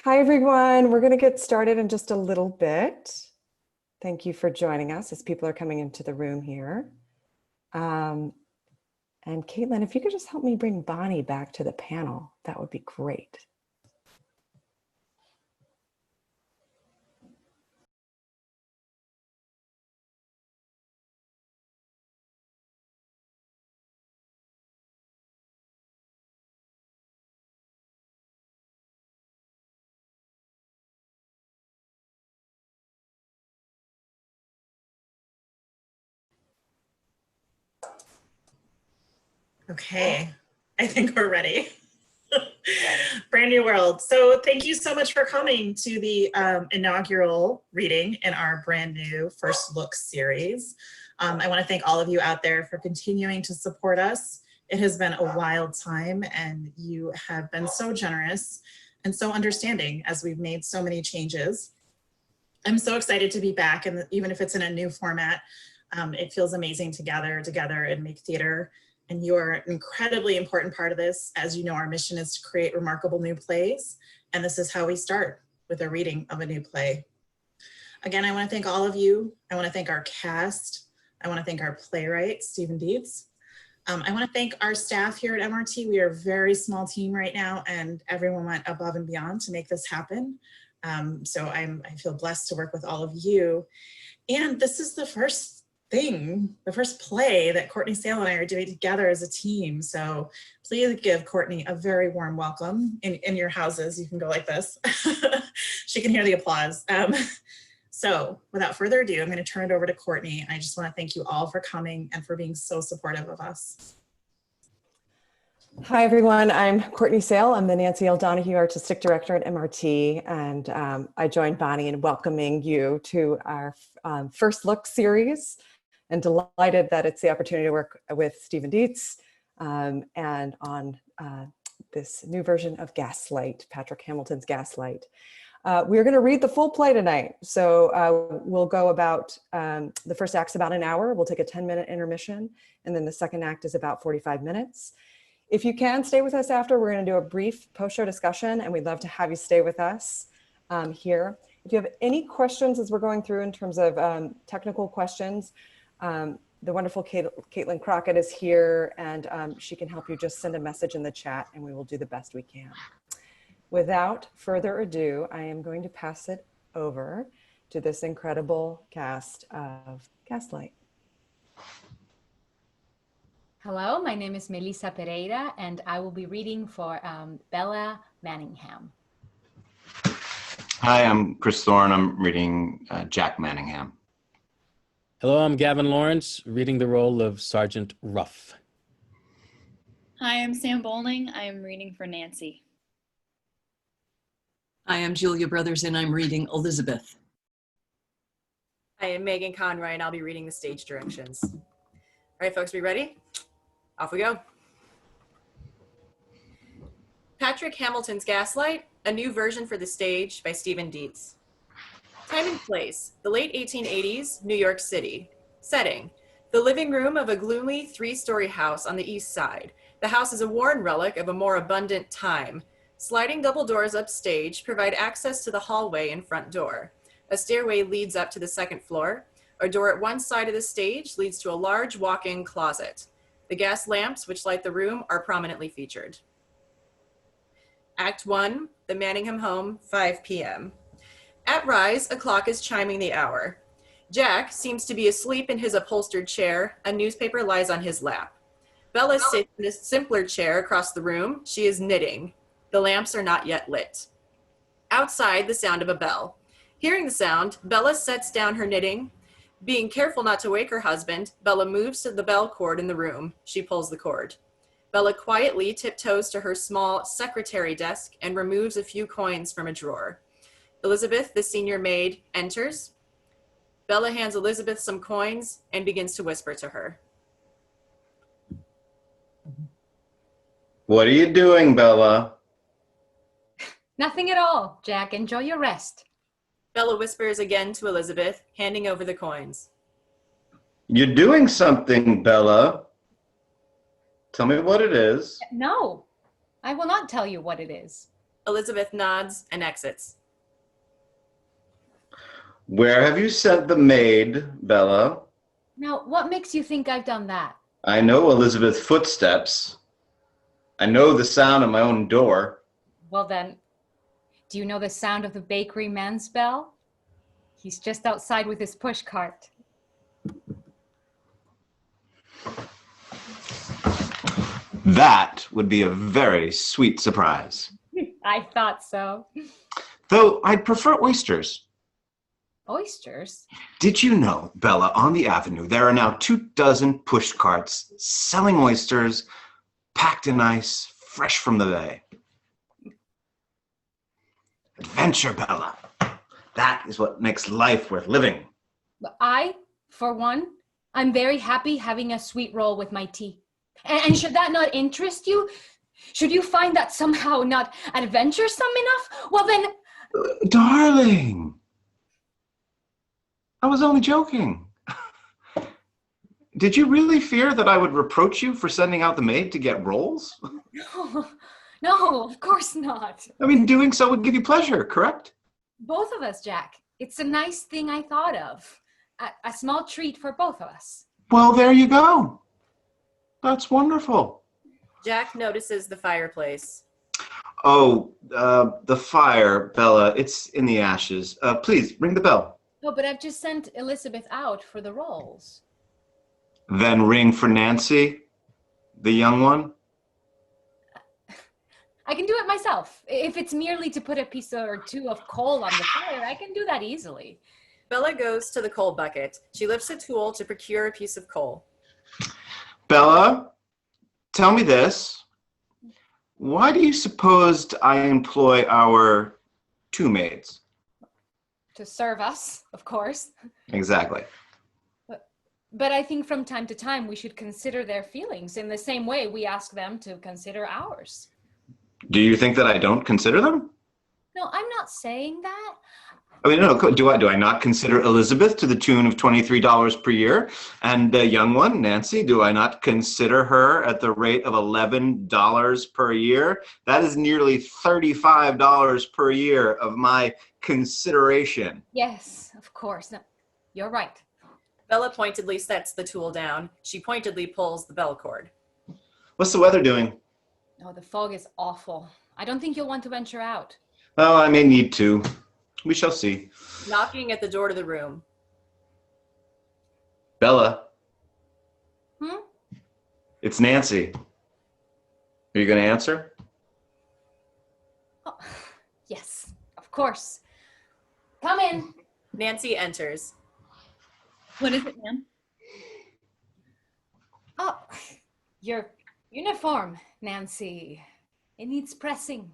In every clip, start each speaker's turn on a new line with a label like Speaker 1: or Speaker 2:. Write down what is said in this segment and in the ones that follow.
Speaker 1: Hi, everyone. We're going to get started in just a little bit. Thank you for joining us as people are coming into the room here. And Caitlin, if you could just help me bring Bonnie back to the panel, that would be great.
Speaker 2: Okay, I think we're ready. Brand new world. So thank you so much for coming to the inaugural reading in our brand new First Look series. I want to thank all of you out there for continuing to support us. It has been a wild time and you have been so generous and so understanding as we've made so many changes. I'm so excited to be back, and even if it's in a new format, it feels amazing to gather together and make theater. And you are an incredibly important part of this. As you know, our mission is to create remarkable new plays. And this is how we start, with a reading of a new play. Again, I want to thank all of you. I want to thank our cast. I want to thank our playwright, Steven Dietz. I want to thank our staff here at MRT. We are a very small team right now, and everyone went above and beyond to make this happen. So I feel blessed to work with all of you. And this is the first play that Courtney Sale and I are doing together as a team. So please give Courtney a very warm welcome in your houses. You can go like this. She can hear the applause. So without further ado, I'm going to turn it over to Courtney. I just want to thank you all for coming and for being so supportive of us.
Speaker 1: Hi, everyone. I'm Courtney Sale. I'm the Nancy L. Donahue Artistic Director at MRT, and I joined Bonnie in welcoming you to our First Look series, and delighted that it's the opportunity to work with Steven Dietz and on this new version of Gaslight, Patrick Hamilton's Gaslight. We're going to read the full play tonight. So we'll go about, the first act's about an hour. We'll take a 10-minute intermission, and then the second act is about 45 minutes. If you can stay with us after, we're going to do a brief post-show discussion, and we'd love to have you stay with us here. If you have any questions as we're going through in terms of technical questions, the wonderful Caitlin Crockett is here, and she can help you. Just send a message in the chat and we will do the best we can. Without further ado, I am going to pass it over to this incredible cast of Gaslight.
Speaker 3: Hello, my name is Melissa Pereira, and I will be reading for Bella Manningham.
Speaker 4: Hi, I'm Chris Thorne. I'm reading Jack Manningham.
Speaker 5: Hello, I'm Gavin Lawrence, reading the role of Sergeant Ruff.
Speaker 6: Hi, I'm Sam Bowling. I am reading for Nancy.
Speaker 7: Hi, I'm Julia Brothers, and I'm reading Elizabeth.
Speaker 8: I am Megan Conroy, and I'll be reading the stage directions. All right, folks, we ready? Off we go. Patrick Hamilton's Gaslight, a new version for the stage by Steven Dietz. Time and place, the late 1880s, New York City. Setting, the living room of a gloomy three-story house on the east side. The house is a worn relic of a more abundant time. Sliding double doors upstage provide access to the hallway and front door. A stairway leads up to the second floor. A door at one side of the stage leads to a large walk-in closet. The gas lamps which light the room are prominently featured. Act 1, the Manningham home, 5 p.m. At rise, a clock is chiming the hour. Jack seems to be asleep in his upholstered chair. A newspaper lies on his lap. Bella sits in a simpler chair across the room. She is knitting. The lamps are not yet lit. Outside, the sound of a bell. Hearing the sound, Bella sets down her knitting. Being careful not to wake her husband, Bella moves to the bell cord in the room. She pulls the cord. Bella quietly tiptoes to her small secretary desk and removes a few coins from a drawer. Elizabeth, the senior maid, enters. Bella hands Elizabeth some coins and begins to whisper to her.
Speaker 4: What are you doing, Bella?
Speaker 3: Nothing at all, Jack. Enjoy your rest.
Speaker 8: Bella whispers again to Elizabeth, handing over the coins.
Speaker 4: You're doing something, Bella. Tell me what it is.
Speaker 3: No. I will not tell you what it is.
Speaker 8: Elizabeth nods and exits.
Speaker 4: Where have you sent the maid, Bella?
Speaker 3: Now, what makes you think I've done that?
Speaker 4: I know Elizabeth's footsteps. I know the sound of my own door.
Speaker 3: Well then, do you know the sound of the bakery man's bell? He's just outside with his push cart.
Speaker 4: That would be a very sweet surprise.
Speaker 3: I thought so.
Speaker 4: Though I'd prefer oysters.
Speaker 3: Oysters?
Speaker 4: Did you know, Bella, on the avenue, there are now 24 push carts selling oysters, packed in ice, fresh from the bay. Adventure, Bella. That is what makes life worth living.
Speaker 3: I, for one, I'm very happy having a sweet roll with my tea. And should that not interest you? Should you find that somehow not adventuresome enough? Well then...
Speaker 4: Darling, I was only joking. Did you really fear that I would reproach you for sending out the maid to get rolls?
Speaker 3: No, of course not.
Speaker 4: I mean, doing so would give you pleasure, correct?
Speaker 3: Both of us, Jack. It's a nice thing I thought of. A small treat for both of us.
Speaker 4: Well, there you go. That's wonderful.
Speaker 8: Jack notices the fireplace.
Speaker 4: Oh, the fire, Bella, it's in the ashes. Please, ring the bell.
Speaker 3: Oh, but I've just sent Elizabeth out for the rolls.
Speaker 4: Then ring for Nancy, the young one.
Speaker 3: I can do it myself. If it's merely to put a piece or two of coal on the fire, I can do that easily.
Speaker 8: Bella goes to the coal bucket. She lifts a tool to procure a piece of coal.
Speaker 4: Bella, tell me this. Why do you suppose I employ our 2 maids?
Speaker 3: To serve us, of course.
Speaker 4: Exactly.
Speaker 3: But I think from time to time we should consider their feelings in the same way we ask them to consider ours.
Speaker 4: Do you think that I don't consider them?
Speaker 3: No, I'm not saying that.
Speaker 4: I mean, no, do I not consider Elizabeth to the tune of $23 per year? And the young one, Nancy, do I not consider her at the rate of $11 per year? That is nearly $35 per year of my consideration.
Speaker 3: Yes, of course. No, you're right.
Speaker 8: Bella pointedly sets the tool down. She pointedly pulls the bell cord.
Speaker 4: What's the weather doing?
Speaker 3: Oh, the fog is awful. I don't think you'll want to venture out.
Speaker 4: Oh, I may need to. We shall see.
Speaker 8: Knocking at the door to the room.
Speaker 4: Bella.
Speaker 3: Hmm?
Speaker 4: It's Nancy. Are you going to answer?
Speaker 3: Oh, yes, of course. Come in.
Speaker 8: Nancy enters.
Speaker 6: What is it, ma'am?
Speaker 3: Oh, your uniform, Nancy. It needs pressing.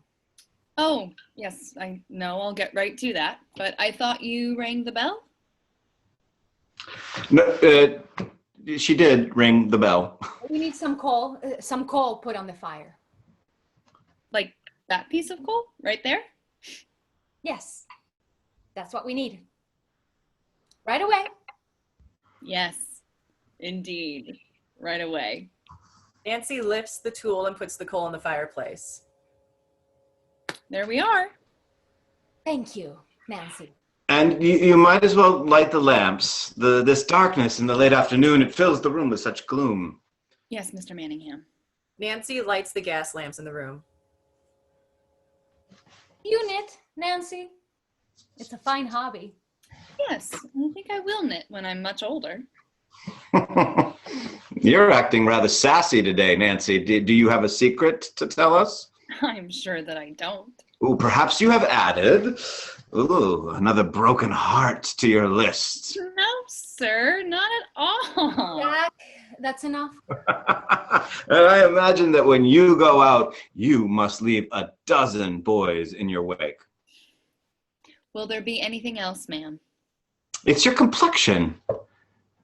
Speaker 6: Oh, yes, I know. I'll get right to that. But I thought you rang the bell?
Speaker 4: No, she did ring the bell.
Speaker 3: We need some coal put on the fire.
Speaker 6: Like that piece of coal right there?
Speaker 3: Yes, that's what we need. Right away.
Speaker 6: Yes, indeed. Right away.
Speaker 8: Nancy lifts the tool and puts the coal in the fireplace.
Speaker 6: There we are.
Speaker 3: Thank you, Nancy.
Speaker 4: And you might as well light the lamps. This darkness in the late afternoon, it fills the room with such gloom.
Speaker 6: Yes, Mr. Manningham.
Speaker 8: Nancy lights the gas lamps in the room.
Speaker 3: You knit, Nancy? It's a fine hobby.
Speaker 6: Yes, I think I will knit when I'm much older.
Speaker 4: You're acting rather sassy today, Nancy. Do you have a secret to tell us?
Speaker 6: I'm sure that I don't.
Speaker 4: Ooh, perhaps you have added, another broken heart to your list.
Speaker 6: No, sir, not at all.
Speaker 3: Jack, that's enough.
Speaker 4: And I imagine that when you go out, you must leave a dozen boys in your wake.
Speaker 6: Will there be anything else, ma'am?
Speaker 4: It's your complexion.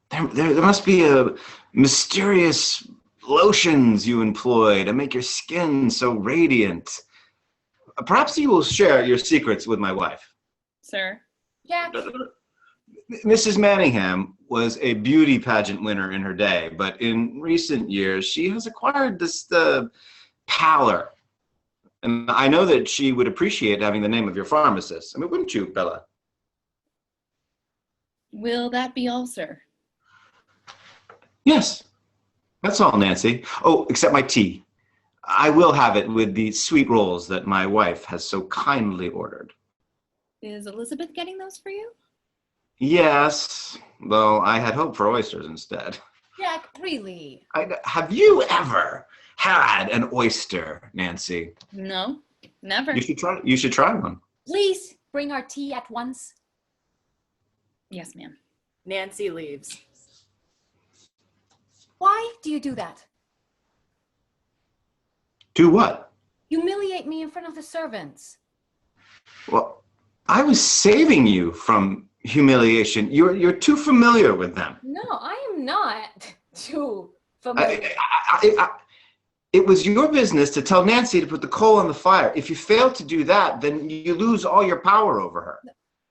Speaker 4: There must be a mysterious lotions you employ to make your skin so radiant. Perhaps you will share your secrets with my wife.
Speaker 6: Sir?
Speaker 3: Jack,
Speaker 4: Mrs. Manningham was a beauty pageant winner in her day, but in recent years, she has acquired this pallor And I know that she would appreciate having the name of your pharmacist. I mean, wouldn't you, Bella?
Speaker 6: Will that be all, sir?
Speaker 4: Yes. That's all, Nancy. Oh, except my tea. I will have it with the sweet rolls that my wife has so kindly ordered.
Speaker 6: Is Elizabeth getting those for you?
Speaker 4: Yes, though I had hoped for oysters instead.
Speaker 3: Jack, really?
Speaker 4: Have you ever had an oyster, Nancy?
Speaker 6: No, never.
Speaker 4: You should try one.
Speaker 3: Please bring our tea at once.
Speaker 6: Yes, ma'am.
Speaker 8: Nancy leaves.
Speaker 3: Why do you do that?
Speaker 4: Do what?
Speaker 3: Humiliate me in front of the servants.
Speaker 4: Well, I was saving you from humiliation. You're too familiar with them.
Speaker 3: No, I am not too familiar.
Speaker 4: It was your business to tell Nancy to put the coal on the fire. If you fail to do that, then you lose all your power over her.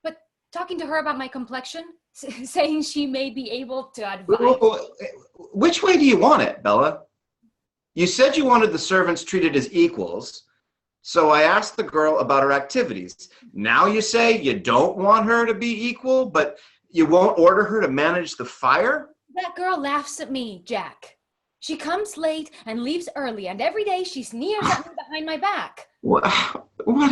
Speaker 3: But talking to her about my complexion, saying she may be able to advise.
Speaker 4: Which way do you want it, Bella? You said you wanted the servants treated as equals, so I asked the girl about her activities. Now you say you don't want her to be equal, but you won't order her to manage the fire?
Speaker 3: That girl laughs at me, Jack. She comes late and leaves early, and every day she sneers at me behind my back.
Speaker 4: What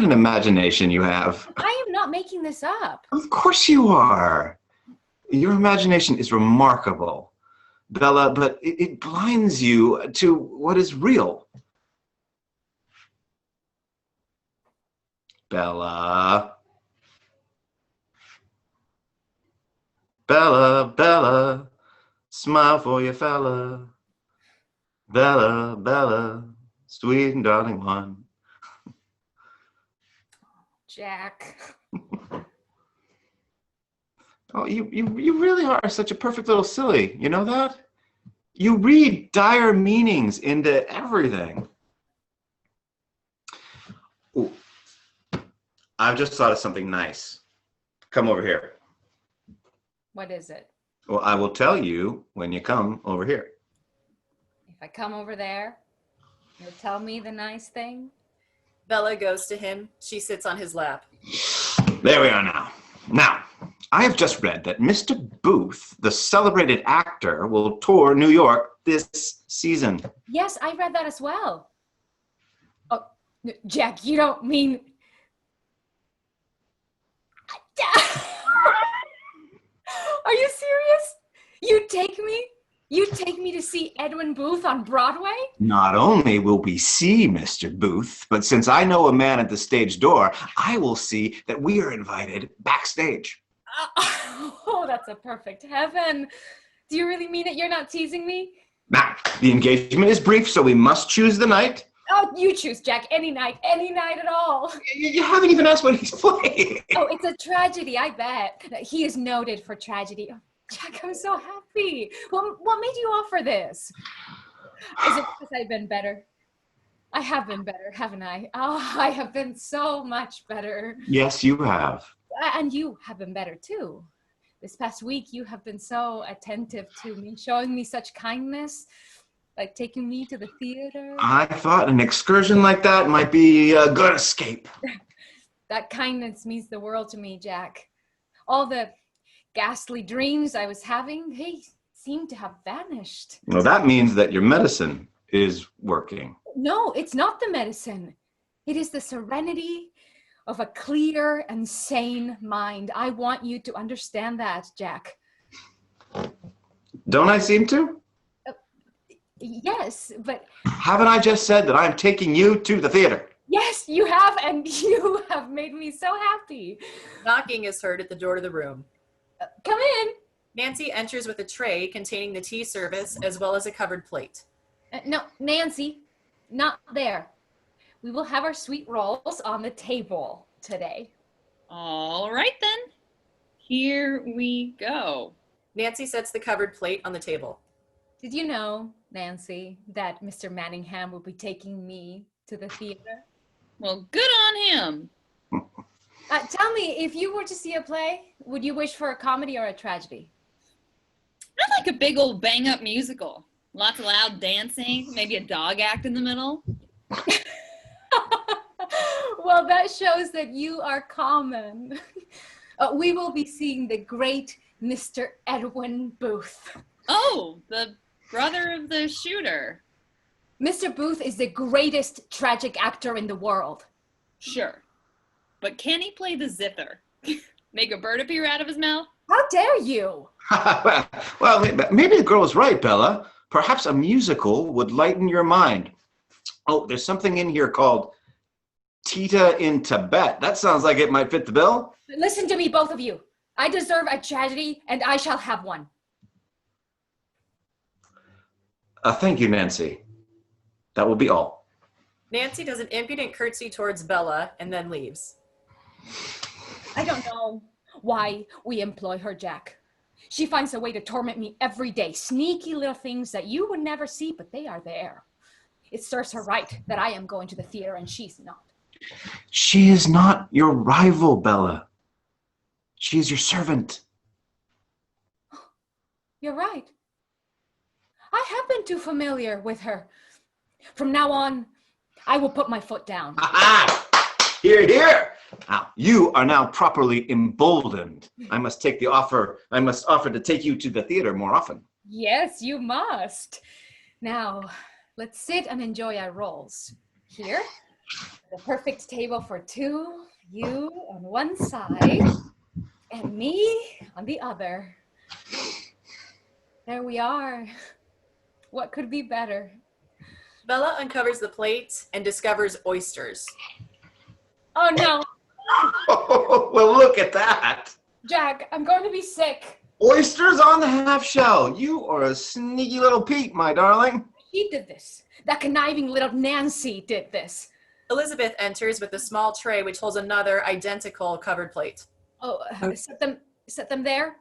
Speaker 4: an imagination you have.
Speaker 3: I am not making this up.
Speaker 4: Of course you are. Your imagination is remarkable, Bella, but it blinds you to what is real. Bella. Bella, Bella, smile for your fella. Bella, Bella, sweet and darling one.
Speaker 3: Jack.
Speaker 4: Oh, you really are such a perfect little silly. You know that? You read dire meanings into everything. Ooh. I've just thought of something nice. Come over here.
Speaker 3: What is it?
Speaker 4: Well, I will tell you when you come over here.
Speaker 3: If I come over there, you'll tell me the nice thing?
Speaker 8: Bella goes to him. She sits on his lap.
Speaker 4: There we are now. Now, I have just read that Mr. Booth, the celebrated actor, will tour New York this season.
Speaker 3: Yes, I read that as well. Oh, Jack, you don't mean... Are you serious? You take me to see Edwin Booth on Broadway?
Speaker 4: Not only will we see Mr. Booth, but since I know a man at the stage door, I will see that we are invited backstage.
Speaker 3: Oh, that's a perfect heaven. Do you really mean it? You're not teasing me?
Speaker 4: Now, the engagement is brief, so we must choose the night.
Speaker 3: Oh, you choose, Jack. Any night at all.
Speaker 4: You haven't even asked what he's playing.
Speaker 3: Oh, it's a tragedy, I bet. He is noted for tragedy. Oh, Jack, I'm so happy. What made you offer this? Is it because I've been better? I have been better, haven't I? Oh, I have been so much better.
Speaker 4: Yes, you have.
Speaker 3: And you have been better too. This past week, you have been so attentive to me, showing me such kindness, like taking me to the theater.
Speaker 4: I thought an excursion like that might be a good escape.
Speaker 3: That kindness means the world to me, Jack. All the ghastly dreams I was having, they seem to have vanished.
Speaker 4: Well, that means that your medicine is working.
Speaker 3: No, it's not the medicine. It is the serenity of a clear and sane mind. I want you to understand that, Jack.
Speaker 4: Don't I seem to?
Speaker 3: Yes, but...
Speaker 4: Haven't I just said that I'm taking you to the theater?
Speaker 3: Yes, you have, and you have made me so happy.
Speaker 8: Knocking is heard at the door to the room.
Speaker 3: Come in.
Speaker 8: Nancy enters with a tray containing the tea service as well as a covered plate.
Speaker 3: No, Nancy, not there. We will have our sweet rolls on the table today.
Speaker 6: All right then. Here we go.
Speaker 8: Nancy sets the covered plate on the table.
Speaker 3: Did you know, Nancy, that Mr. Manningham will be taking me to the theater?
Speaker 6: Well, good on him.
Speaker 3: Tell me, if you were to see a play, would you wish for a comedy or a tragedy?
Speaker 6: I like a big old bang-up musical. Lots of loud dancing, maybe a dog act in the middle.
Speaker 3: Well, that shows that you are common. We will be seeing the great Mr. Edwin Booth.
Speaker 6: Oh, the brother of the shooter.
Speaker 3: Mr. Booth is the greatest tragic actor in the world.
Speaker 6: Sure. But can he play the zither? Make a bird appear out of his mouth?
Speaker 3: How dare you?
Speaker 4: Well, maybe the girl is right, Bella. Perhaps a musical would lighten your mind. Oh, there's something in here called Tita in Tibet. That sounds like it might fit the bill.
Speaker 3: Listen to me, both of you. I deserve a tragedy, and I shall have one.
Speaker 4: Thank you, Nancy. That will be all.
Speaker 8: Nancy does an impudent curtsy towards Bella and then leaves.
Speaker 3: I don't know why we employ her, Jack. She finds a way to torment me every day. Sneaky little things that you would never see, but they are there. It serves her right that I am going to the theater and she's not.
Speaker 4: She is not your rival, Bella. She is your servant.
Speaker 3: You're right. I have been too familiar with her. From now on, I will put my foot down.
Speaker 4: Ha-ha! Hear, hear! Now, you are now properly emboldened. I must offer to take you to the theater more often.
Speaker 3: Yes, you must. Now, let's sit and enjoy our roles. Here, the perfect table for two, you on one side, and me on the other. There we are. What could be better?
Speaker 8: Bella uncovers the plate and discovers oysters.
Speaker 3: Oh no,
Speaker 4: Oh, well, look at that.
Speaker 3: Jack, I'm going to be sick.
Speaker 4: Oysters on the half shell. You are a sneaky little Pete, my darling.
Speaker 3: She did this. That conniving little Nancy did this.
Speaker 8: Elizabeth enters with a small tray which holds another identical covered plate.
Speaker 3: Oh, set them there.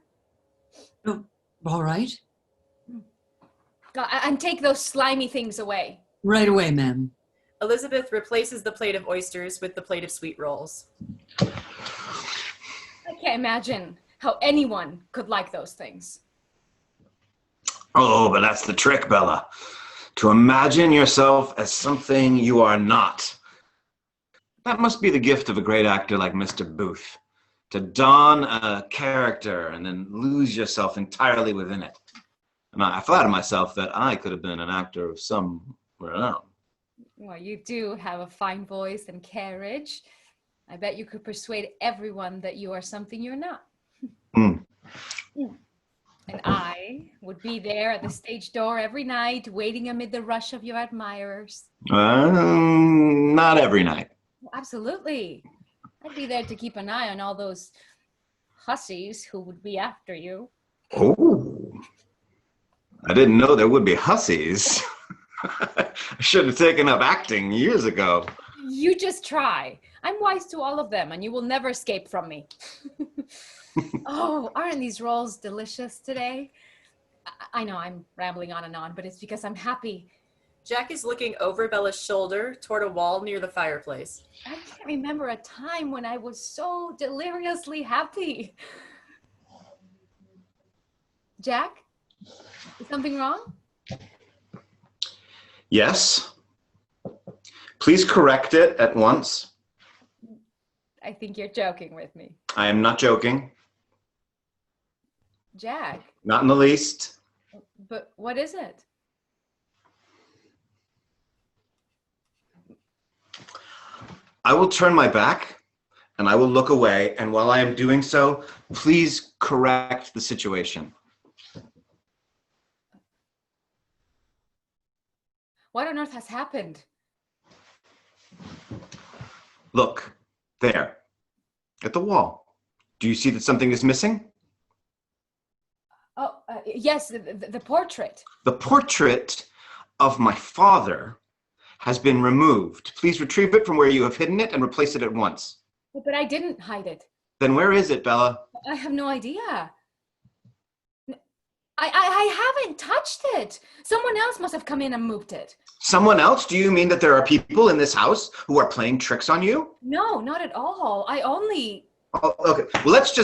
Speaker 7: Oh, all right.
Speaker 3: And take those slimy things away.
Speaker 7: Right away, ma'am.
Speaker 8: Elizabeth replaces the plate of oysters with the plate of sweet rolls.
Speaker 3: I can't imagine how anyone could like those things.
Speaker 4: Oh, but that's the trick, Bella. To imagine yourself as something you are not. That must be the gift of a great actor like Mr. Booth. To don a character and then lose yourself entirely within it. And I flatter myself that I could have been an actor of some renown.
Speaker 3: Well, you do have a fine voice and carriage. I bet you could persuade everyone that you are something you're not.
Speaker 4: Mm.
Speaker 3: And I would be there at the stage door every night, waiting amid the rush of your admirers.
Speaker 4: Not every night.
Speaker 3: Well, absolutely. I'd be there to keep an eye on all those hussies who would be after you.
Speaker 4: Oh, I didn't know there would be hussies. I should have taken up acting years ago.
Speaker 3: You just try. I'm wise to all of them, and you will never escape from me. Oh, aren't these rolls delicious today? I know I'm rambling on and on, but it's because I'm happy.
Speaker 8: Jack is looking over Bella's shoulder toward a wall near the fireplace.
Speaker 3: I can't remember a time when I was so deliriously happy. Jack, is something wrong?
Speaker 4: Yes. Please correct it at once.
Speaker 3: I think you're joking with me.
Speaker 4: I am not joking.
Speaker 3: Jack,
Speaker 4: Not in the least.
Speaker 3: but what is it?
Speaker 4: I will turn my back and I will look away. And while I am doing so, please correct the situation.
Speaker 3: What on earth has happened?
Speaker 4: Look, there, at the wall. Do you see that something is missing?
Speaker 3: Oh, yes, the portrait.
Speaker 4: The portrait of my father has been removed. Please retrieve it from where you have hidden it and replace it at once.
Speaker 3: But I didn't hide it.
Speaker 4: Then where is it, Bella?
Speaker 3: I have no idea. I haven't touched it. Someone else must have come in and moved it.
Speaker 4: Someone else? Do you mean that there are people in this house who are playing tricks on you?
Speaker 3: No, not at all. I only...
Speaker 4: Oh, okay, well, let's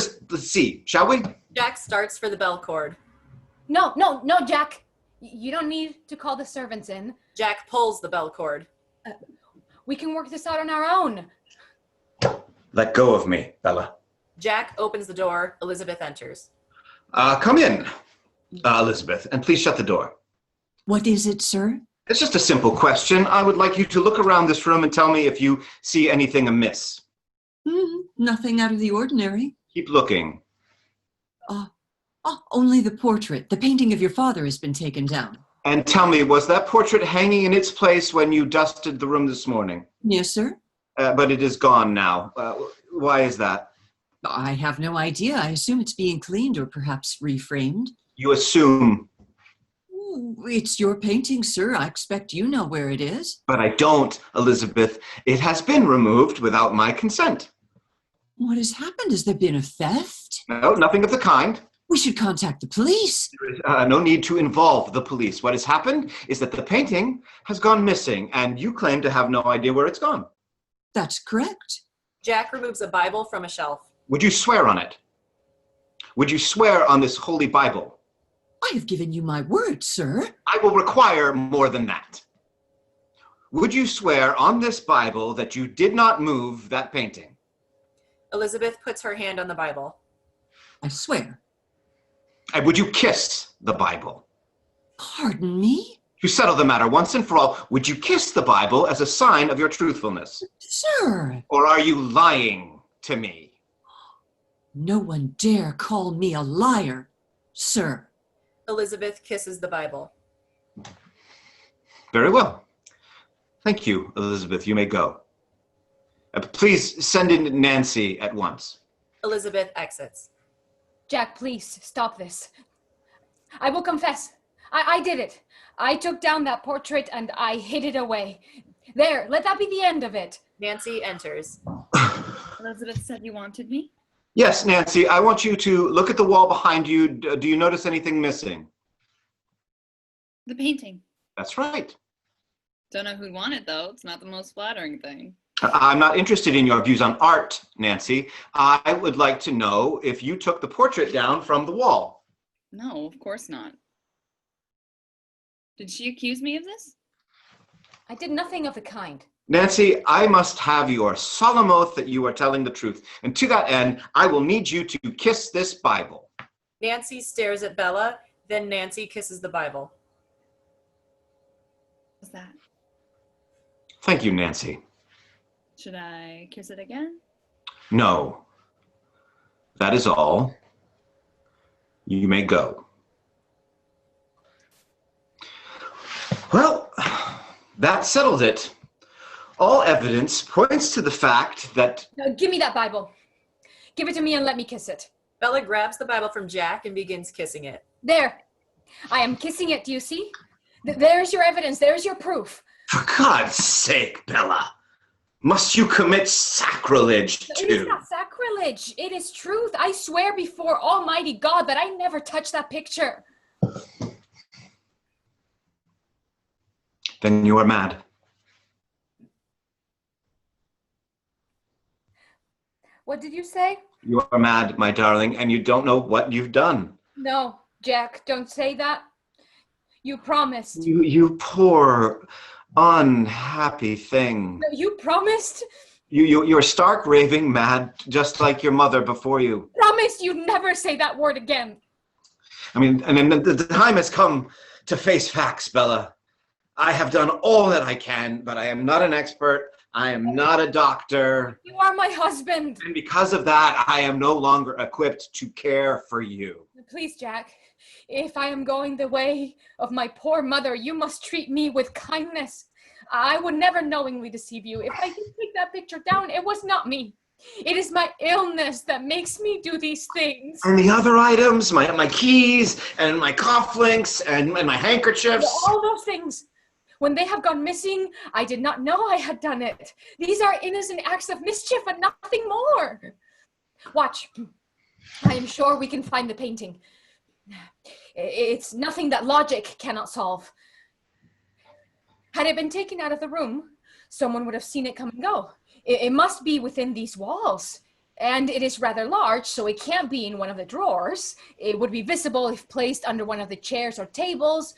Speaker 4: see, shall we?
Speaker 8: Jack starts for the bell cord.
Speaker 3: No, Jack. You don't need to call the servants in.
Speaker 8: Jack pulls the bell cord.
Speaker 3: We can work this out on our own.
Speaker 4: Let go of me, Bella.
Speaker 8: Jack opens the door. Elizabeth enters.
Speaker 4: Come in, Elizabeth, and please shut the door.
Speaker 7: What is it, sir?
Speaker 4: It's just a simple question. I would like you to look around this room and tell me if you see anything amiss.
Speaker 7: Nothing out of the ordinary.
Speaker 4: Keep looking.
Speaker 7: Only the portrait. The painting of your father has been taken down.
Speaker 4: And tell me, was that portrait hanging in its place when you dusted the room this morning?
Speaker 7: Yes, sir.
Speaker 4: But it is gone now. Why is that?
Speaker 7: I have no idea. I assume it's being cleaned or perhaps reframed.
Speaker 4: You assume.
Speaker 7: It's your painting, sir. I expect you know where it is.
Speaker 4: But I don't, Elizabeth. It has been removed without my consent.
Speaker 7: What has happened? Has there been a theft?
Speaker 4: No, nothing of the kind.
Speaker 7: We should contact the police.
Speaker 4: There is no need to involve the police. What has happened is that the painting has gone missing, and you claim to have no idea where it's gone.
Speaker 7: That's correct.
Speaker 8: Jack removes a Bible from a shelf.
Speaker 4: Would you swear on it? Would you swear on this holy Bible?
Speaker 7: I have given you my word, sir.
Speaker 4: I will require more than that. Would you swear on this Bible that you did not move that painting?
Speaker 8: Elizabeth puts her hand on the Bible.
Speaker 7: I swear.
Speaker 4: And would you kiss the Bible?
Speaker 7: Pardon me?
Speaker 4: To settle the matter once and for all, would you kiss the Bible as a sign of your truthfulness?
Speaker 7: Sir.
Speaker 4: Or are you lying to me?
Speaker 7: No one dare call me a liar, sir.
Speaker 8: Elizabeth kisses the Bible.
Speaker 4: Very well. Thank you, Elizabeth. You may go. Please send in Nancy at once.
Speaker 8: Elizabeth exits.
Speaker 3: Jack, please stop this. I will confess. I did it. I took down that portrait and I hid it away. There, let that be the end of it.
Speaker 8: Nancy enters.
Speaker 6: Elizabeth said you wanted me.
Speaker 4: Yes, Nancy, I want you to look at the wall behind you. Do you notice anything missing?
Speaker 6: The painting.
Speaker 4: That's right.
Speaker 6: Don't know who'd want it, though. It's not the most flattering thing.
Speaker 4: I'm not interested in your views on art, Nancy. I would like to know if you took the portrait down from the wall.
Speaker 6: No, of course not. Did she accuse me of this?
Speaker 3: I did nothing of the kind.
Speaker 4: Nancy, I must have your solemn oath that you are telling the truth. And to that end, I will need you to kiss this Bible.
Speaker 8: Nancy stares at Bella, then Nancy kisses the Bible.
Speaker 6: What's that?
Speaker 4: Thank you, Nancy.
Speaker 6: Should I kiss it again?
Speaker 4: No. That is all. You may go. Well, that settled it. All evidence points to the fact that...
Speaker 3: No, give me that Bible. Give it to me and let me kiss it.
Speaker 8: Bella grabs the Bible from Jack and begins kissing it.
Speaker 3: There. I am kissing it, do you see? There's your evidence. There's your proof.
Speaker 4: For God's sake, Bella, must you commit sacrilege
Speaker 3: It is
Speaker 4: too?
Speaker 3: not sacrilege. It is truth. I swear before Almighty God that I never touched that picture.
Speaker 4: Then you are mad.
Speaker 3: What did you say?
Speaker 4: You are mad, my darling, and you don't know what you've done.
Speaker 3: No, Jack, don't say that. You promised.
Speaker 4: You poor, unhappy thing.
Speaker 3: No, you promised?
Speaker 4: You're stark raving mad, just like your mother before you.
Speaker 3: Promised you'd never say that word again.
Speaker 4: I mean, and the time has come to face facts, Bella. I have done all that I can, but I am not an expert. I am not a doctor.
Speaker 3: You are my husband.
Speaker 4: And because of that, I am no longer equipped to care for you.
Speaker 3: Please, Jack, if I am going the way of my poor mother, you must treat me with kindness. I would never knowingly deceive you. If I did take that picture down, it was not me. It is my illness that makes me do these things.
Speaker 4: And the other items, my keys, and my cufflinks, and my handkerchiefs.
Speaker 3: All those things. When they have gone missing, I did not know I had done it. These are innocent acts of mischief and nothing more. Watch. I am sure we can find the painting. It's nothing that logic cannot solve. Had it been taken out of the room, someone would have seen it come and go. It must be within these walls. And it is rather large, so it can't be in one of the drawers. It would be visible if placed under one of the chairs or tables.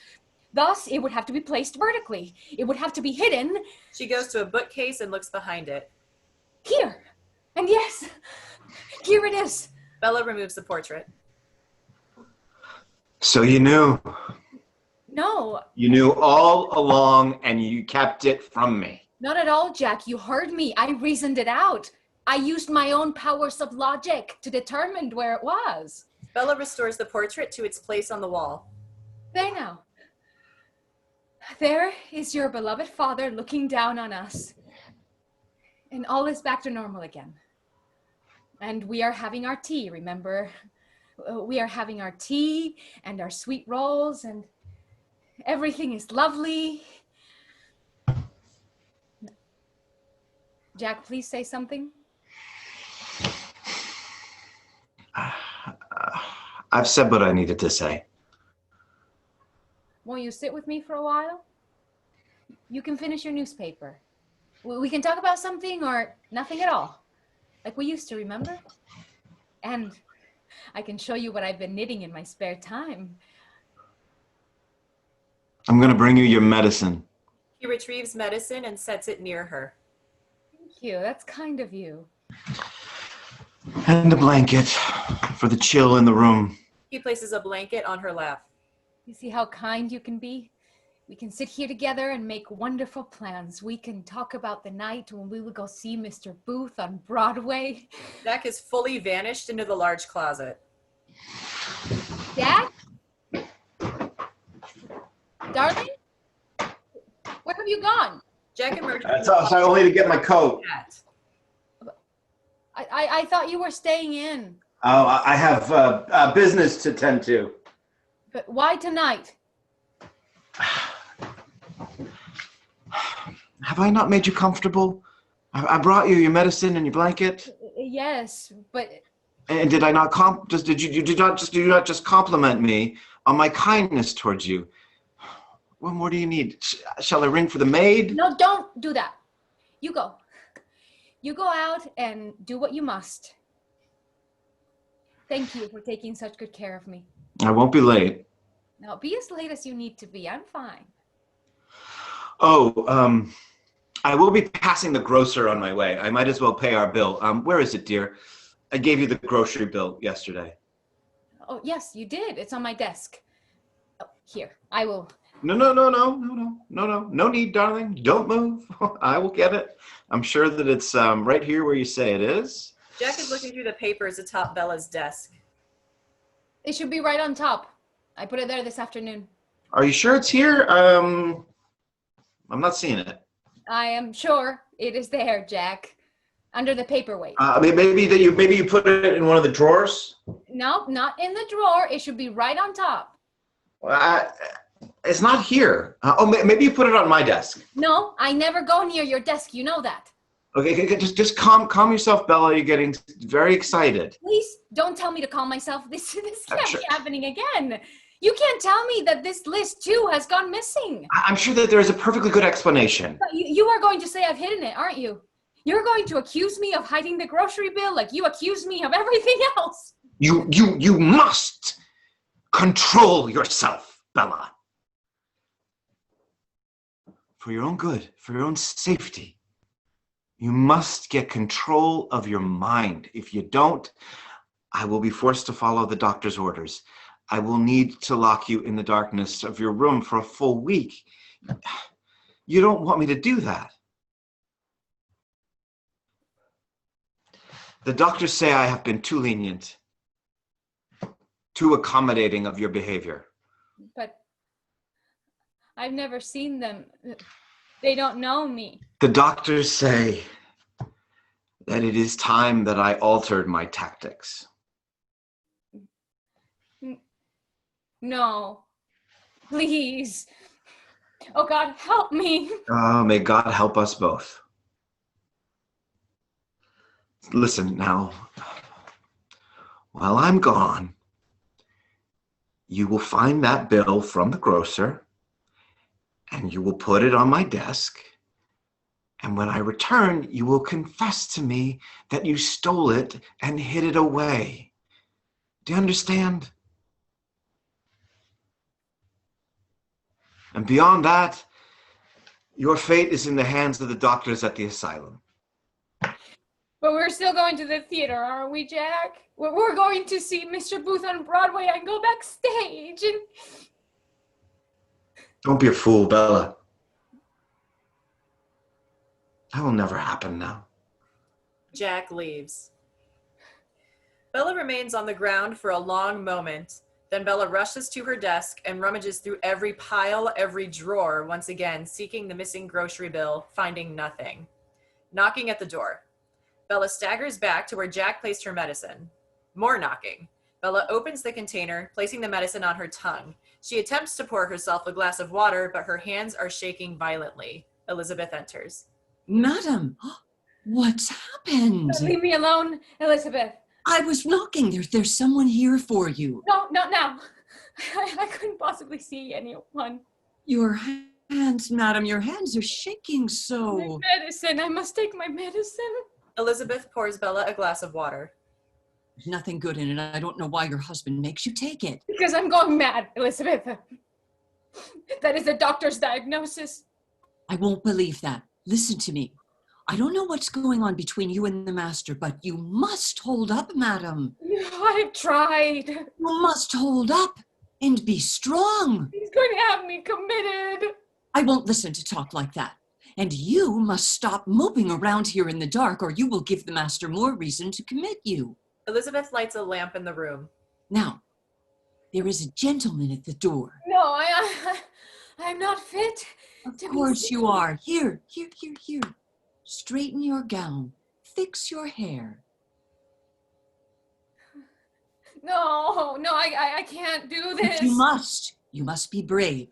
Speaker 3: Thus, it would have to be placed vertically. It would have to be hidden.
Speaker 8: She goes to a bookcase and looks behind it.
Speaker 3: Here. And yes, here it is.
Speaker 8: Bella removes the portrait.
Speaker 4: So you knew.
Speaker 3: No,
Speaker 4: You knew all along and you kept it from me.
Speaker 3: not at all, Jack. You heard me. I reasoned it out. I used my own powers of logic to determine where it was.
Speaker 8: Bella restores the portrait to its place on the wall.
Speaker 3: There now. There is your beloved father looking down on us. And all is back to normal again. And we are having our tea, remember? We are having our tea and our sweet rolls, and everything is lovely. Jack, please say something.
Speaker 4: I've said what I needed to say.
Speaker 3: Won't you sit with me for a while? You can finish your newspaper. We can talk about something or nothing at all, like we used to, remember? And I can show you what I've been knitting in my spare time.
Speaker 4: I'm going to bring you your medicine.
Speaker 8: He retrieves medicine and sets it near her.
Speaker 3: Thank you. That's kind of you.
Speaker 4: And a blanket for the chill in the room.
Speaker 8: He places a blanket on her lap.
Speaker 3: You see how kind you can be? We can sit here together and make wonderful plans. We can talk about the night when we will go see Mr. Booth on Broadway.
Speaker 8: Jack has fully vanished into the large closet.
Speaker 3: Dad? Darling? Where have you gone?
Speaker 8: Jack emerges.
Speaker 4: That's only to get my coat.
Speaker 3: I thought you were staying in.
Speaker 4: Oh, I have business to tend to.
Speaker 3: But why tonight?
Speaker 4: Have I not made you comfortable? I brought you your medicine and your blanket.
Speaker 3: Yes, but
Speaker 4: And did I not did you not just compliment me on my kindness towards you? What more do you need? Shall I ring for the maid?
Speaker 3: no, don't do that. You go. You go out and do what you must. Thank you for taking such good care of me.
Speaker 4: I won't be late.
Speaker 3: Now, be as late as you need to be. I'm fine.
Speaker 4: Oh, I will be passing the grocer on my way. I might as well pay our bill. Where is it, dear? I gave you the grocery bill yesterday.
Speaker 3: Oh, yes, you did. It's on my desk. Oh, here, I will.
Speaker 4: No need, darling. Don't move. I will get it. I'm sure that it's right here where you say it is.
Speaker 8: Jack is looking through the papers atop Bella's desk.
Speaker 3: It should be right on top. I put it there this afternoon.
Speaker 4: Are you sure it's here? I'm not seeing it.
Speaker 3: I am sure it is there, Jack. Under the paperweight.
Speaker 4: Maybe you put it in one of the drawers.
Speaker 3: No, not in the drawer. It should be right on top.
Speaker 4: It's not here. Maybe you put it on my desk.
Speaker 3: No, I never go near your desk. You know that.
Speaker 4: Okay, just calm yourself, Bella. You're getting very excited.
Speaker 3: Please don't tell me to calm myself. This can't
Speaker 4: Sure.
Speaker 3: be happening again. You can't tell me that this list too has gone missing.
Speaker 4: I'm sure that there is a perfectly good explanation.
Speaker 3: But you are going to say I've hidden it, aren't you? You're going to accuse me of hiding the grocery bill like you accuse me of everything else.
Speaker 4: You must control yourself, Bella. For your own good, for your own safety. You must get control of your mind. If you don't, I will be forced to follow the doctor's orders. I will need to lock you in the darkness of your room for a full week. You don't want me to do that. The doctors say I have been too lenient, too accommodating of your behavior.
Speaker 3: But I've never seen them. They don't know me.
Speaker 4: The doctors say that it is time that I altered my tactics.
Speaker 3: No. Please. Oh God, help me.
Speaker 4: Oh, may God help us both. Listen now, while I'm gone, you will find that bill from the grocer and you will put it on my desk. And when I return, you will confess to me that you stole it and hid it away. Do you understand? And beyond that, your fate is in the hands of the doctors at the asylum.
Speaker 3: But we're still going to the theater, aren't we, Jack? We're going to see Mr. Booth on Broadway and go backstage. And
Speaker 4: Don't be a fool, Bella. That will never happen now.
Speaker 8: Jack leaves. Bella remains on the ground for a long moment. Then Bella rushes to her desk and rummages through every pile, every drawer, once again, seeking the missing grocery bill, finding nothing. Knocking at the door. Bella staggers back to where Jack placed her medicine. More knocking. Bella opens the container, placing the medicine on her tongue. She attempts to pour herself a glass of water, but her hands are shaking violently. Elizabeth enters.
Speaker 7: Madam, what's happened?
Speaker 3: leave me alone, Elizabeth.
Speaker 7: I was knocking. There's someone here for you.
Speaker 3: No, not now. I couldn't possibly see anyone.
Speaker 7: Your hands, madam, your hands are shaking
Speaker 3: My
Speaker 7: so.
Speaker 3: medicine. I must take my medicine.
Speaker 8: Elizabeth pours Bella a glass of water.
Speaker 7: There's nothing good in it. I don't know why your husband makes you take it.
Speaker 3: Because I'm going mad, Elizabeth. That is the doctor's diagnosis.
Speaker 7: I won't believe that. Listen to me. I don't know what's going on between you and the master, but you must hold up, madam.
Speaker 3: I've tried.
Speaker 7: You must hold up and be strong.
Speaker 3: He's going to have me committed.
Speaker 7: I won't listen to talk like that. And you must stop moping around here in the dark, or you will give the master more reason to commit you.
Speaker 8: Elizabeth lights a lamp in the room.
Speaker 7: Now, there is a gentleman at the door.
Speaker 3: No, I'm not fit.
Speaker 7: Of course you are. Here. Straighten your gown. Fix your hair.
Speaker 3: No, I can't do this.
Speaker 7: But you must be brave.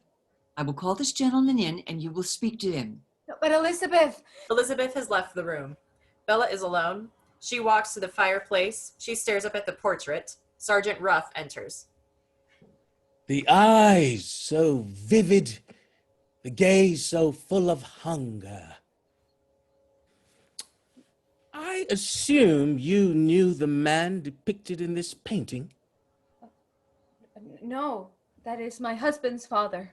Speaker 7: I will call this gentleman in and you will speak to him.
Speaker 3: But Elizabeth.
Speaker 8: Elizabeth has left the room. Bella is alone. She walks to the fireplace. She stares up at the portrait. Sergeant Ruff enters.
Speaker 5: The eyes so vivid, the gaze so full of hunger. I assume you knew the man depicted in this painting.
Speaker 3: No, that is my husband's father.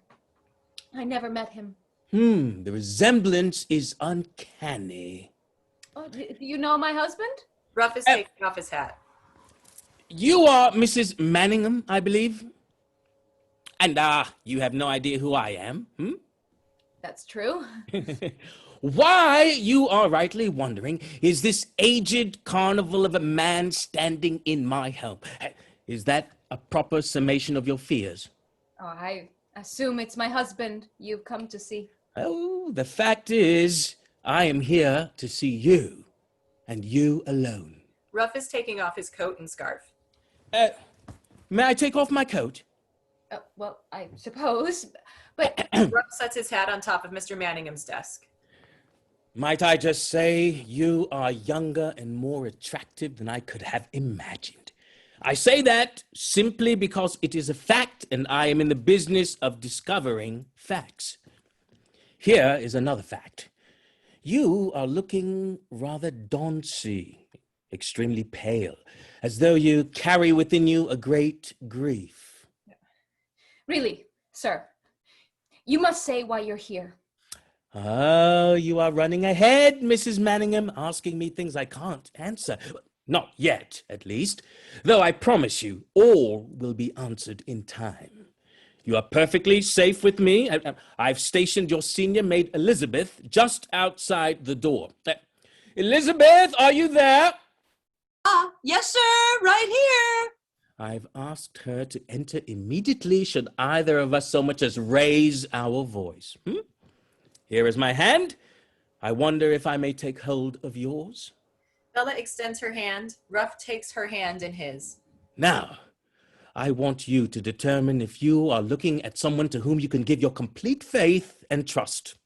Speaker 3: I never met him.
Speaker 5: The resemblance is uncanny.
Speaker 3: Oh, do you know my husband?
Speaker 8: Ruff is taking off his hat.
Speaker 5: You are Mrs. Manningham, I believe. And you have no idea who I am,
Speaker 3: That's true.
Speaker 5: Why, you are rightly wondering, is this aged carnival of a man standing in my home? Is that a proper summation of your fears?
Speaker 3: Oh, I assume it's my husband you've come to see.
Speaker 5: Oh, the fact is, I am here to see you, and you alone.
Speaker 8: Ruff is taking off his coat and scarf.
Speaker 5: May I take off my coat?
Speaker 3: Well, I suppose, but
Speaker 8: Ruff sets his hat on top of Mr. Manningham's desk.
Speaker 5: Might I just say, you are younger and more attractive than I could have imagined. I say that simply because it is a fact, and I am in the business of discovering facts. Here is another fact. You are looking rather dauncy, extremely pale, as though you carry within you a great grief.
Speaker 3: really, sir, you must say why you're here.
Speaker 5: Oh, you are running ahead, Mrs. Manningham, asking me things I can't answer. Not yet, at least, though I promise you all will be answered in time. You are perfectly safe with me. I've stationed your senior maid, Elizabeth, just outside the door. Elizabeth, are you there?
Speaker 7: Yes, sir, right here.
Speaker 5: I've asked her to enter immediately should either of us so much as raise our voice. Here is my hand. I wonder if I may take hold of yours.
Speaker 8: Bella extends her hand. Ruff takes her hand in his.
Speaker 5: Now, I want you to determine if you are looking at someone to whom you can give your complete faith and trust.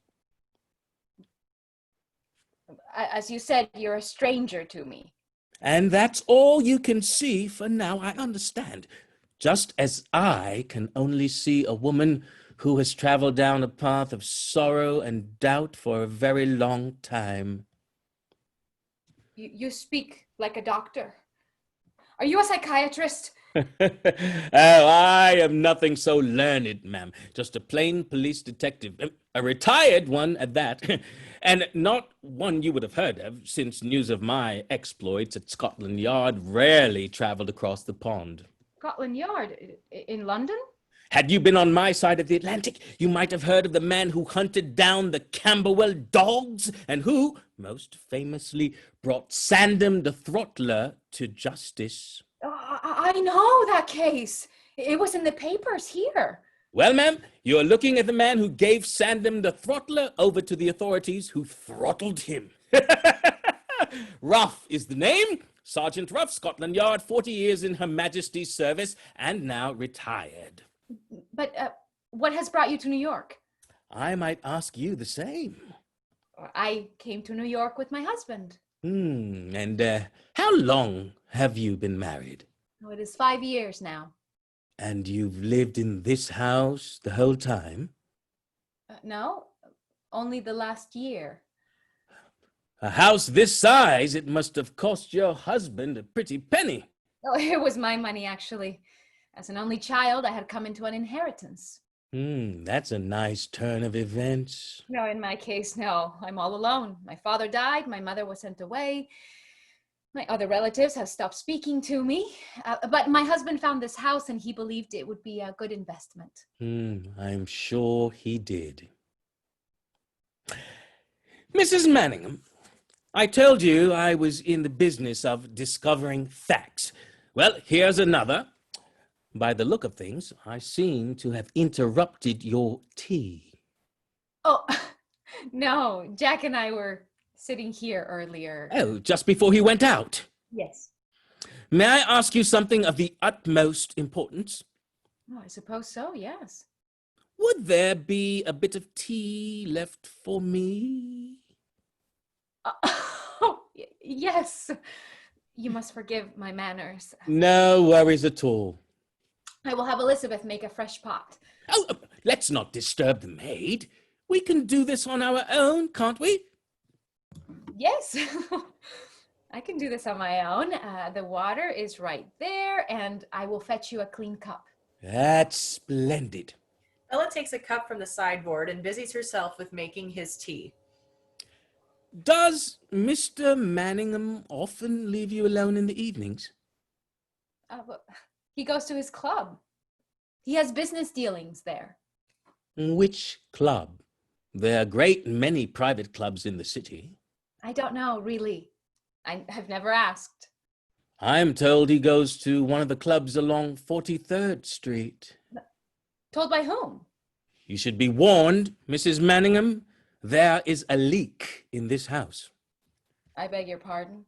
Speaker 3: As you said, you're a stranger to me.
Speaker 5: And that's all you can see for now, I understand. Just as I can only see a woman who has traveled down a path of sorrow and doubt for a very long time.
Speaker 3: You speak like a doctor. Are you a psychiatrist?
Speaker 5: Oh, I am nothing so learned, ma'am. Just a plain police detective, a retired one at that, and not one you would have heard of, since news of my exploits at Scotland Yard rarely traveled across the pond.
Speaker 3: Scotland Yard in London?
Speaker 5: Had you been on my side of the Atlantic, you might have heard of the man who hunted down the Camberwell dogs and who, most famously, brought Sandham the Throttler to justice.
Speaker 3: I know that case. It was in the papers here.
Speaker 5: Well, ma'am, you're looking at the man who gave Sandham the Throttler over to the authorities who throttled him. Ruff is the name. Sergeant Ruff, Scotland Yard, 40 years in Her Majesty's service and now retired.
Speaker 3: But what has brought you to New York?
Speaker 5: I might ask you the same.
Speaker 3: I came to New York with my husband.
Speaker 5: And how long have you been married?
Speaker 3: Oh, it is 5 years now.
Speaker 5: And you've lived in this house the whole time?
Speaker 3: No, only the last year.
Speaker 5: A house this size, it must have cost your husband a pretty penny.
Speaker 3: Oh, it was my money, actually. As an only child, I had come into an inheritance.
Speaker 5: That's a nice turn of events.
Speaker 3: No, in my case, no. I'm all alone. My father died. My mother was sent away. My other relatives have stopped speaking to me. But my husband found this house and he believed it would be a good investment.
Speaker 5: I'm sure he did. Mrs. Manningham, I told you I was in the business of discovering facts. Well, here's another. By the look of things, I seem to have interrupted your tea.
Speaker 3: Oh, no. Jack and I were sitting here earlier.
Speaker 5: Oh, just before he went out.
Speaker 3: Yes.
Speaker 5: May I ask you something of the utmost importance?
Speaker 3: Oh, I suppose so, yes.
Speaker 5: Would there be a bit of tea left for me?
Speaker 3: Yes. You must forgive my manners.
Speaker 5: No worries at all.
Speaker 3: I will have Elizabeth make a fresh pot.
Speaker 5: Oh, let's not disturb the maid. We can do this on our own, can't we?
Speaker 3: Yes. I can do this on my own. The water is right there, and I will fetch you a clean cup.
Speaker 5: That's splendid.
Speaker 8: Ella takes a cup from the sideboard and busies herself with making his tea.
Speaker 5: Does Mr. Manningham often leave you alone in the evenings?
Speaker 3: Well, he goes to his club. He has business dealings there.
Speaker 5: Which club? There are a great many private clubs in the city.
Speaker 3: I don't know, really. I have never asked.
Speaker 5: I'm told he goes to one of the clubs along 43rd Street.
Speaker 3: Told by whom?
Speaker 5: You should be warned, Mrs. Manningham. There is a leak in this house.
Speaker 3: I beg your pardon?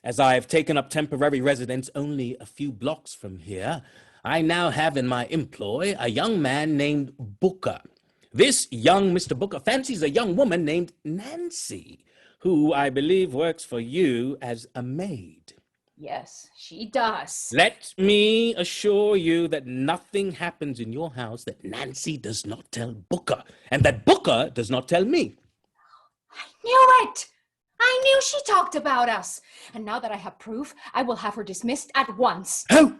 Speaker 5: As I have taken up temporary residence only a few blocks from here, I now have in my employ a young man named Booker. This young Mr. Booker fancies a young woman named Nancy, who I believe works for you as a maid.
Speaker 3: Yes, she does.
Speaker 5: Let me assure you that nothing happens in your house that Nancy does not tell Booker, and that Booker does not tell me.
Speaker 3: I knew it! I knew she talked about us. And now that I have proof, I will have her dismissed at once.
Speaker 5: Oh,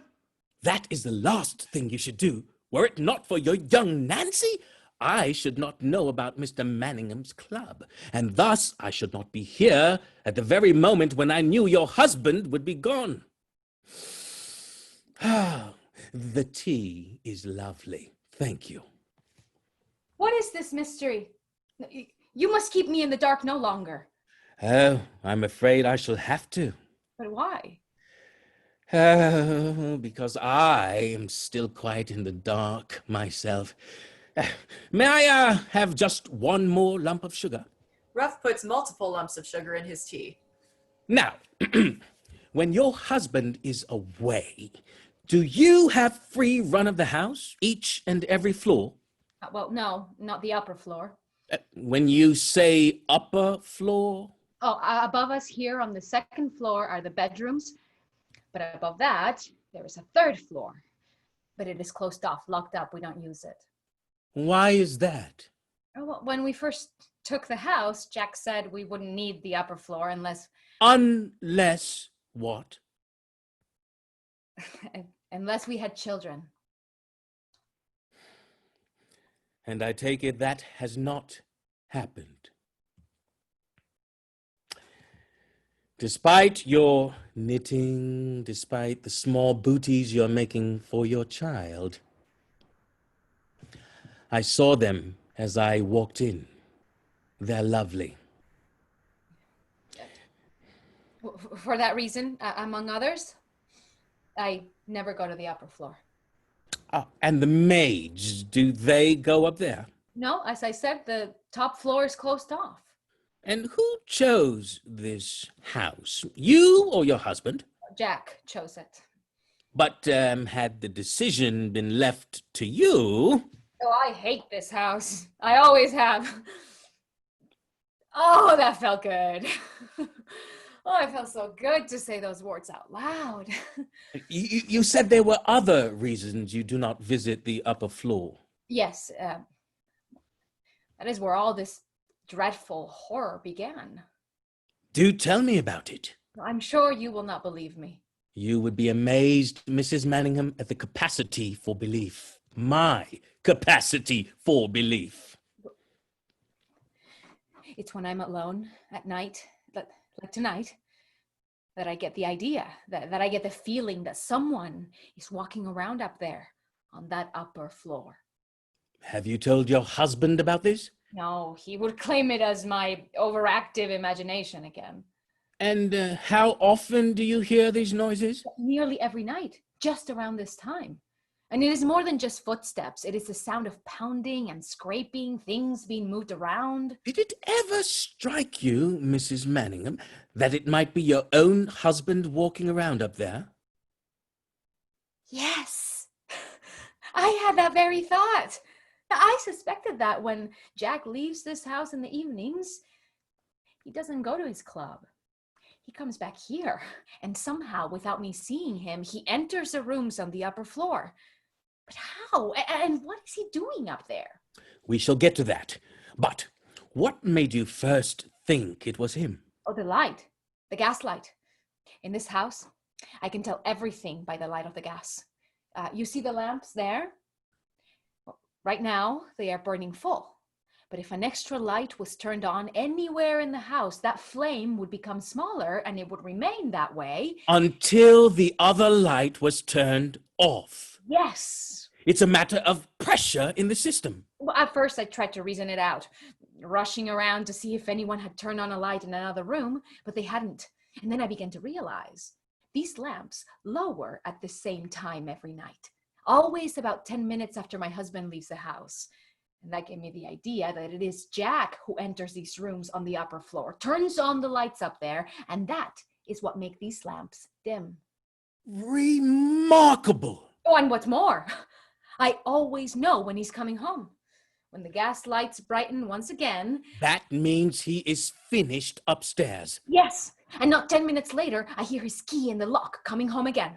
Speaker 5: that is the last thing you should do. Were it not for your young Nancy, I should not know about Mr. Manningham's club, and thus I should not be here at the very moment when I knew your husband would be gone. Ah, the tea is lovely. Thank you.
Speaker 3: What is this mystery? You must keep me in the dark no longer.
Speaker 5: Oh, I'm afraid I shall have to.
Speaker 3: But why?
Speaker 5: Oh, because I am still quite in the dark myself. May I have just one more lump of sugar?
Speaker 8: Ruff puts multiple lumps of sugar in his tea.
Speaker 5: Now, when your husband is away, do you have free run of the house, each and every floor?
Speaker 3: Well, no, not the upper floor.
Speaker 5: When you say upper floor?
Speaker 3: Oh, above us here on the second floor are the bedrooms. But above that, there is a third floor. But it is closed off, locked up. We don't use it.
Speaker 5: Why is that?
Speaker 3: Well, when we first took the house, Jack said we wouldn't need the upper floor unless...
Speaker 5: Unless what?
Speaker 3: unless we had children.
Speaker 5: And I take it that has not happened. Despite your knitting, despite the small booties you're making for your child, I saw them as I walked in. They're lovely.
Speaker 3: For that reason, among others, I never go to the upper floor.
Speaker 5: And the maids, do they go up there?
Speaker 3: No, as I said, the top floor is closed off.
Speaker 5: And who chose this house? You or your husband?
Speaker 3: Jack chose it.
Speaker 5: But had the decision been left to you...
Speaker 3: Oh, I hate this house. I always have. Oh, that felt good. Oh, it felt so good to say those words out loud.
Speaker 5: You said there were other reasons you do not visit the upper floor.
Speaker 3: Yes, that is where all this dreadful horror began.
Speaker 5: Do tell me about it.
Speaker 3: I'm sure you will not believe me.
Speaker 5: You would be amazed, Mrs. Manningham, at the capacity for belief. My capacity for belief.
Speaker 3: It's when I'm alone at night, like tonight, that I get the idea, that I get the feeling that someone is walking around up there on that upper floor.
Speaker 5: Have you told your husband about this?
Speaker 3: No, he would claim it as my overactive imagination again.
Speaker 5: And how often do you hear these noises?
Speaker 3: Nearly every night, just around this time. And it is more than just footsteps. It is the sound of pounding and scraping, things being moved around.
Speaker 5: Did it ever strike you, Mrs. Manningham, that it might be your own husband walking around up there?
Speaker 3: Yes, I had that very thought. I suspected that when Jack leaves this house in the evenings, he doesn't go to his club. He comes back here, and somehow, without me seeing him, he enters the rooms on the upper floor. But how? And what is he doing up there?
Speaker 5: We shall get to that. But what made you first think it was him?
Speaker 3: Oh, the light, the gaslight. In this house, I can tell everything by the light of the gas. You see the lamps there? Right now, they are burning full. But if an extra light was turned on anywhere in the house, that flame would become smaller and it would remain that way.
Speaker 5: Until the other light was turned off.
Speaker 3: Yes.
Speaker 5: It's a matter of pressure in the system.
Speaker 3: Well, at first, I tried to reason it out, rushing around to see if anyone had turned on a light in another room, but they hadn't. And then I began to realize these lamps lower at the same time every night, always about 10 minutes after my husband leaves the house. And that gave me the idea that it is Jack who enters these rooms on the upper floor, turns on the lights up there, and that is what makes these lamps dim.
Speaker 5: Remarkable.
Speaker 3: Oh, and what's more, I always know when he's coming home. When the gas lights brighten once again.
Speaker 5: That means he is finished upstairs.
Speaker 3: Yes, and not 10 minutes later, I hear his key in the lock coming home again.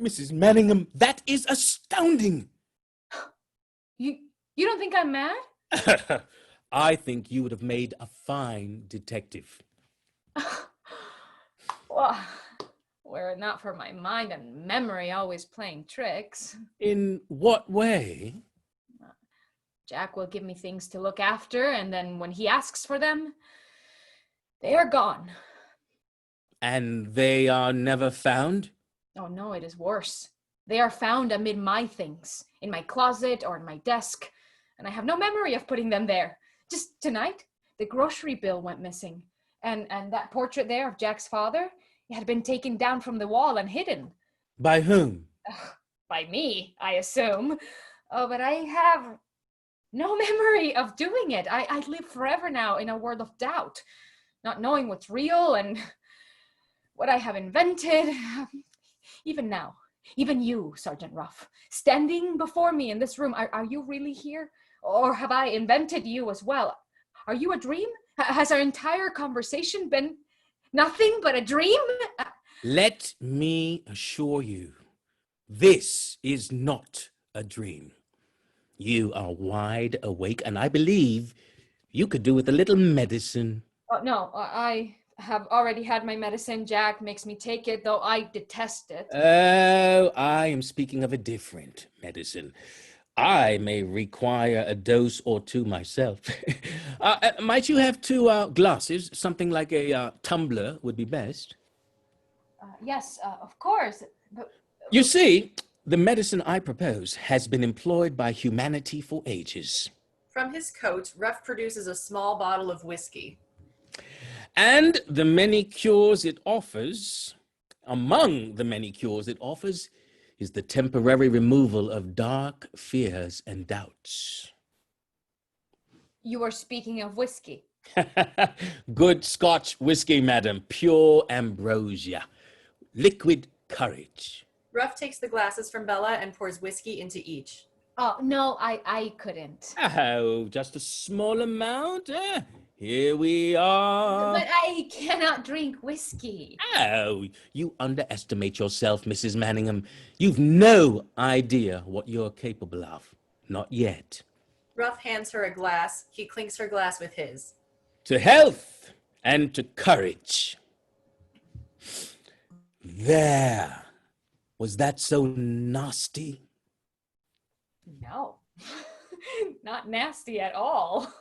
Speaker 5: Mrs. Manningham, that is astounding.
Speaker 3: You don't think I'm mad?
Speaker 5: I think you would have made a fine detective.
Speaker 3: Well, were it not for my mind and memory always playing tricks.
Speaker 5: In what way?
Speaker 3: Jack will give me things to look after, and then when he asks for them, they are gone.
Speaker 5: And they are never found?
Speaker 3: Oh no, it is worse. They are found amid my things, in my closet or in my desk, and I have no memory of putting them there. Just tonight, the grocery bill went missing, and that portrait there of Jack's father, it had been taken down from the wall and hidden.
Speaker 5: By whom?
Speaker 3: By me, I assume. Oh, but I have no memory of doing it. I live forever now in a world of doubt, not knowing what's real and what I have invented. Even now, even you, Sergeant Ruff, standing before me in this room, are you really here? Or have I invented you as well? Are you a dream? Has our entire conversation been nothing but a dream?
Speaker 5: Let me assure you, this is not a dream. You are wide awake, and I believe you could do with a little medicine.
Speaker 3: No, I have already had my medicine. Jack makes me take it, though I detest it.
Speaker 5: Oh, I am speaking of a different medicine. I may require a dose or two myself. Might you have two glasses? Something like a tumbler would be best.
Speaker 3: Yes, of course. But
Speaker 5: You see, the medicine I propose has been employed by humanity for ages.
Speaker 8: From his coat, Ruff produces a small bottle of whiskey.
Speaker 5: And the many cures it offers, among the many cures it offers, is the temporary removal of dark fears and doubts.
Speaker 3: you are speaking of whiskey.
Speaker 5: Good Scotch whiskey, madam, pure ambrosia, liquid courage.
Speaker 8: Ruff takes the glasses from Bella and pours whiskey into each.
Speaker 3: Oh, no, I couldn't.
Speaker 5: Oh, just a small amount? Here we are.
Speaker 3: But I cannot drink whiskey.
Speaker 5: Oh, you underestimate yourself, Mrs. Manningham. You've no idea what you're capable of. Not yet.
Speaker 8: Ruff hands her a glass. He clinks her glass with his.
Speaker 5: To health and to courage. There. Was that so nasty?
Speaker 3: No, not nasty at all.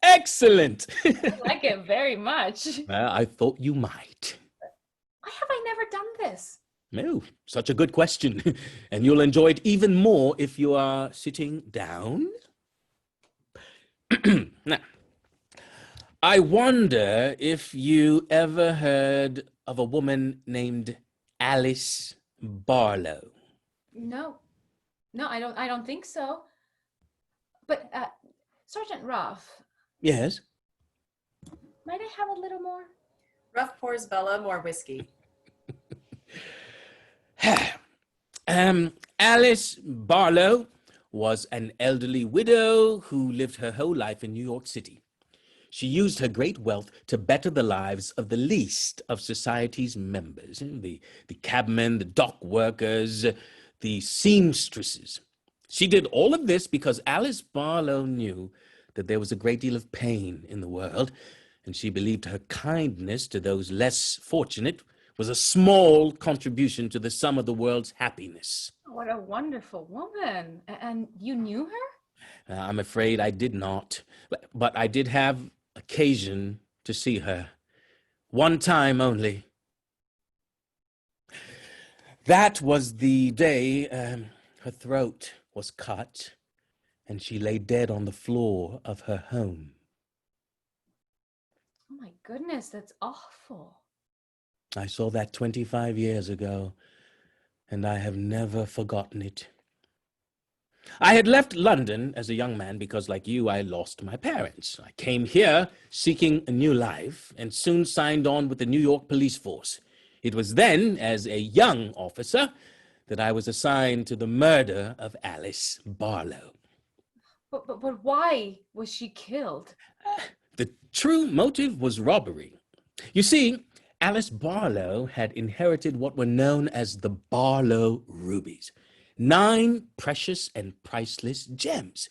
Speaker 5: Excellent.
Speaker 3: I like it very much.
Speaker 5: Well, I thought you might.
Speaker 3: Why have I never done this?
Speaker 5: Oh, such a good question. And you'll enjoy it even more if you are sitting down. Now, I wonder if you ever heard of a woman named Alice Barlow.
Speaker 3: No, I don't think so. But Sergeant Ruff,
Speaker 5: Yes?
Speaker 3: might I have a little more?
Speaker 8: Ruff pours Bella more whiskey.
Speaker 5: Alice Barlow was an elderly widow who lived her whole life in New York City. She used her great wealth to better the lives of the least of society's members, the cabmen, the dock workers, the seamstresses. She did all of this because Alice Barlow knew that there was a great deal of pain in the world, and she believed her kindness to those less fortunate was a small contribution to the sum of the world's happiness.
Speaker 3: What a wonderful woman. And you knew her?
Speaker 5: I'm afraid I did not, but I did have occasion to see her. One time only. That was the day her throat was cut and she lay dead on the floor of her home.
Speaker 3: Oh my goodness, that's awful.
Speaker 5: I saw that 25 years ago, and I have never forgotten it. I had left London as a young man because, like you, I lost my parents. I came here seeking a new life and soon signed on with the New York police force. It was then, as a young officer, that I was assigned to the murder of Alice Barlow.
Speaker 3: But why was she killed?
Speaker 5: The true motive was robbery. You see, Alice Barlow had inherited what were known as the Barlow rubies, 9 precious and priceless gems.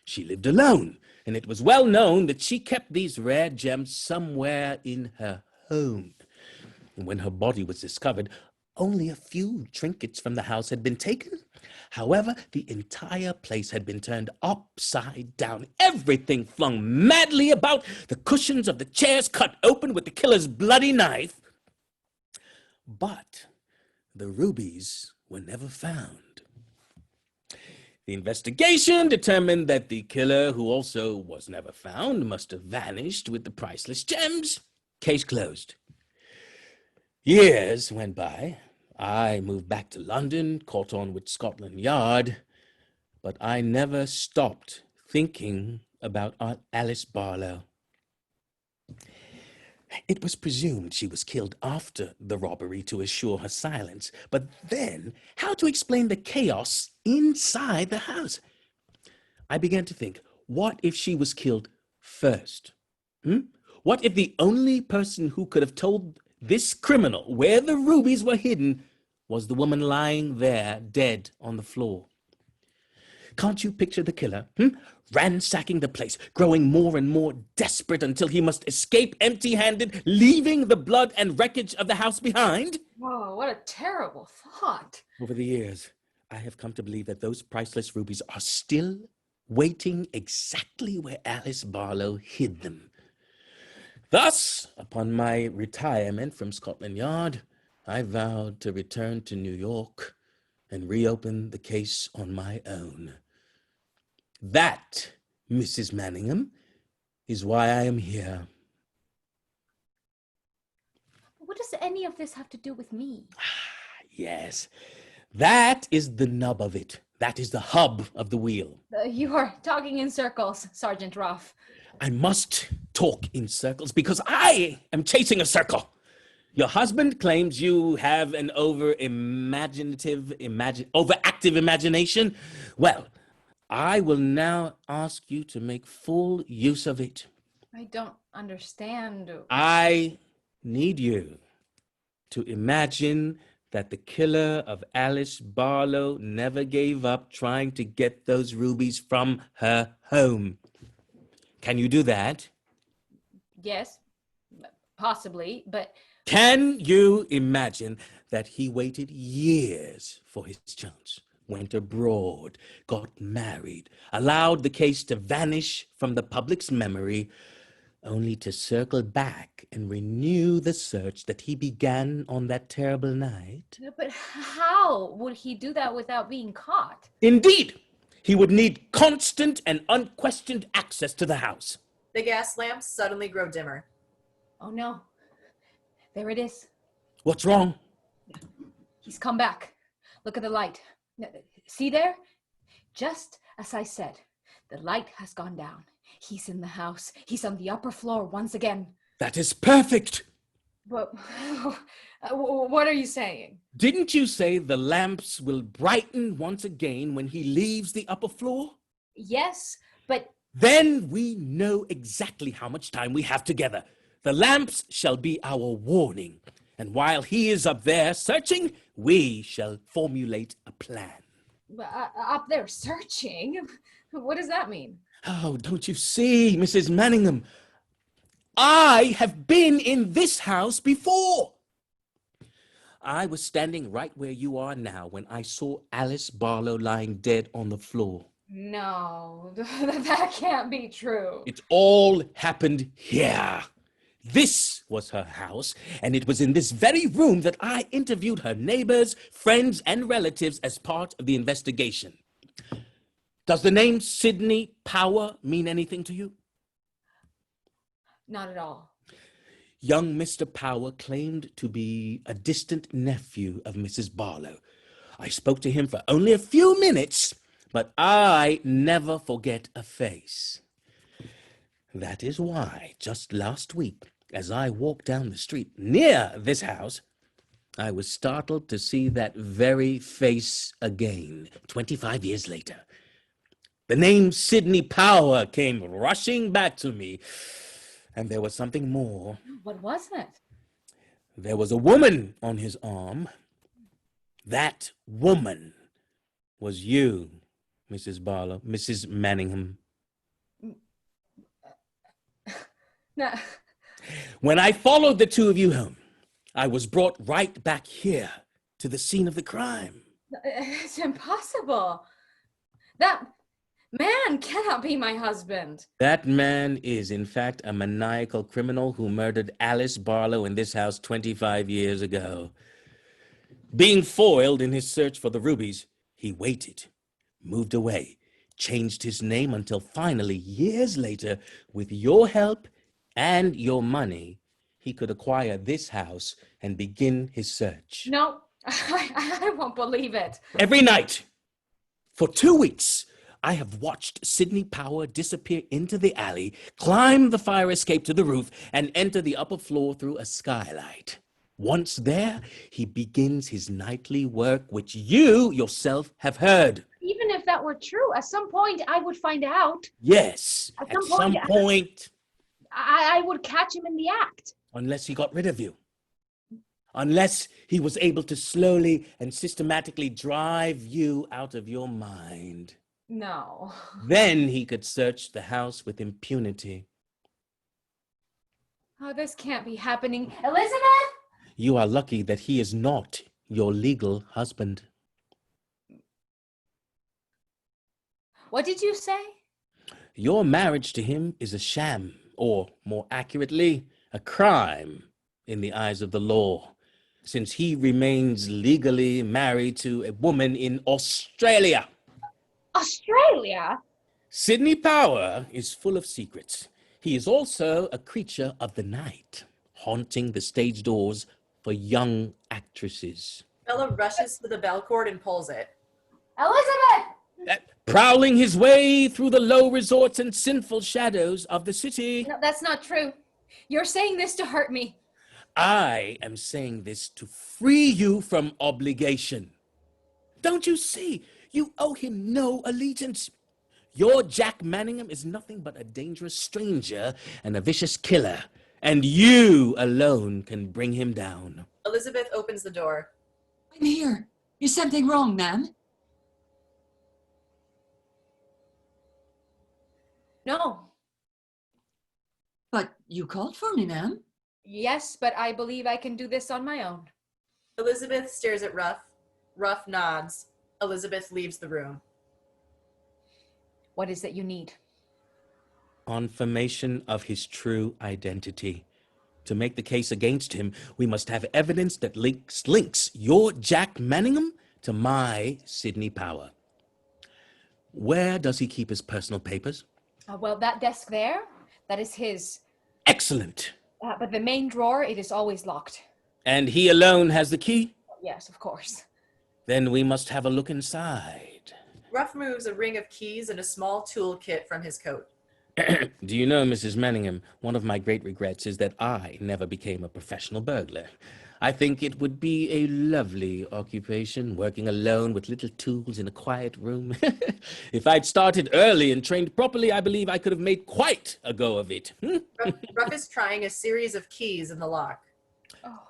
Speaker 5: She lived alone, and it was well known that she kept these rare gems somewhere in her home. When her body was discovered, only a few trinkets from the house had been taken. However, the entire place had been turned upside down, everything flung madly about, the cushions of the chairs cut open with the killer's bloody knife. But the rubies were never found. The investigation determined that the killer, who also was never found, must have vanished with the priceless gems. Case closed. Years went by. I moved back to London, caught on with Scotland Yard, but I never stopped thinking about Aunt Alice Barlow. It was presumed she was killed after the robbery to assure her silence, but then how to explain the chaos inside the house? I began to think, what if she was killed first? What if the only person who could have told this criminal where the rubies were hidden was the woman lying there dead on the floor? Can't you picture the killer, ransacking the place, growing more and more desperate until he must escape empty-handed, leaving the blood and wreckage of the house behind?
Speaker 3: Whoa, what a terrible thought.
Speaker 5: Over the years, I have come to believe that those priceless rubies are still waiting exactly where Alice Barlow hid them. Thus, upon my retirement from Scotland Yard, I vowed to return to New York and reopen the case on my own. That, Mrs. Manningham, is why I am here.
Speaker 3: What does any of this have to do with me?
Speaker 5: Yes, that is the nub of it. That is the hub of the wheel.
Speaker 3: You are talking in circles, Sergeant Ruff.
Speaker 5: I must talk in circles because I am chasing a circle. Your husband claims you have an overactive imagination. Well, I will now ask you to make full use of it.
Speaker 3: I don't understand.
Speaker 5: I need you to imagine that the killer of Alice Barlow never gave up trying to get those rubies from her home. Can you do that?
Speaker 3: Yes, possibly, but...
Speaker 5: Can you imagine that he waited years for his chance, went abroad, got married, allowed the case to vanish from the public's memory, only to circle back and renew the search that he began on that terrible night?
Speaker 3: But how would he do that without being caught?
Speaker 5: Indeed, he would need constant and unquestioned access to the house.
Speaker 8: The gas lamps suddenly grow dimmer.
Speaker 3: Oh no, there it is.
Speaker 5: What's wrong?
Speaker 3: He's come back. Look at the light. See there? Just as I said, the light has gone down. He's in the house. He's on the upper floor once again.
Speaker 5: That is perfect.
Speaker 3: But what are you saying?
Speaker 5: Didn't you say the lamps will brighten once again when he leaves the upper floor?
Speaker 3: Yes, but...
Speaker 5: Then we know exactly how much time we have together. The lamps shall be our warning. And while he is up there searching, we shall formulate a plan.
Speaker 3: Up there searching? What does that mean?
Speaker 5: Oh, don't you see, Mrs. Manningham? I have been in this house before. I was standing right where you are now when I saw Alice Barlow lying dead on the floor.
Speaker 3: No, that can't be true.
Speaker 5: It all happened here. This was her house, and it was in this very room that I interviewed her neighbors, friends, and relatives as part of the investigation. Does the name Sidney Power mean anything to you?
Speaker 3: Not at all.
Speaker 5: Young Mr. Power claimed to be a distant nephew of Mrs. Barlow. I spoke to him for only a few minutes, but I never forget a face. That is why, just last week, as I walked down the street near this house, I was startled to see that very face again, 25 years later. The name Sidney Power came rushing back to me, and there was something more.
Speaker 3: What was it?
Speaker 5: There was a woman on his arm. That woman was you, Mrs. Barlow, Mrs. Manningham.
Speaker 3: No.
Speaker 5: When I followed the two of you home, I was brought right back here to the scene of the crime.
Speaker 3: It's impossible. That man cannot be my husband.
Speaker 5: That man is, in fact, a maniacal criminal who murdered Alice Barlow in this house 25 years ago. Being foiled in his search for the rubies, he waited, moved away, changed his name until finally, years later, with your help and your money, he could acquire this house and begin his search.
Speaker 3: No, I won't believe it.
Speaker 5: Every night, for 2 weeks, I have watched Sidney Power disappear into the alley, climb the fire escape to the roof, and enter the upper floor through a skylight. Once there, he begins his nightly work, which you yourself have heard.
Speaker 3: Even if that were true, at some point I would find out.
Speaker 5: Yes,
Speaker 3: At
Speaker 5: at
Speaker 3: some
Speaker 5: some point.
Speaker 3: I would catch him in the act.
Speaker 5: Unless he got rid of you. Unless he was able to slowly and systematically drive you out of your mind.
Speaker 3: No.
Speaker 5: Then he could search the house with impunity.
Speaker 3: Oh, this can't be happening. Elizabeth!
Speaker 5: You are lucky that he is not your legal husband.
Speaker 3: What did you say?
Speaker 5: Your marriage to him is a sham, or more accurately, a crime in the eyes of the law, since he remains legally married to a woman in Australia.
Speaker 3: Australia?
Speaker 5: Sidney Power is full of secrets. He is also a creature of the night, haunting the stage doors for young actresses.
Speaker 8: Bella rushes to the bell cord and pulls it.
Speaker 3: Elizabeth!
Speaker 5: Prowling his way through the low resorts and sinful shadows of the city.
Speaker 3: No, that's not true. You're saying this to hurt me.
Speaker 5: I am saying this to free you from obligation. Don't you see? You owe him no allegiance. Your Jack Manningham is nothing but a dangerous stranger and a vicious killer, and you alone can bring him down.
Speaker 8: Elizabeth opens the door.
Speaker 7: I'm here. Is something wrong, ma'am?
Speaker 3: No.
Speaker 7: But you called for me, ma'am.
Speaker 3: Yes, but I believe I can do this on my own.
Speaker 8: Elizabeth stares at Ruff. Ruff nods. Elizabeth leaves the room.
Speaker 3: What is it you need?
Speaker 5: Confirmation of his true identity. To make the case against him, we must have evidence that links your Jack Manningham to my Sidney Power. Where does he keep his personal papers?
Speaker 3: Well, that desk there, that is his.
Speaker 5: Excellent.
Speaker 3: But the main drawer, it is always locked.
Speaker 5: And he alone has the key?
Speaker 3: Yes, of course.
Speaker 5: Then we must have a look inside.
Speaker 8: Ruff moves a ring of keys and a small toolkit from his coat.
Speaker 5: Do you know, Mrs. Manningham, one of my great regrets is that I never became a professional burglar. I think it would be a lovely occupation, working alone with little tools in a quiet room. If I'd started early and trained properly, I believe I could have made quite a go of it.
Speaker 8: Ruff is trying a series of keys in the lock.
Speaker 3: Oh,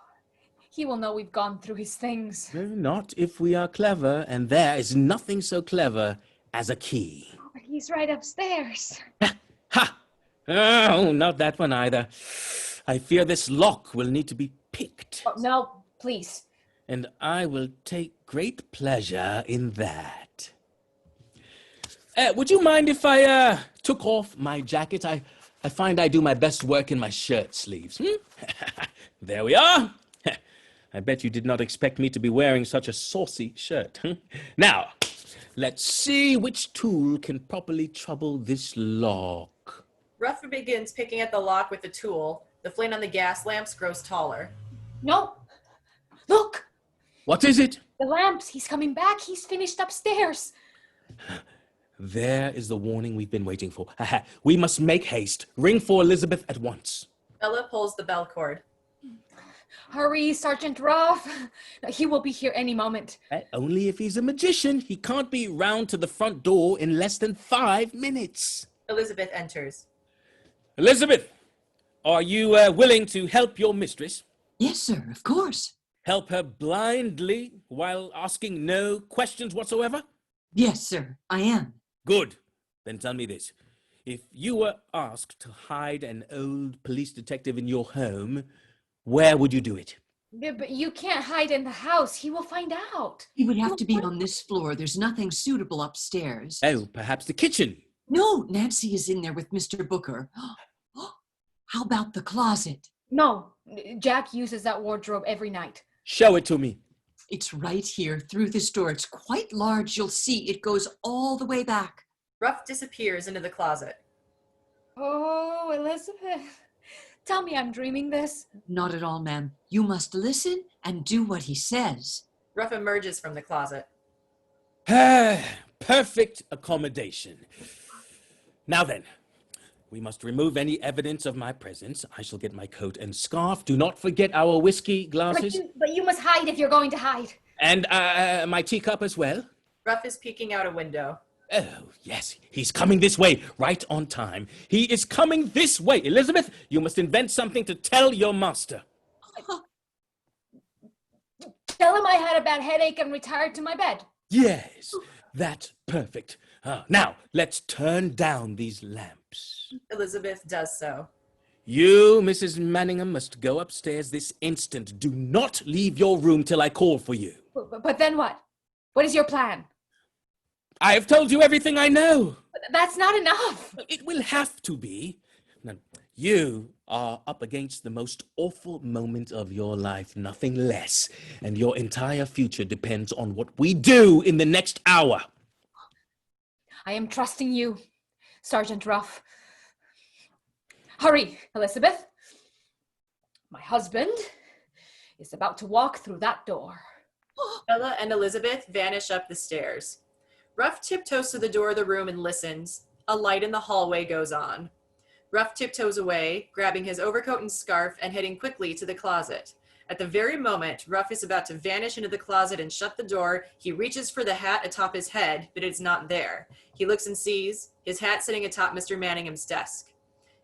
Speaker 3: he will know we've gone through his things.
Speaker 5: Not if we are clever, and there is nothing so clever as a key.
Speaker 3: But he's right upstairs.
Speaker 5: Ha! Oh, not that one either. I fear this lock will need to be picked.
Speaker 3: Oh, no, please.
Speaker 5: And I will take great pleasure in that. Would you mind if I took off my jacket? I find I do my best work in my shirt sleeves. There we are. I bet you did not expect me to be wearing such a saucy shirt. Now, let's see which tool can properly trouble this lock.
Speaker 8: Ruff begins picking at the lock with the tool. The flame on the gas lamps grows taller.
Speaker 3: No. Look,
Speaker 5: What is it?
Speaker 3: the lamps. He's coming back. He's finished upstairs.
Speaker 5: There is the warning we've been waiting for. We must make haste. Ring for Elizabeth at once.
Speaker 8: Bella pulls the bell cord.
Speaker 3: Hurry, Sergeant Ruff. He will be here any moment.
Speaker 5: Only if he's a magician. He can't be round to the front door in less than 5 minutes.
Speaker 8: Elizabeth enters.
Speaker 5: Elizabeth, are you willing to help your mistress?
Speaker 7: Yes, sir, of course.
Speaker 5: Help her blindly while asking no questions whatsoever?
Speaker 7: Yes, sir, I am.
Speaker 5: Good. Then tell me this. If you were asked to hide an old police detective in your home, where would you do it?
Speaker 3: Yeah, but you can't hide in the house. He will find out.
Speaker 7: He would have to be on this floor. There's nothing suitable upstairs.
Speaker 5: Oh, perhaps the kitchen.
Speaker 7: No, Nancy is in there with Mr. Booker. How about the closet?
Speaker 3: No, Jack uses that wardrobe every night.
Speaker 5: Show it to me.
Speaker 7: It's right here through this door. It's quite large. You'll see it goes all the way back.
Speaker 8: Ruff disappears into the closet.
Speaker 3: Oh, Elizabeth. Tell me I'm dreaming this.
Speaker 7: Not at all, ma'am. You must listen and do what he says.
Speaker 8: Ruff emerges from the closet.
Speaker 5: Perfect accommodation. Now then, we must remove any evidence of my presence. I shall get my coat and scarf. Do not forget our whiskey glasses.
Speaker 3: But you must hide if you're going to hide.
Speaker 5: And my teacup as well.
Speaker 8: Ruff is peeking out a window.
Speaker 5: Oh, yes, he's coming this way, right on time. He is coming this way. Elizabeth, you must invent something to tell your master.
Speaker 3: Tell him I had a bad headache and retired to my bed.
Speaker 5: Yes, That's perfect. Now, let's turn down these lamps.
Speaker 8: Elizabeth does so.
Speaker 5: You, Mrs. Manningham, must go upstairs this instant. Do not leave your room till I call for you.
Speaker 3: But then what? What is your plan?
Speaker 5: I have told you everything I know.
Speaker 3: That's not enough.
Speaker 5: It will have to be. Now, you are up against the most awful moment of your life, nothing less. And your entire future depends on what we do in the next hour.
Speaker 3: I am trusting you, Sergeant Ruff. Hurry, Elizabeth. My husband is about to walk through that door.
Speaker 8: Bella and Elizabeth vanish up the stairs. Ruff tiptoes to the door of the room and listens. A light in the hallway goes on. Ruff tiptoes away, grabbing his overcoat and scarf and heading quickly to the closet. At the very moment Ruff is about to vanish into the closet and shut the door, he reaches for the hat atop his head, but it's not there. He looks and sees his hat sitting atop Mr. Manningham's desk.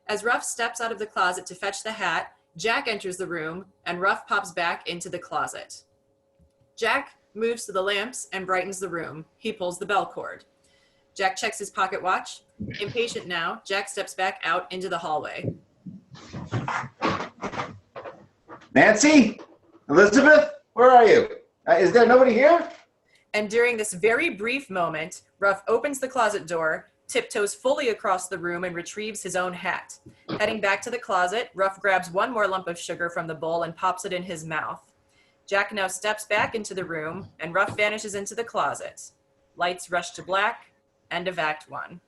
Speaker 8: As Ruff steps out of the closet to fetch the hat, Jack enters the room, and Ruff pops back into the closet. Jack moves to the lamps and brightens the room. He pulls the bell cord. Jack checks his pocket watch. Impatient now, Jack steps back out into the hallway.
Speaker 4: Nancy? Elizabeth? Where are you? Is there nobody here?
Speaker 8: And during this very brief moment, Ruff opens the closet door, tiptoes fully across the room, and retrieves his own hat. Heading back to the closet, Ruff grabs one more lump of sugar from the bowl and pops it in his mouth. Jack now steps back into the room, and Ruff vanishes into the closet. Lights rush to black. End of Act 1.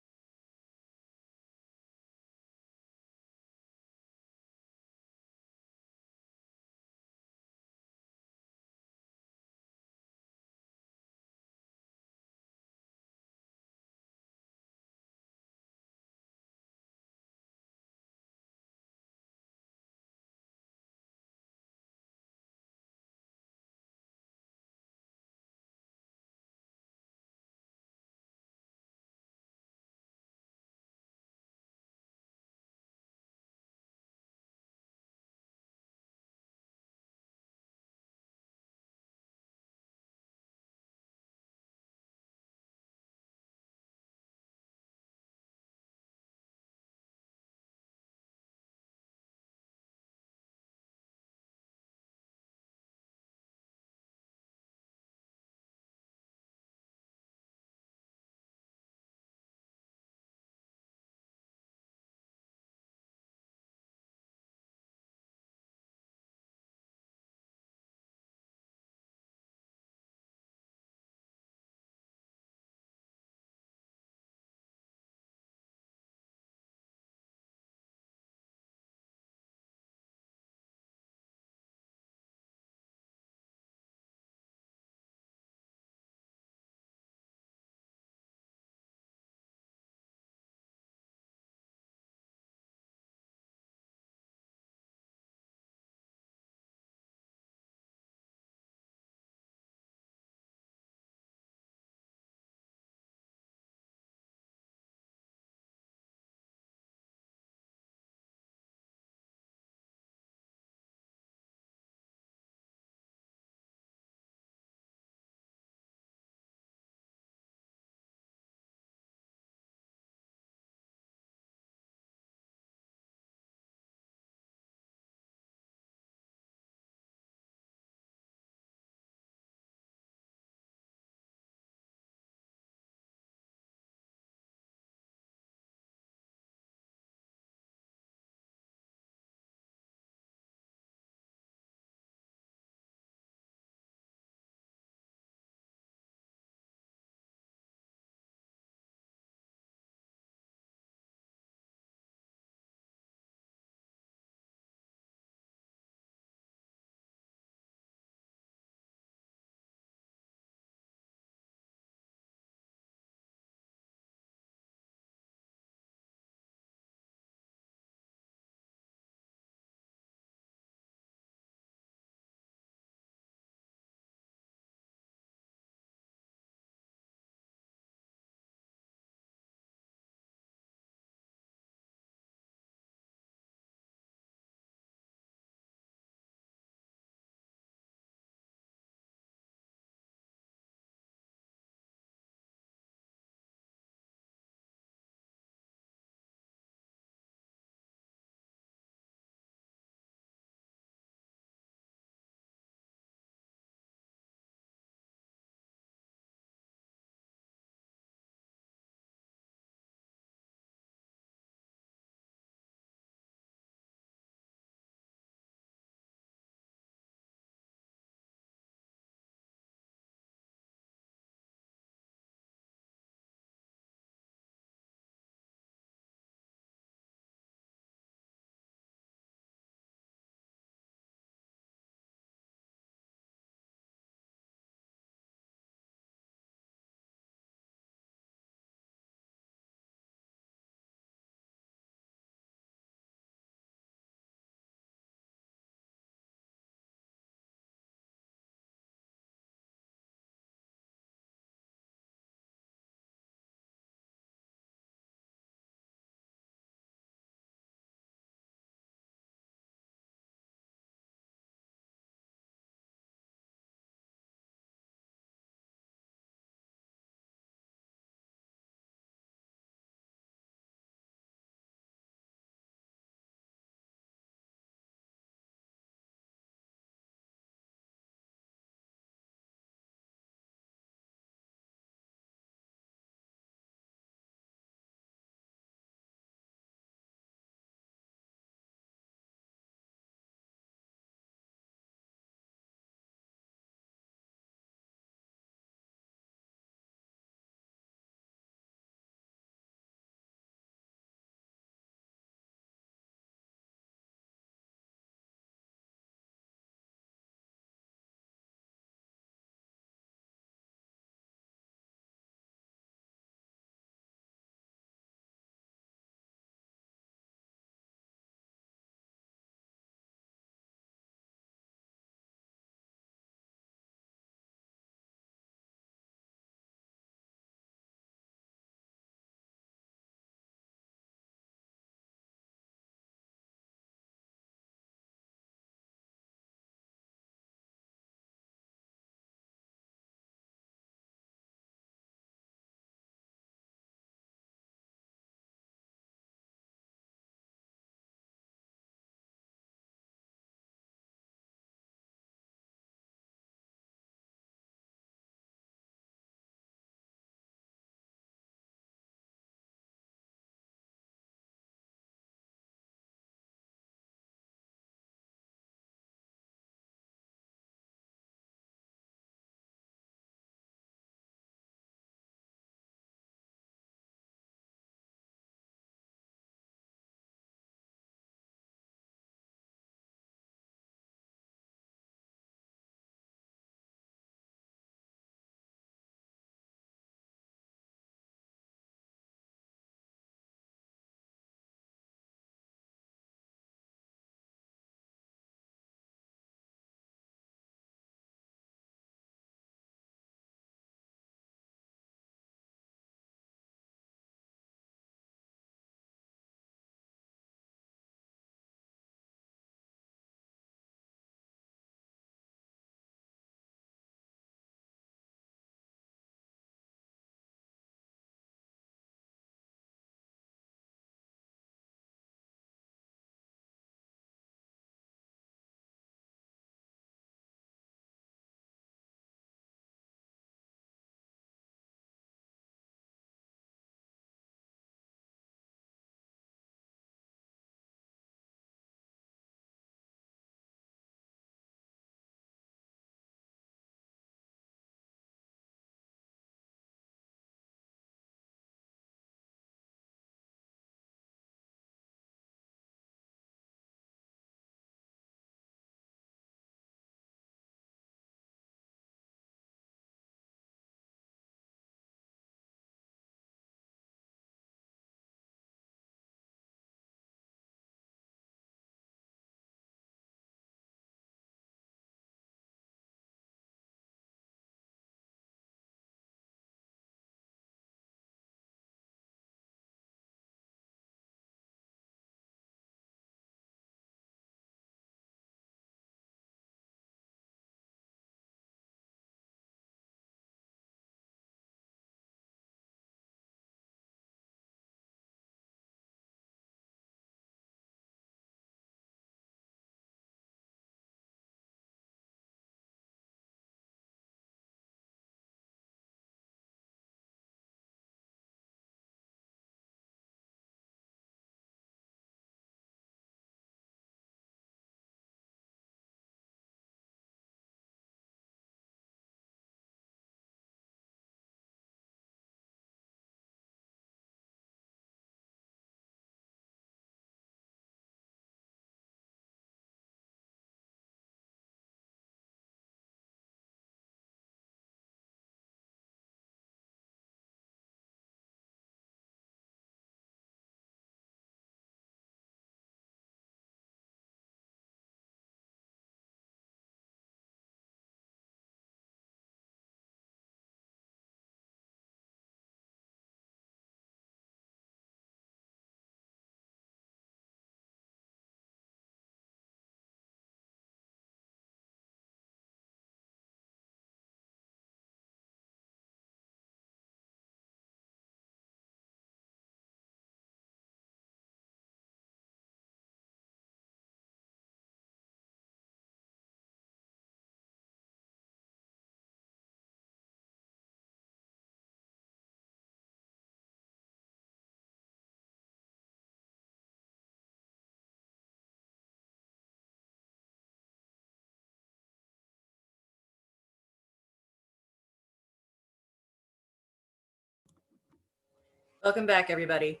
Speaker 8: Welcome back, everybody.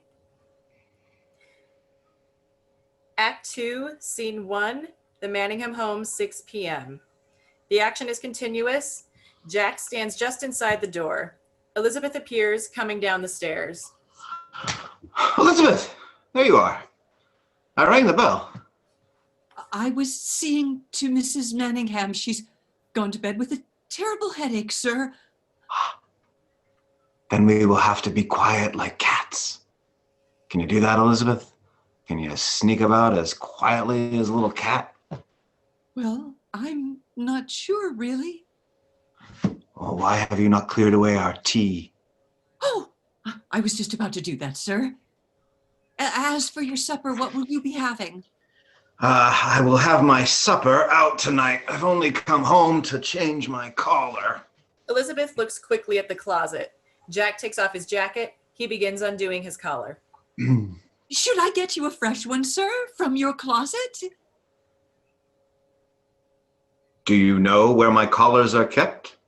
Speaker 8: Act 2, Scene 1, the Manningham home, 6 p.m. The action is continuous. Jack stands just inside the door. Elizabeth appears, coming down the stairs.
Speaker 4: Elizabeth, there you are. I rang the bell.
Speaker 7: I was seeing to Mrs. Manningham. She's gone to bed with a terrible headache, sir.
Speaker 4: Then we will have to be quiet like cats. Can you do that, Elizabeth? Can you sneak about as quietly as a little cat?
Speaker 7: Well, I'm not sure, really.
Speaker 4: Well, why have you not cleared away our tea?
Speaker 7: Oh, I was just about to do that, sir. As for your supper, what will you be having?
Speaker 4: I will have my supper out tonight. I've only come home to change my collar.
Speaker 8: Elizabeth looks quickly at the closet. Jack takes off his jacket. He begins undoing his collar.
Speaker 7: Should I get you a fresh one, sir, from your closet?
Speaker 4: Do you know where my collars are kept?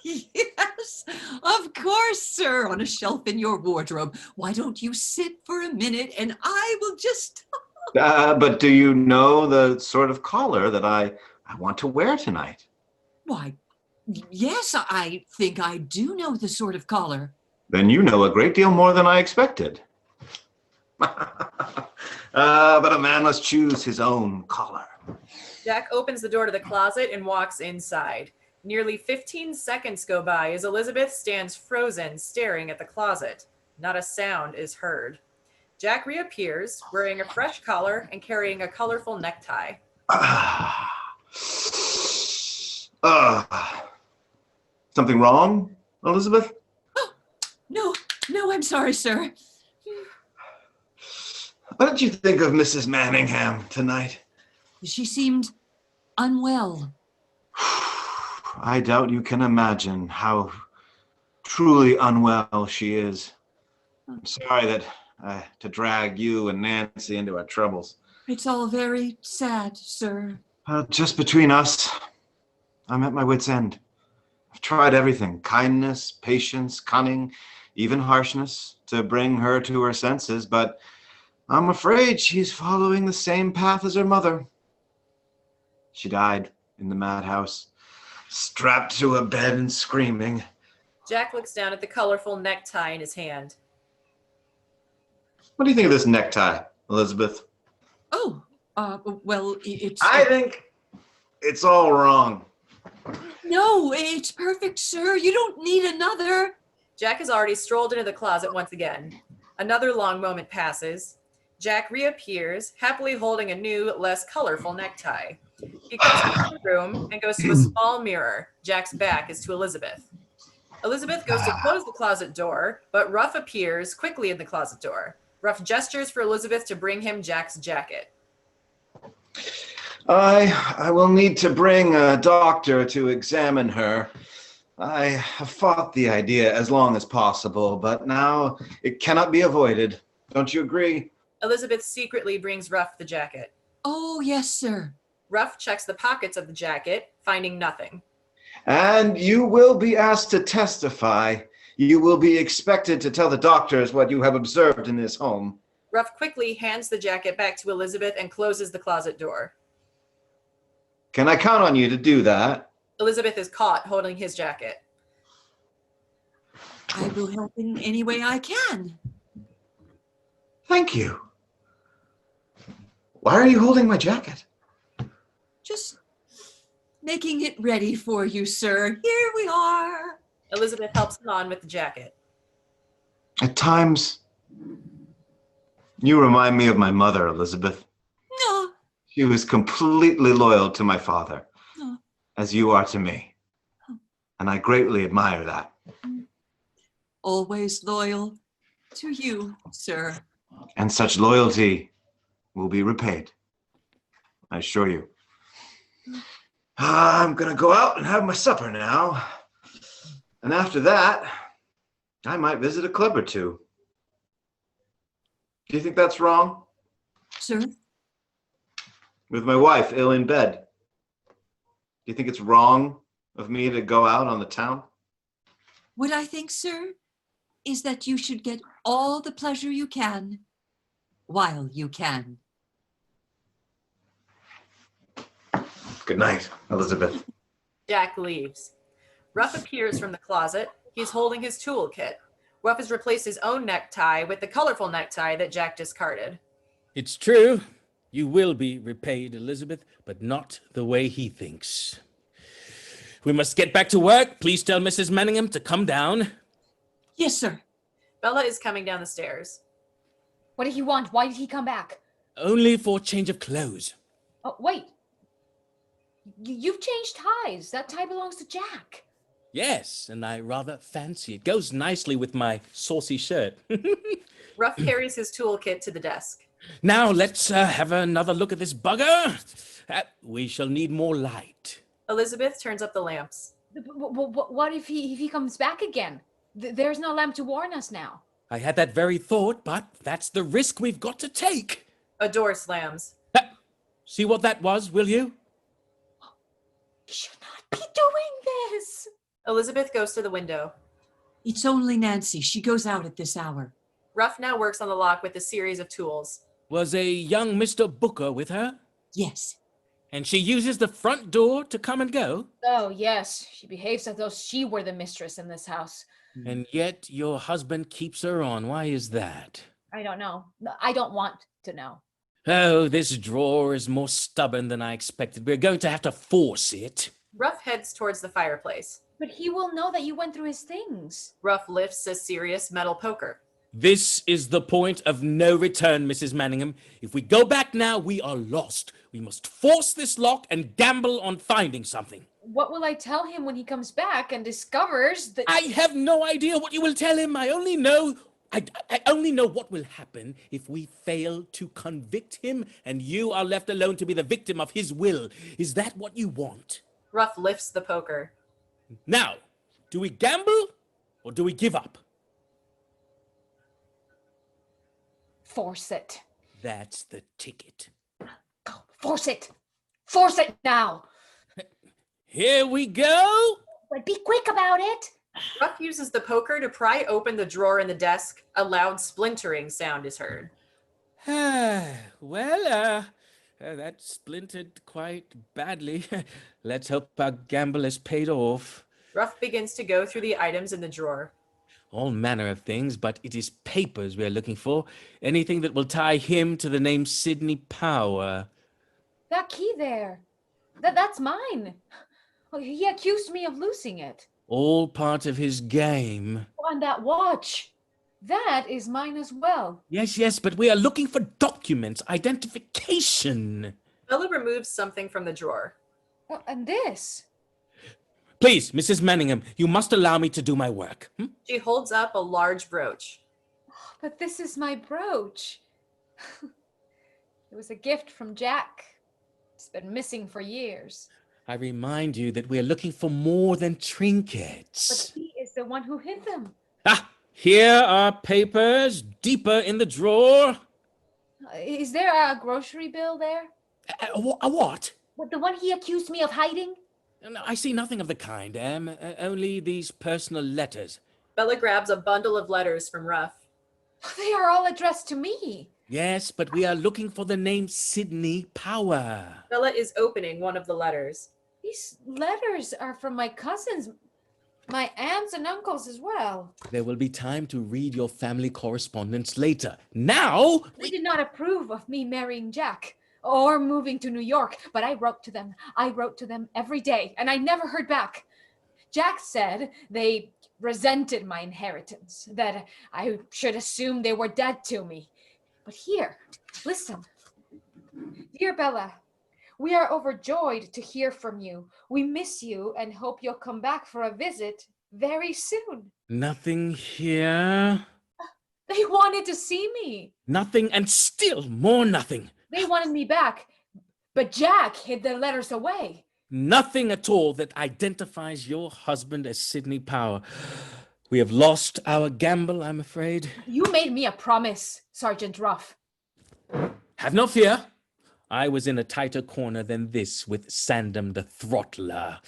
Speaker 7: Yes, of course, sir, on a shelf in your wardrobe. Why don't you sit for a minute and I will just...
Speaker 4: But do you know the sort of collar that I want to wear tonight?
Speaker 7: Why, yes, I think I do know the sort of collar.
Speaker 4: Then you know a great deal more than I expected. But a man must choose his own collar.
Speaker 8: Jack opens the door to the closet and walks inside. Nearly 15 seconds go by as Elizabeth stands frozen, staring at the closet. Not a sound is heard. Jack reappears, wearing a fresh collar and carrying a colorful necktie.
Speaker 4: Something wrong, Elizabeth?
Speaker 7: Oh, no, I'm sorry, sir.
Speaker 4: What did you think of Mrs. Manningham tonight?
Speaker 7: She seemed unwell.
Speaker 4: I doubt you can imagine how truly unwell she is. I'm sorry to drag you and Nancy into our troubles.
Speaker 7: It's all very sad, sir.
Speaker 4: Just between us, I'm at my wit's end. I've tried everything, kindness, patience, cunning, even harshness, to bring her to her senses, but I'm afraid she's following the same path as her mother. She died in the madhouse, strapped to a bed and screaming.
Speaker 8: Jack looks down at the colorful necktie in his hand.
Speaker 4: What do you think of this necktie, Elizabeth?
Speaker 7: Oh, well, it's...
Speaker 4: I think it's all wrong.
Speaker 7: No, it's perfect, sir. You don't need another.
Speaker 8: Jack has already strolled into the closet once again. Another long moment passes. Jack reappears, happily holding a new, less colorful necktie. He comes into the room and goes to a small mirror. Jack's back is to Elizabeth. Elizabeth goes to close the closet door, but Ruff appears quickly in the closet door. Ruff gestures for Elizabeth to bring him Jack's jacket.
Speaker 4: I will need to bring a doctor to examine her. I have fought the idea as long as possible, but now it cannot be avoided. Don't you agree?
Speaker 8: Elizabeth secretly brings Ruff the jacket.
Speaker 7: Oh, yes, sir.
Speaker 8: Ruff checks the pockets of the jacket, finding nothing.
Speaker 4: And you will be asked to testify. You will be expected to tell the doctors what you have observed in this home.
Speaker 8: Ruff quickly hands the jacket back to Elizabeth and closes the closet door.
Speaker 4: Can I count on you to do that?
Speaker 8: Elizabeth is caught holding his jacket.
Speaker 7: I will help in any way I can.
Speaker 4: Thank you. Why are you holding my jacket?
Speaker 7: Just making it ready for you, sir. Here we are.
Speaker 8: Elizabeth helps him on with the jacket.
Speaker 4: At times, you remind me of my mother, Elizabeth.
Speaker 7: No.
Speaker 4: She was completely loyal to my father,
Speaker 7: No.
Speaker 4: as you are to me. And I greatly admire that.
Speaker 7: Always loyal to you, sir.
Speaker 4: And such loyalty will be repaid. I assure you. I'm going to go out and have my supper now. And after that, I might visit a club or two. Do you think that's wrong?
Speaker 7: Sir?
Speaker 4: With my wife ill in bed. Do you think it's wrong of me to go out on the town?
Speaker 7: What I think, sir, is that you should get all the pleasure you can while you can.
Speaker 4: Good night, Elizabeth.
Speaker 8: Jack leaves. Ruff appears from the closet. He's holding his toolkit. Ruff has replaced his own necktie with the colorful necktie that Jack discarded.
Speaker 5: It's true. You will be repaid, Elizabeth, but not the way he thinks. We must get back to work. Please tell Mrs. Manningham to come down.
Speaker 7: Yes, sir.
Speaker 8: Bella is coming down the stairs.
Speaker 3: What did he want? Why did he come back?
Speaker 5: Only for a change of clothes.
Speaker 3: Oh, wait. You've changed ties. That tie belongs to Jack.
Speaker 5: Yes, and I rather fancy it. Goes nicely with my saucy shirt.
Speaker 8: Ruff carries his toolkit to the desk.
Speaker 5: Now let's have another look at this bugger. We shall need more light.
Speaker 8: Elizabeth turns up the lamps.
Speaker 3: What if he comes back again? There's no lamp to warn us now.
Speaker 5: I had that very thought, but that's the risk we've got to take.
Speaker 8: A door slams.
Speaker 5: See what that was, will you?
Speaker 3: You should not be doing this.
Speaker 8: Elizabeth goes to the window.
Speaker 7: It's only Nancy. She goes out at this hour.
Speaker 8: Ruff now works on the lock with a series of tools.
Speaker 5: Was a young Mr. Booker with her?
Speaker 7: Yes.
Speaker 5: And she uses the front door to come and go?
Speaker 3: Oh, yes. She behaves as though she were the mistress in this house.
Speaker 5: And yet your husband keeps her on. Why is that?
Speaker 3: I don't know. I don't want to know.
Speaker 5: Oh, this drawer is more stubborn than I expected. We're going to have to force it.
Speaker 8: Ruff heads towards the fireplace.
Speaker 3: But he will know that you went through his things.
Speaker 8: Ruff lifts a serious metal poker.
Speaker 5: This is the point of no return, Mrs. Manningham. If we go back now, we are lost. We must force this lock and gamble on finding something.
Speaker 3: What will I tell him when he comes back and discovers that...
Speaker 5: I have no idea what you will tell him. I only know what will happen if we fail to convict him and you are left alone to be the victim of his will. Is that what you want?
Speaker 8: Ruff lifts the poker.
Speaker 5: Now, do we gamble or do we give up?
Speaker 3: Force it.
Speaker 5: That's the ticket.
Speaker 3: Go, force it. Force it now.
Speaker 5: Here we go.
Speaker 3: But be quick about it.
Speaker 8: Ruff uses the poker to pry open the drawer in the desk. A loud splintering sound is heard.
Speaker 5: Well, that splintered quite badly. Let's hope our gamble has paid off.
Speaker 8: Ruff begins to go through the items in the drawer.
Speaker 5: All manner of things, but it is papers we are looking for. Anything that will tie him to the name Sidney Power.
Speaker 3: That key there. That's mine. He accused me of losing it.
Speaker 5: All part of his game.
Speaker 3: And that watch. That is mine as well.
Speaker 5: Yes, but we are looking for documents, identification.
Speaker 8: Bella removes something from the drawer.
Speaker 3: And this.
Speaker 5: Please, Mrs. Manningham, you must allow me to do my work.
Speaker 8: She holds up a large brooch.
Speaker 3: But this is my brooch. It was a gift from Jack. It's been missing for years.
Speaker 5: I remind you that we are looking for more than trinkets.
Speaker 3: But he is the one who hid them.
Speaker 5: Here are papers deeper in the drawer.
Speaker 3: Is there a grocery bill there?
Speaker 5: A what?
Speaker 3: The one he accused me of hiding?
Speaker 5: No, I see nothing of the kind, only these personal letters.
Speaker 8: Bella grabs a bundle of letters from Ruff.
Speaker 3: They are all addressed to me.
Speaker 5: Yes, but we are looking for the name Sidney Power.
Speaker 8: Bella is opening one of the letters.
Speaker 3: These letters are from my cousins, my aunts and uncles as well.
Speaker 5: There will be time to read your family correspondence later. Now,
Speaker 3: They did not approve of me marrying Jack or moving to New York, but I wrote to them. I wrote to them every day, and I never heard back. Jack said they resented my inheritance, that I should assume they were dead to me. But here, listen. Dear Bella, we are overjoyed to hear from you. We miss you and hope you'll come back for a visit very soon.
Speaker 5: nothing here.
Speaker 3: They wanted to see me.
Speaker 5: Nothing and still more nothing.
Speaker 3: They wanted me back, but Jack hid the letters away.
Speaker 5: Nothing at all that identifies your husband as Sidney Power. We have lost our gamble, I'm afraid.
Speaker 3: You made me a promise, Sergeant Ruff.
Speaker 5: Have no fear. I was in a tighter corner than this with Sandom the Throttler.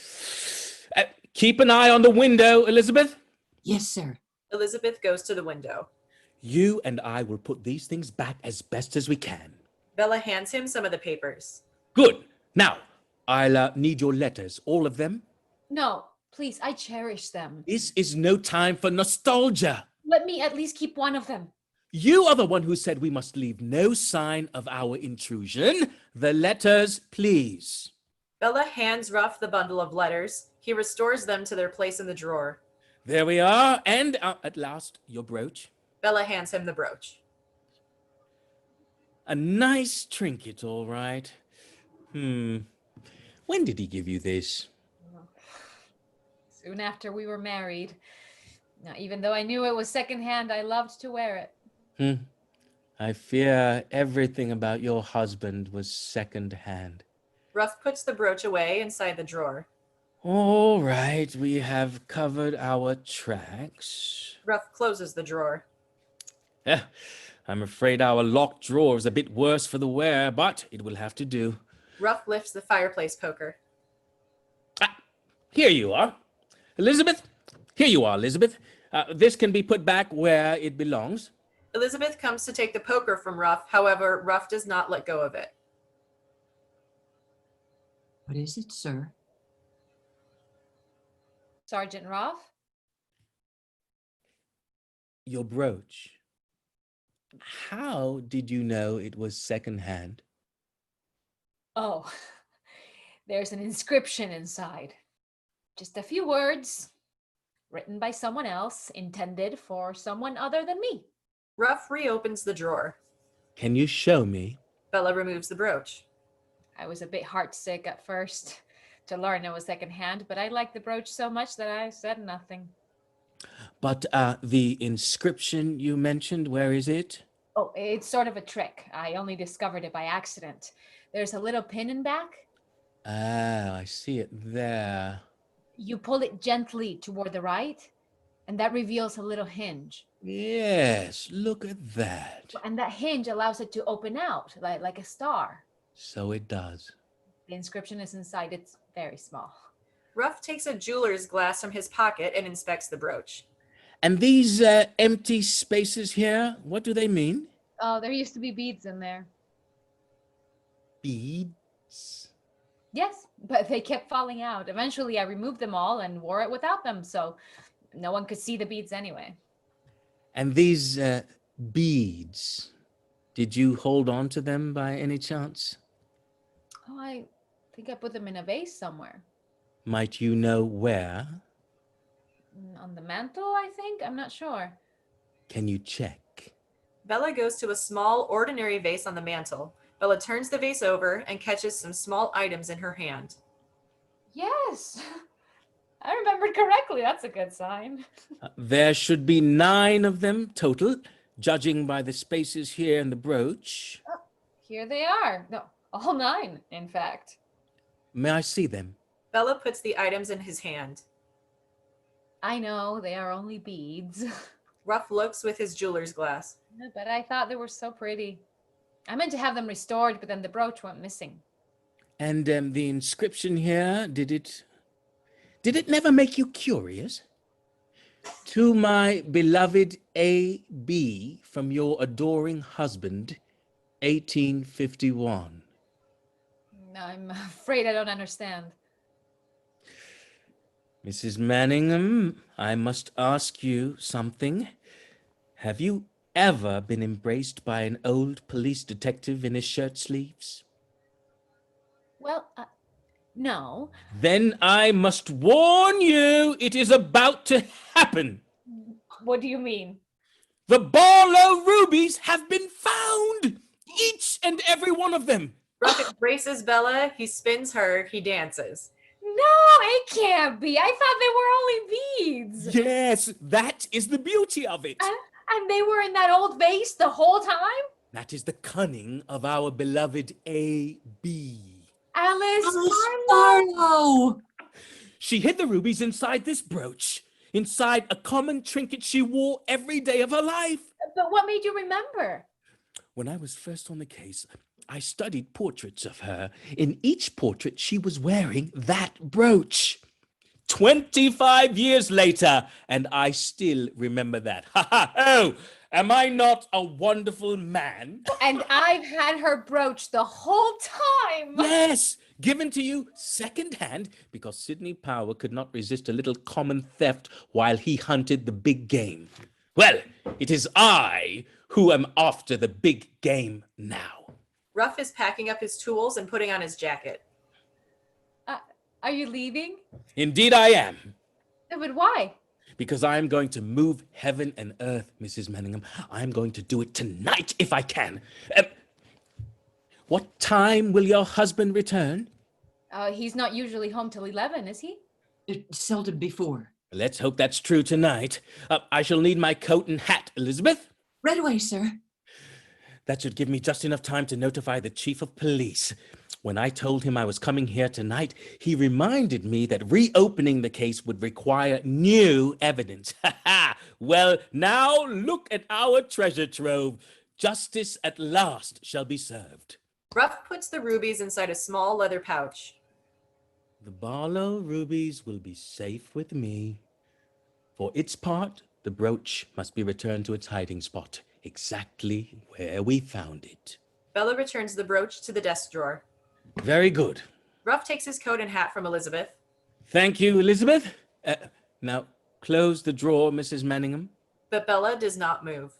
Speaker 5: Keep an eye on the window, Elizabeth.
Speaker 7: Yes, sir.
Speaker 8: Elizabeth goes to the window.
Speaker 5: You and I will put these things back as best as we can.
Speaker 8: Bella hands him some of the papers.
Speaker 5: Good. Now, I'll need your letters, all of them.
Speaker 3: No, please, I cherish them.
Speaker 5: This is no time for nostalgia.
Speaker 3: Let me at least keep one of them.
Speaker 5: You are the one who said we must leave no sign of our intrusion. The letters, please.
Speaker 8: Bella hands Ruff the bundle of letters. He restores them to their place in the drawer.
Speaker 5: There we are. And at last, your brooch.
Speaker 8: Bella hands him the brooch.
Speaker 5: A nice trinket, all right. When did he give you this?
Speaker 3: Soon after we were married. Now, even though I knew it was secondhand, I loved to wear it.
Speaker 5: I fear everything about your husband was second-hand.
Speaker 8: Ruff puts the brooch away inside the drawer.
Speaker 5: All right, we have covered our tracks.
Speaker 8: Ruff closes the drawer.
Speaker 5: I'm afraid our locked drawer is a bit worse for the wear, but it will have to do.
Speaker 8: Ruff lifts the fireplace poker.
Speaker 5: Here you are. Elizabeth, here you are, Elizabeth. This can be put back where it belongs.
Speaker 8: Elizabeth comes to take the poker from Ruff. However, Ruff does not let go of it.
Speaker 7: What is it, sir?
Speaker 3: Sergeant Roth?
Speaker 5: Your brooch. How did you know it was secondhand?
Speaker 3: Oh, there's an inscription inside. Just a few words written by someone else, intended for someone other than me.
Speaker 8: Ruff reopens the drawer.
Speaker 5: Can you show me?
Speaker 8: Bella removes the brooch.
Speaker 3: I was a bit heartsick at first to learn it was secondhand, but I liked the brooch so much that I said nothing.
Speaker 5: But the inscription you mentioned, where is it?
Speaker 3: Oh, it's sort of a trick. I only discovered it by accident. There's a little pin in back.
Speaker 5: Ah, I see it there.
Speaker 3: You pull it gently toward the right, and that reveals a little hinge.
Speaker 5: Yes, look at that.
Speaker 3: And that hinge allows it to open out like a star.
Speaker 5: So it does.
Speaker 3: The inscription is inside. It's very small.
Speaker 8: Ruff takes a jeweler's glass from his pocket and inspects the brooch.
Speaker 5: And these empty spaces here, what do they mean?
Speaker 3: Oh, there used to be beads in there.
Speaker 5: Beads?
Speaker 3: Yes, but they kept falling out. Eventually, I removed them all and wore it without them, so no one could see the beads anyway.
Speaker 5: And these beads, did you hold on to them by any chance?
Speaker 3: Oh, I think I put them in a vase somewhere.
Speaker 5: Might you know where?
Speaker 3: On the mantle, I think? I'm not sure.
Speaker 5: Can you check?
Speaker 8: Bella goes to a small, ordinary vase on the mantle. Bella turns the vase over and catches some small items in her hand.
Speaker 3: Yes, I remembered correctly. That's a good sign.
Speaker 5: There should be 9 of them total, judging by the spaces here in the brooch.
Speaker 3: Oh, here they are. No, all 9, in fact.
Speaker 5: May I see them?
Speaker 8: Bella puts the items in his hand.
Speaker 3: I know, they are only beads.
Speaker 8: Ruff looks with his jeweler's glass.
Speaker 3: But I thought they were so pretty. I meant to have them restored, but then the brooch went missing.
Speaker 5: And the inscription here, did it never make you curious? To my beloved A.B. from your adoring husband, 1851.
Speaker 3: I'm afraid I don't understand.
Speaker 5: Mrs. Manningham, I must ask you something. Have you ever been embraced by an old police detective in his shirt sleeves?
Speaker 3: Well, no.
Speaker 5: Then I must warn you, it is about to happen.
Speaker 3: What do you mean?
Speaker 5: The Barlow rubies have been found! Each and every one of them.
Speaker 8: Ruff embraces Bella. He spins her. He dances.
Speaker 3: No, it can't be. I thought they were only beads.
Speaker 5: Yes, that is the beauty of it.
Speaker 3: And they were in that old vase the whole time?
Speaker 5: That is the cunning of our beloved A.B.
Speaker 3: Alice
Speaker 7: Barlow!
Speaker 5: She hid the rubies inside this brooch, inside a common trinket she wore every day of her life.
Speaker 3: But what made you remember?
Speaker 5: When I was first on the case, I studied portraits of her. In each portrait, she was wearing that brooch. 25 years later, and I still remember that. Ha ha! Oh, am I not a wonderful man?
Speaker 3: And I've had her brooch the whole time.
Speaker 5: Yes, given to you secondhand because Sidney Power could not resist a little common theft while he hunted the big game. Well, it is I who am after the big game now.
Speaker 8: Ruff is packing up his tools and putting on his jacket.
Speaker 3: Are you leaving?
Speaker 5: Indeed I am.
Speaker 3: But why?
Speaker 5: Because I am going to move heaven and earth, Mrs. Manningham. I am going to do it tonight if I can. What time will your husband return?
Speaker 3: He's not usually home till 11, is he?
Speaker 7: Seldom before.
Speaker 5: Let's hope that's true tonight. I shall need my coat and hat, Elizabeth.
Speaker 7: Right away, sir.
Speaker 5: That should give me just enough time to notify the chief of police. When I told him I was coming here tonight, he reminded me that reopening the case would require new evidence. Ha ha! Well, now look at our treasure trove. Justice at last shall be served.
Speaker 8: Ruff puts the rubies inside a small leather pouch.
Speaker 5: The Barlow rubies will be safe with me. For its part, the brooch must be returned to its hiding spot, exactly where we found it.
Speaker 8: Bella returns the brooch to the desk drawer.
Speaker 5: Very good.
Speaker 8: Ruff takes his coat and hat from Elizabeth.
Speaker 5: Thank you, Elizabeth. Now, close the drawer, Mrs. Manningham.
Speaker 8: But Bella does not move.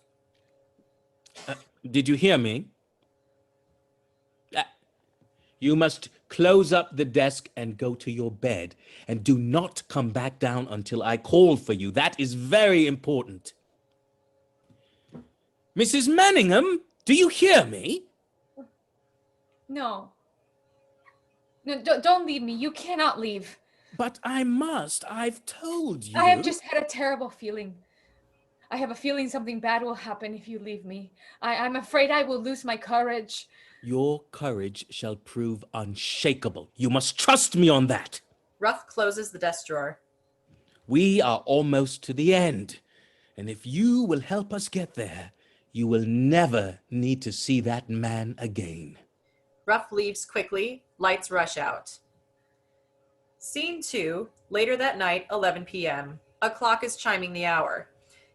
Speaker 5: Did you hear me? You must close up the desk and go to your bed. And do not come back down until I call for you. That is very important. Mrs. Manningham, do you hear me?
Speaker 3: No. No, don't leave me. You cannot leave.
Speaker 5: But I must. I've told you.
Speaker 3: I have just had a terrible feeling. I have a feeling something bad will happen if you leave me. I'm afraid I will lose my courage.
Speaker 5: Your courage shall prove unshakable. You must trust me on that.
Speaker 8: Ruff closes the desk drawer.
Speaker 5: We are almost to the end. And if you will help us get there, you will never need to see that man again.
Speaker 8: Ruff leaves quickly. Lights rush out. Scene 2, later that night, 11 p.m. A clock is chiming the hour.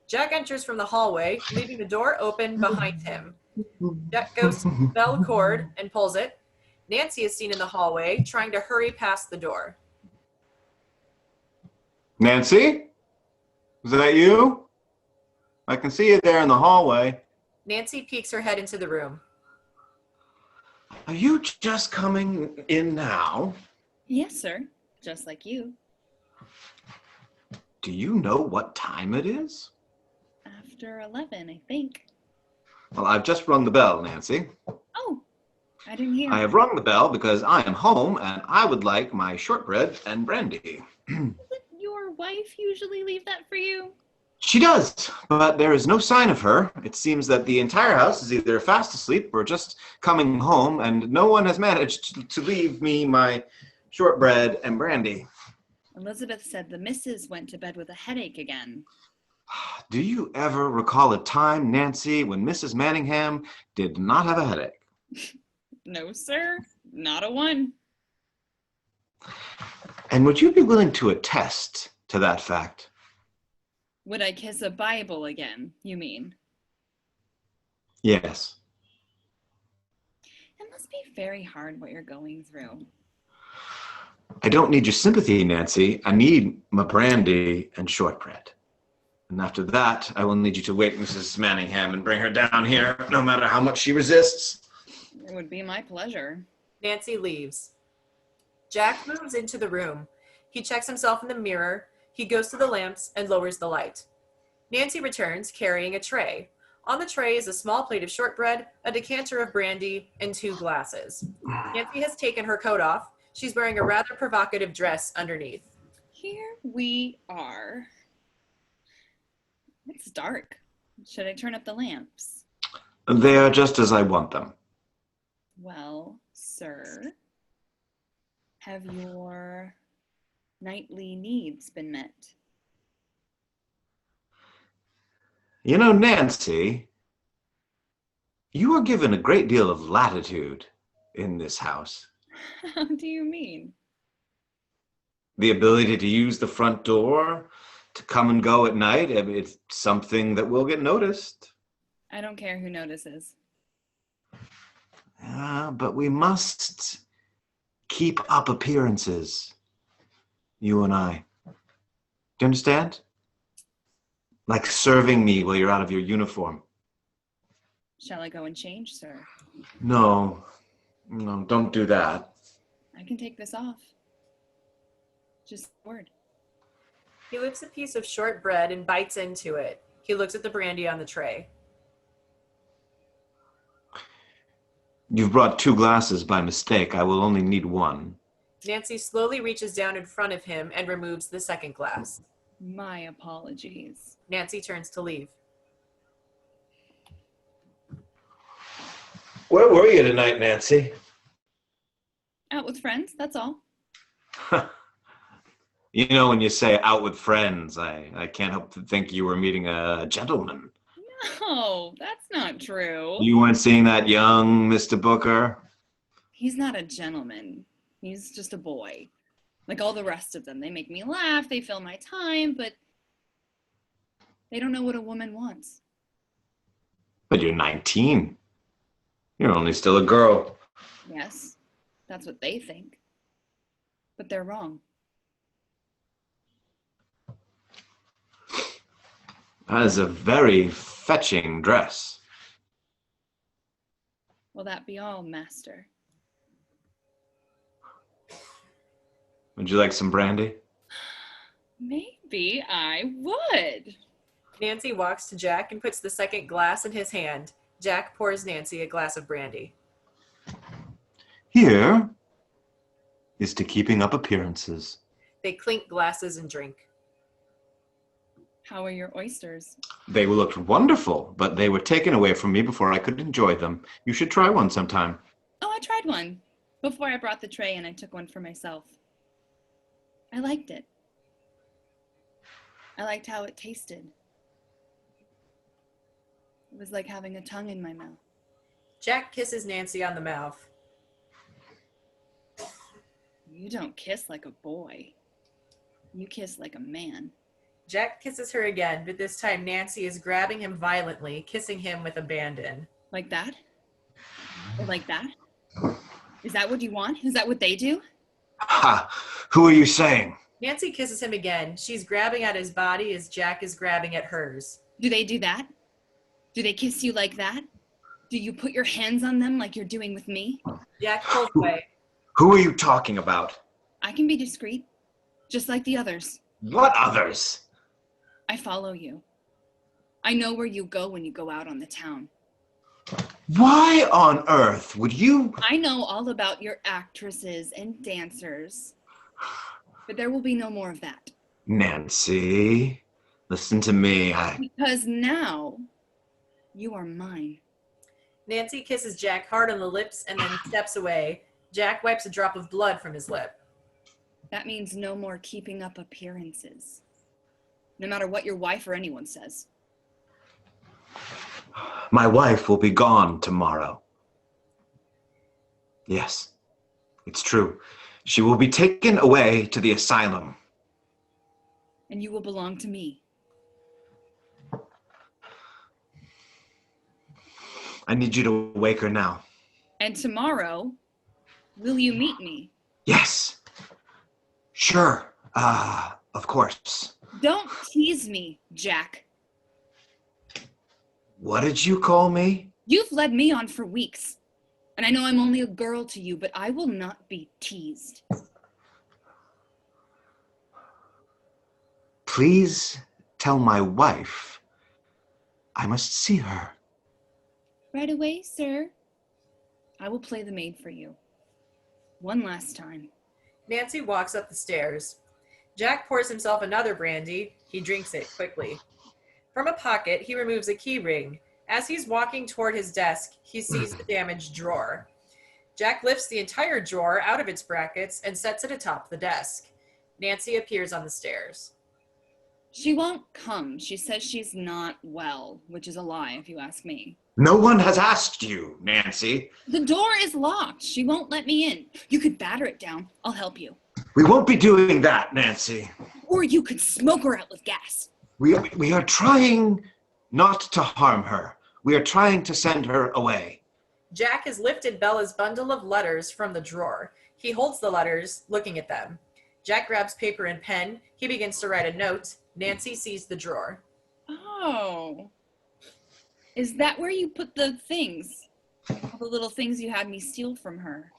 Speaker 8: Jack enters from the hallway, leaving the door open behind him. Jack goes to the bell cord and pulls it. Nancy is seen in the hallway, trying to hurry past the door.
Speaker 4: Nancy? Is that you? I can see you there in the hallway.
Speaker 8: Nancy peeks her head into the room.
Speaker 4: Are you just coming in now?
Speaker 6: Yes, sir. Just like you.
Speaker 4: Do you know what time it is?
Speaker 6: After 11, I think.
Speaker 4: Well, I've just rung the bell, Nancy.
Speaker 6: Oh, I didn't hear.
Speaker 4: I have rung the bell because I am home and I would like my shortbread and brandy.
Speaker 6: Doesn't your wife usually leave that for you?
Speaker 4: She does, but there is no sign of her. It seems that the entire house is either fast asleep or just coming home, and no one has managed to leave me my shortbread and brandy.
Speaker 6: Elizabeth said the missus went to bed with a headache again.
Speaker 4: Do you ever recall a time, Nancy, when Mrs. Manningham did not have a headache?
Speaker 6: No, sir. Not a one.
Speaker 4: And would you be willing to attest to that fact?
Speaker 6: Would I kiss a Bible again, you mean?
Speaker 4: Yes.
Speaker 6: It must be very hard what you're going through.
Speaker 4: I don't need your sympathy, Nancy. I need my brandy and shortbread. And after that, I will need you to wake Mrs. Manningham and bring her down here, no matter how much she resists.
Speaker 6: It would be my pleasure.
Speaker 8: Nancy leaves. Jack moves into the room. He checks himself in the mirror. He goes to the lamps and lowers the light. Nancy returns carrying a tray. On the tray is a small plate of shortbread, a decanter of brandy, and 2 glasses. Nancy has taken her coat off. She's wearing a rather provocative dress underneath.
Speaker 6: Here we are. It's dark. Should I turn up the lamps?
Speaker 4: They are just as I want them.
Speaker 6: Well, sir, have your nightly needs been met?
Speaker 4: You know, Nancy, you are given a great deal of latitude in this house.
Speaker 6: How do you mean?
Speaker 4: The ability to use the front door, to come and go at night, I mean, it's something that will get noticed.
Speaker 6: I don't care who notices.
Speaker 4: But we must keep up appearances, you and I. Do you understand? Like serving me while you're out of your uniform.
Speaker 6: Shall I go and change, sir?
Speaker 4: No, don't do that.
Speaker 6: I can take this off. Just a word.
Speaker 8: He lifts a piece of short bread and bites into it. He looks at the brandy on the tray.
Speaker 4: You've brought 2 glasses by mistake. I will only need 1.
Speaker 8: Nancy slowly reaches down in front of him and removes the second glass.
Speaker 6: My apologies.
Speaker 8: Nancy turns to leave.
Speaker 4: Where were you tonight, Nancy?
Speaker 6: Out with friends, that's all.
Speaker 4: You know, when you say out with friends, I can't help to think you were meeting a gentleman.
Speaker 6: No, that's not true.
Speaker 4: You weren't seeing that young Mr. Booker?
Speaker 6: He's not a gentleman. He's just a boy. Like all the rest of them. They make me laugh, they fill my time, but they don't know what a woman wants.
Speaker 4: But you're 19. You're only still a girl.
Speaker 6: Yes, that's what they think. But they're wrong.
Speaker 4: That is a very fetching dress.
Speaker 6: Will that be all, master?
Speaker 4: Would you like some brandy?
Speaker 6: Maybe I would.
Speaker 8: Nancy walks to Jack and puts the second glass in his hand. Jack pours Nancy a glass of brandy.
Speaker 4: Here is to keeping up appearances.
Speaker 8: They clink glasses and drink.
Speaker 6: How are your oysters?
Speaker 4: They looked wonderful, but they were taken away from me before I could enjoy them. You should try one sometime.
Speaker 6: Oh, I tried one before I brought the tray and I took one for myself. I liked it. I liked how it tasted. It was like having a tongue in my mouth.
Speaker 8: Jack kisses Nancy on the mouth.
Speaker 6: You don't kiss like a boy. You kiss like a man.
Speaker 8: Jack kisses her again, but this time Nancy is grabbing him violently, kissing him with abandon.
Speaker 6: Like that? Or like that? Is that what you want? Is that what they do?
Speaker 4: Ha! Who are you saying?
Speaker 8: Nancy kisses him again. She's grabbing at his body as Jack is grabbing at hers.
Speaker 6: Do they do that? Do they kiss you like that? Do you put your hands on them like you're doing with me?
Speaker 8: Jack pulls away.
Speaker 4: Who are you talking about?
Speaker 6: I can be discreet, just like the others.
Speaker 4: What others?
Speaker 6: I follow you. I know where you go when you go out on the town.
Speaker 4: Why on earth would you?
Speaker 6: I know all about your actresses and dancers, but there will be no more of that.
Speaker 4: Nancy, listen to me.
Speaker 6: Because now you are mine.
Speaker 8: Nancy kisses Jack hard on the lips and then steps away. Jack wipes a drop of blood from his lip.
Speaker 6: That means no more keeping up appearances. No matter what your wife or anyone says.
Speaker 4: My wife will be gone tomorrow. Yes, it's true. She will be taken away to the asylum.
Speaker 6: And you will belong to me.
Speaker 4: I need you to wake her now.
Speaker 6: And tomorrow, will you meet me?
Speaker 4: Yes. Sure. Of course.
Speaker 6: Don't tease me, Jack.
Speaker 4: What did you call me?
Speaker 6: You've led me on for weeks. And I know I'm only a girl to you, but I will not be teased.
Speaker 4: Please tell my wife I must see her.
Speaker 6: Right away, sir. I will play the maid for you. One last time.
Speaker 8: Nancy walks up the stairs. Jack pours himself another brandy. He drinks it quickly. From a pocket, he removes a key ring. As he's walking toward his desk, he sees the damaged drawer. Jack lifts the entire drawer out of its brackets and sets it atop the desk. Nancy appears on the stairs.
Speaker 6: She won't come. She says she's not well, which is a lie if you ask me.
Speaker 4: No one has asked you, Nancy.
Speaker 6: The door is locked. She won't let me in. You could batter it down. I'll help you.
Speaker 4: We won't be doing that, Nancy.
Speaker 6: Or you could smoke her out with gas.
Speaker 4: We are trying not to harm her. We are trying to send her away.
Speaker 8: Jack has lifted Bella's bundle of letters from the drawer. He holds the letters, looking at them. Jack grabs paper and pen. He begins to write a note. Nancy sees the drawer.
Speaker 6: Oh. Is that where you put the things? All the little things you had me steal from her.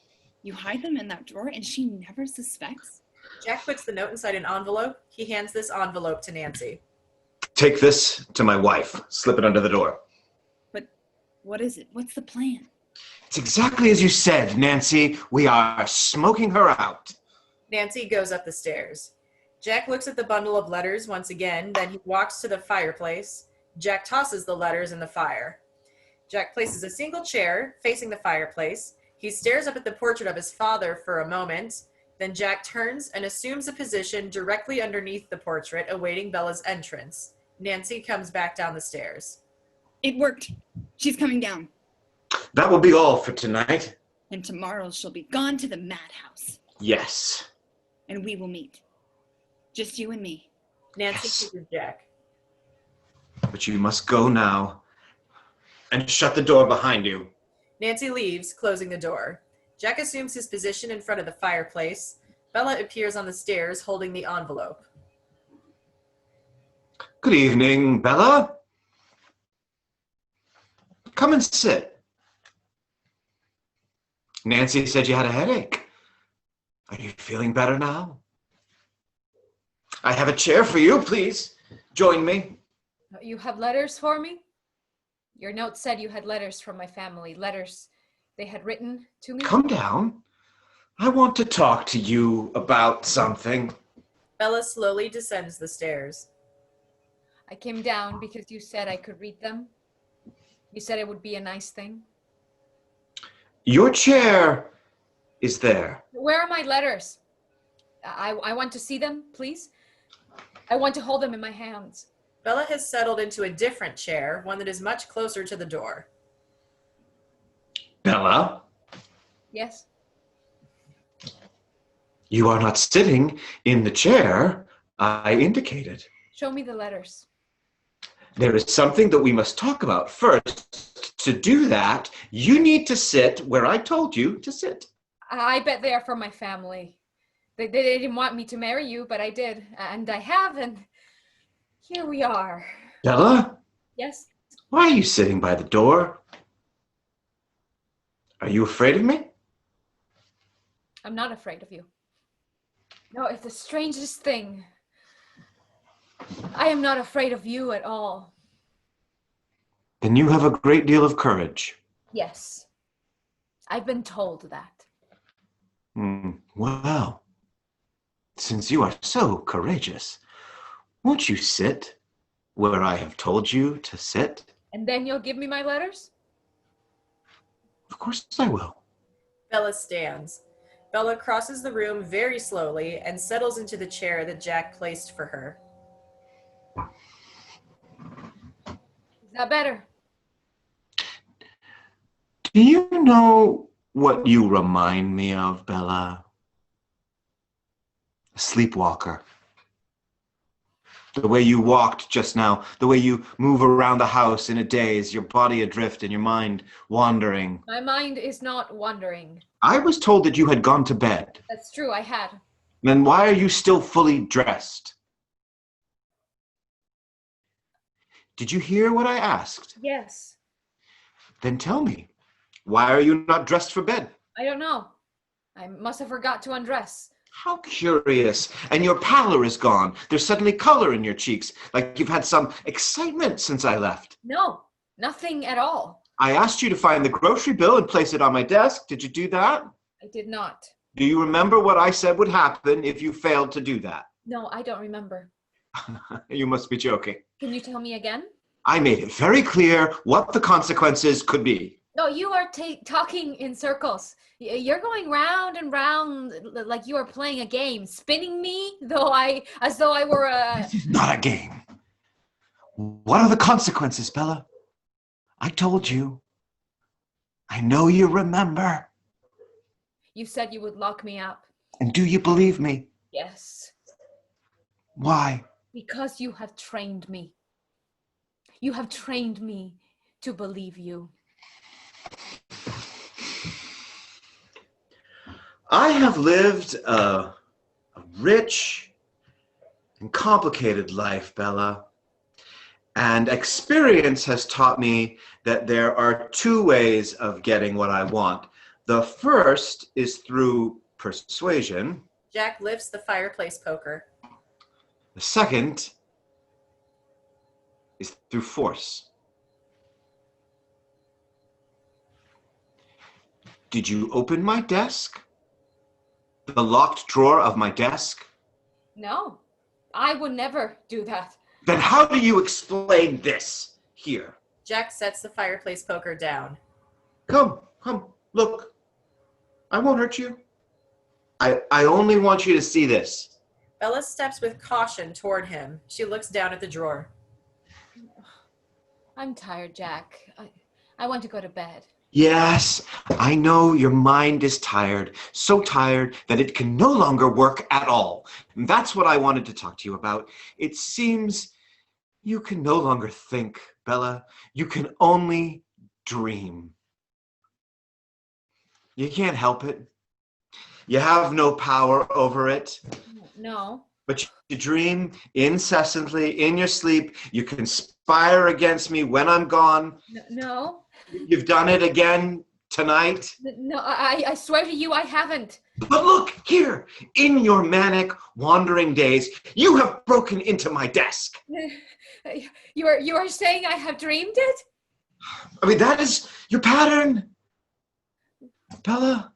Speaker 6: You hide them in that drawer and she never suspects?
Speaker 8: Jack puts the note inside an envelope. He hands this envelope to Nancy.
Speaker 4: Take this to my wife. Slip it under the door.
Speaker 6: But what is it? What's the plan?
Speaker 4: It's exactly as you said, Nancy. We are smoking her out.
Speaker 8: Nancy goes up the stairs. Jack looks at the bundle of letters once again, then he walks to the fireplace. Jack tosses the letters in the fire. Jack places a single chair facing the fireplace. He stares up at the portrait of his father for a moment. Then Jack turns and assumes a position directly underneath the portrait, awaiting Bella's entrance. Nancy comes back down the stairs.
Speaker 6: It worked. She's coming down.
Speaker 4: That will be all for tonight.
Speaker 6: And tomorrow she'll be gone to the madhouse.
Speaker 4: Yes.
Speaker 6: And we will meet. Just you and me.
Speaker 8: Nancy
Speaker 4: Yes.
Speaker 8: kisses Jack.
Speaker 4: But you must go now and shut the door behind you.
Speaker 8: Nancy leaves, closing the door. Jack assumes his position in front of the fireplace. Bella appears on the stairs holding the envelope.
Speaker 4: Good evening, Bella. Come and sit. Nancy said you had a headache. Are you feeling better now? I have a chair for you, please. Join me.
Speaker 3: You have letters for me? Your note said you had letters from my family, letters they had written to me.
Speaker 4: Come down. I want to talk to you about something.
Speaker 8: Bella slowly descends the stairs.
Speaker 3: I came down because you said I could read them. You said it would be a nice thing.
Speaker 4: Your chair is there.
Speaker 3: Where are my letters? I want to see them, please. I want to hold them in my hands.
Speaker 8: Bella has settled into a different chair, one that is much closer to the door.
Speaker 4: Bella,
Speaker 3: Yes?
Speaker 4: you are not sitting in the chair I indicated.
Speaker 3: Show me the letters.
Speaker 4: There is something that we must talk about first. To do that, you need to sit where I told you to sit.
Speaker 3: I bet they are from my family. They didn't want me to marry you, but I did. And I have, and here we are.
Speaker 4: Bella,
Speaker 3: Yes?
Speaker 4: why are you sitting by the door? Are you afraid of me?
Speaker 3: I'm not afraid of you. No, it's the strangest thing. I am not afraid of you at all.
Speaker 4: Then you have a great deal of courage.
Speaker 3: Yes. I've been told that.
Speaker 4: Well, since you are so courageous, won't you sit where I have told you to sit?
Speaker 3: And then you'll give me my letters?
Speaker 4: Of course I will.
Speaker 8: Bella stands. Bella crosses the room very slowly and settles into the chair that Jack placed for her.
Speaker 3: Is that better?
Speaker 4: Do you know what you remind me of, Bella? A sleepwalker. The way you walked just now, the way you move around the house in a daze, your body adrift and your mind wandering.
Speaker 3: My mind is not wandering.
Speaker 4: I was told that you had gone to bed.
Speaker 3: That's true, I had.
Speaker 4: Then why are you still fully dressed? Did you hear what I asked?
Speaker 3: Yes.
Speaker 4: Then tell me, why are you not dressed for bed?
Speaker 3: I don't know. I must have forgot to undress.
Speaker 4: How curious. And your pallor is gone. There's suddenly color in your cheeks, like you've had some excitement since I left.
Speaker 3: No, nothing at all.
Speaker 4: I asked you to find the grocery bill and place it on my desk. Did you do that?
Speaker 3: I did not.
Speaker 4: Do you remember what I said would happen if you failed to do that?
Speaker 3: No, I don't remember.
Speaker 4: You must be joking.
Speaker 3: Can you tell me again?
Speaker 4: I made it very clear what the consequences could be.
Speaker 3: No, you are talking in circles. You're going round and round like you are playing a game, spinning me as though I were a...
Speaker 4: This is not a game. What are the consequences, Bella? I told you. I know you remember.
Speaker 3: You said you would lock me up.
Speaker 4: And do you believe me?
Speaker 3: Yes,
Speaker 4: Why?
Speaker 3: because you have trained me. You have trained me to believe you.
Speaker 4: I have lived a rich and complicated life, Bella. And experience has taught me that there are two ways of getting what I want. The first is through persuasion.
Speaker 8: Jack lifts the fireplace poker.
Speaker 4: The second is through force. Did you open my desk? The locked drawer of my desk?
Speaker 3: No, I would never do that.
Speaker 4: Then how do you explain this here?
Speaker 8: Jack sets the fireplace poker down.
Speaker 4: Come, look. I won't hurt you. I only want you to see this.
Speaker 8: Bella steps with caution toward him. She looks down at the drawer.
Speaker 3: I'm tired, Jack. I want to go to bed.
Speaker 4: Yes, I know your mind is tired, so tired that it can no longer work at all. And that's what I wanted to talk to you about. It seems you can no longer think, Bella. You can only dream. You can't help it. You have no power over it.
Speaker 3: No.
Speaker 4: But you dream incessantly in your sleep. You conspire against me when I'm gone.
Speaker 3: No.
Speaker 4: You've done it again tonight.
Speaker 3: No, I swear to you, I haven't.
Speaker 4: But look here, in your manic wandering days, you have broken into my desk.
Speaker 3: You are saying I have dreamed it?
Speaker 4: I mean, that is your pattern. Bella,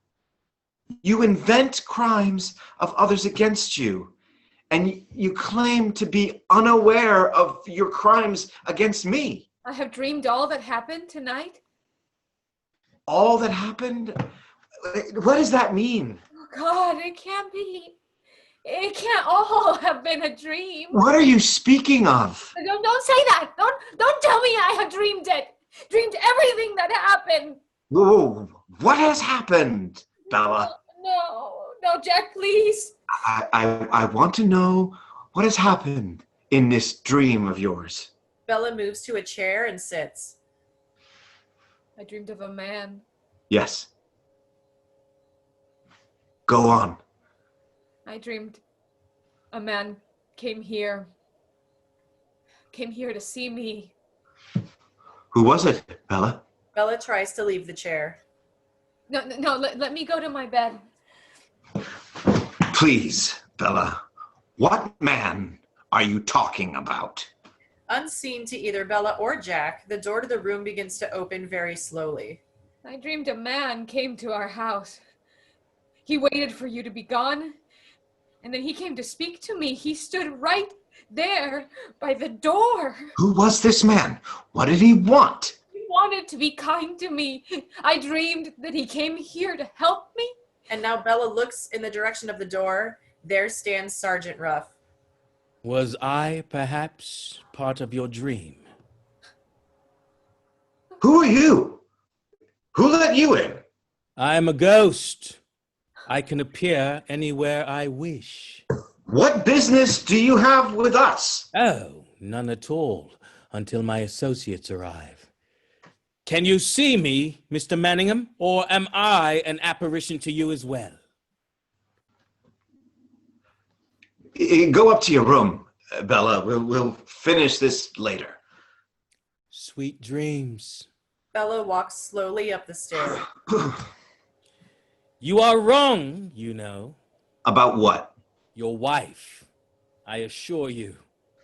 Speaker 4: you invent crimes of others against you, and you claim to be unaware of your crimes against me.
Speaker 3: I have dreamed all that happened tonight.
Speaker 4: All that happened? What does that mean?
Speaker 3: Oh God, it can't be. It can't all have been a dream.
Speaker 4: What are you speaking of?
Speaker 3: Don't say that. Don't tell me I have dreamed it. Dreamed everything that happened.
Speaker 4: Whoa, what has happened, Bella?
Speaker 3: No, Jack, please.
Speaker 4: I want to know what has happened in this dream of yours.
Speaker 8: Bella moves to a chair and sits.
Speaker 3: I dreamed of a man.
Speaker 4: Yes. Go on.
Speaker 3: I dreamed a man came here to see me.
Speaker 4: Who was it, Bella?
Speaker 8: Bella tries to leave the chair.
Speaker 3: No, let me go to my bed.
Speaker 4: Please, Bella. What man are you talking about?
Speaker 8: Unseen to either Bella or Jack, the door to the room begins to open very slowly.
Speaker 3: I dreamed a man came to our house. He waited for you to be gone, and then he came to speak to me. He stood right there by the door.
Speaker 4: Who was this man? What did he want?
Speaker 3: He wanted to be kind to me. I dreamed that he came here to help me.
Speaker 8: And now Bella looks in the direction of the door. There stands Sergeant Ruff.
Speaker 5: Was I perhaps part of your dream?
Speaker 4: Who are you? Who let you in?
Speaker 5: I'm a ghost. I can appear anywhere I wish.
Speaker 4: What business do you have with us?
Speaker 5: Oh, none at all, until my associates arrive. Can you see me, Mr. Manningham, or am I an apparition to you as well?
Speaker 4: Go up to your room, Bella. We'll finish this later.
Speaker 5: Sweet dreams.
Speaker 8: Bella walks slowly up the stairs.
Speaker 5: You are wrong, you know.
Speaker 4: About what?
Speaker 5: Your wife. I assure you,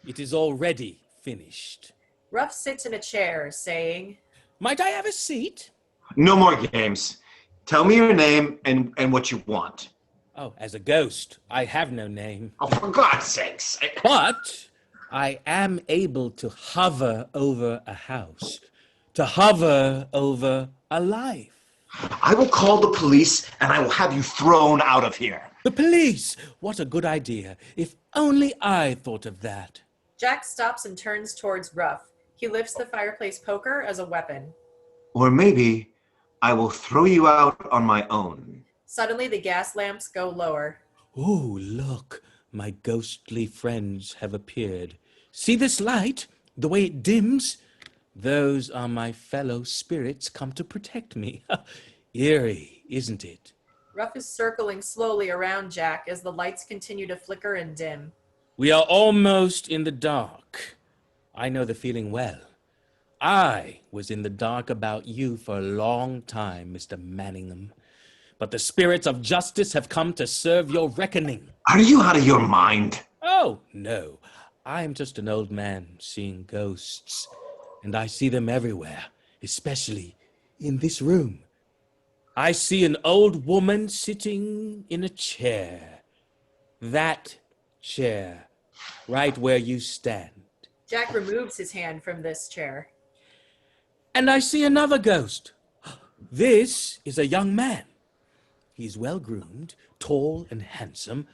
Speaker 5: it is already finished.
Speaker 8: Ruff sits in a chair, saying,
Speaker 5: Might I have a seat?
Speaker 4: No more games. Tell me your name and what you want.
Speaker 5: Oh, as a ghost, I have no name.
Speaker 4: Oh, for God's sakes.
Speaker 5: But I am able to hover over a house, to hover over a life.
Speaker 4: I will call the police and I will have you thrown out of here.
Speaker 5: The police! What a good idea. If only I thought of that.
Speaker 8: Jack stops and turns towards Ruff. He lifts the fireplace poker as a weapon.
Speaker 4: Or maybe I will throw you out on my own.
Speaker 8: Suddenly, the gas lamps go lower.
Speaker 5: Oh, look, my ghostly friends have appeared. See this light? The way it dims? Those are my fellow spirits come to protect me. Eerie, isn't it?
Speaker 8: Ruff is circling slowly around Jack as the lights continue to flicker and dim.
Speaker 5: We are almost in the dark. I know the feeling well. I was in the dark about you for a long time, Mr. Manningham. But the spirits of justice have come to serve your reckoning.
Speaker 4: Are you out of your mind?
Speaker 5: Oh, no. I am just an old man seeing ghosts. And I see them everywhere, especially in this room. I see an old woman sitting in a chair. That chair, right where you stand.
Speaker 8: Jack removes his hand from this chair.
Speaker 5: And I see another ghost. This is a young man. He's well-groomed, tall and handsome,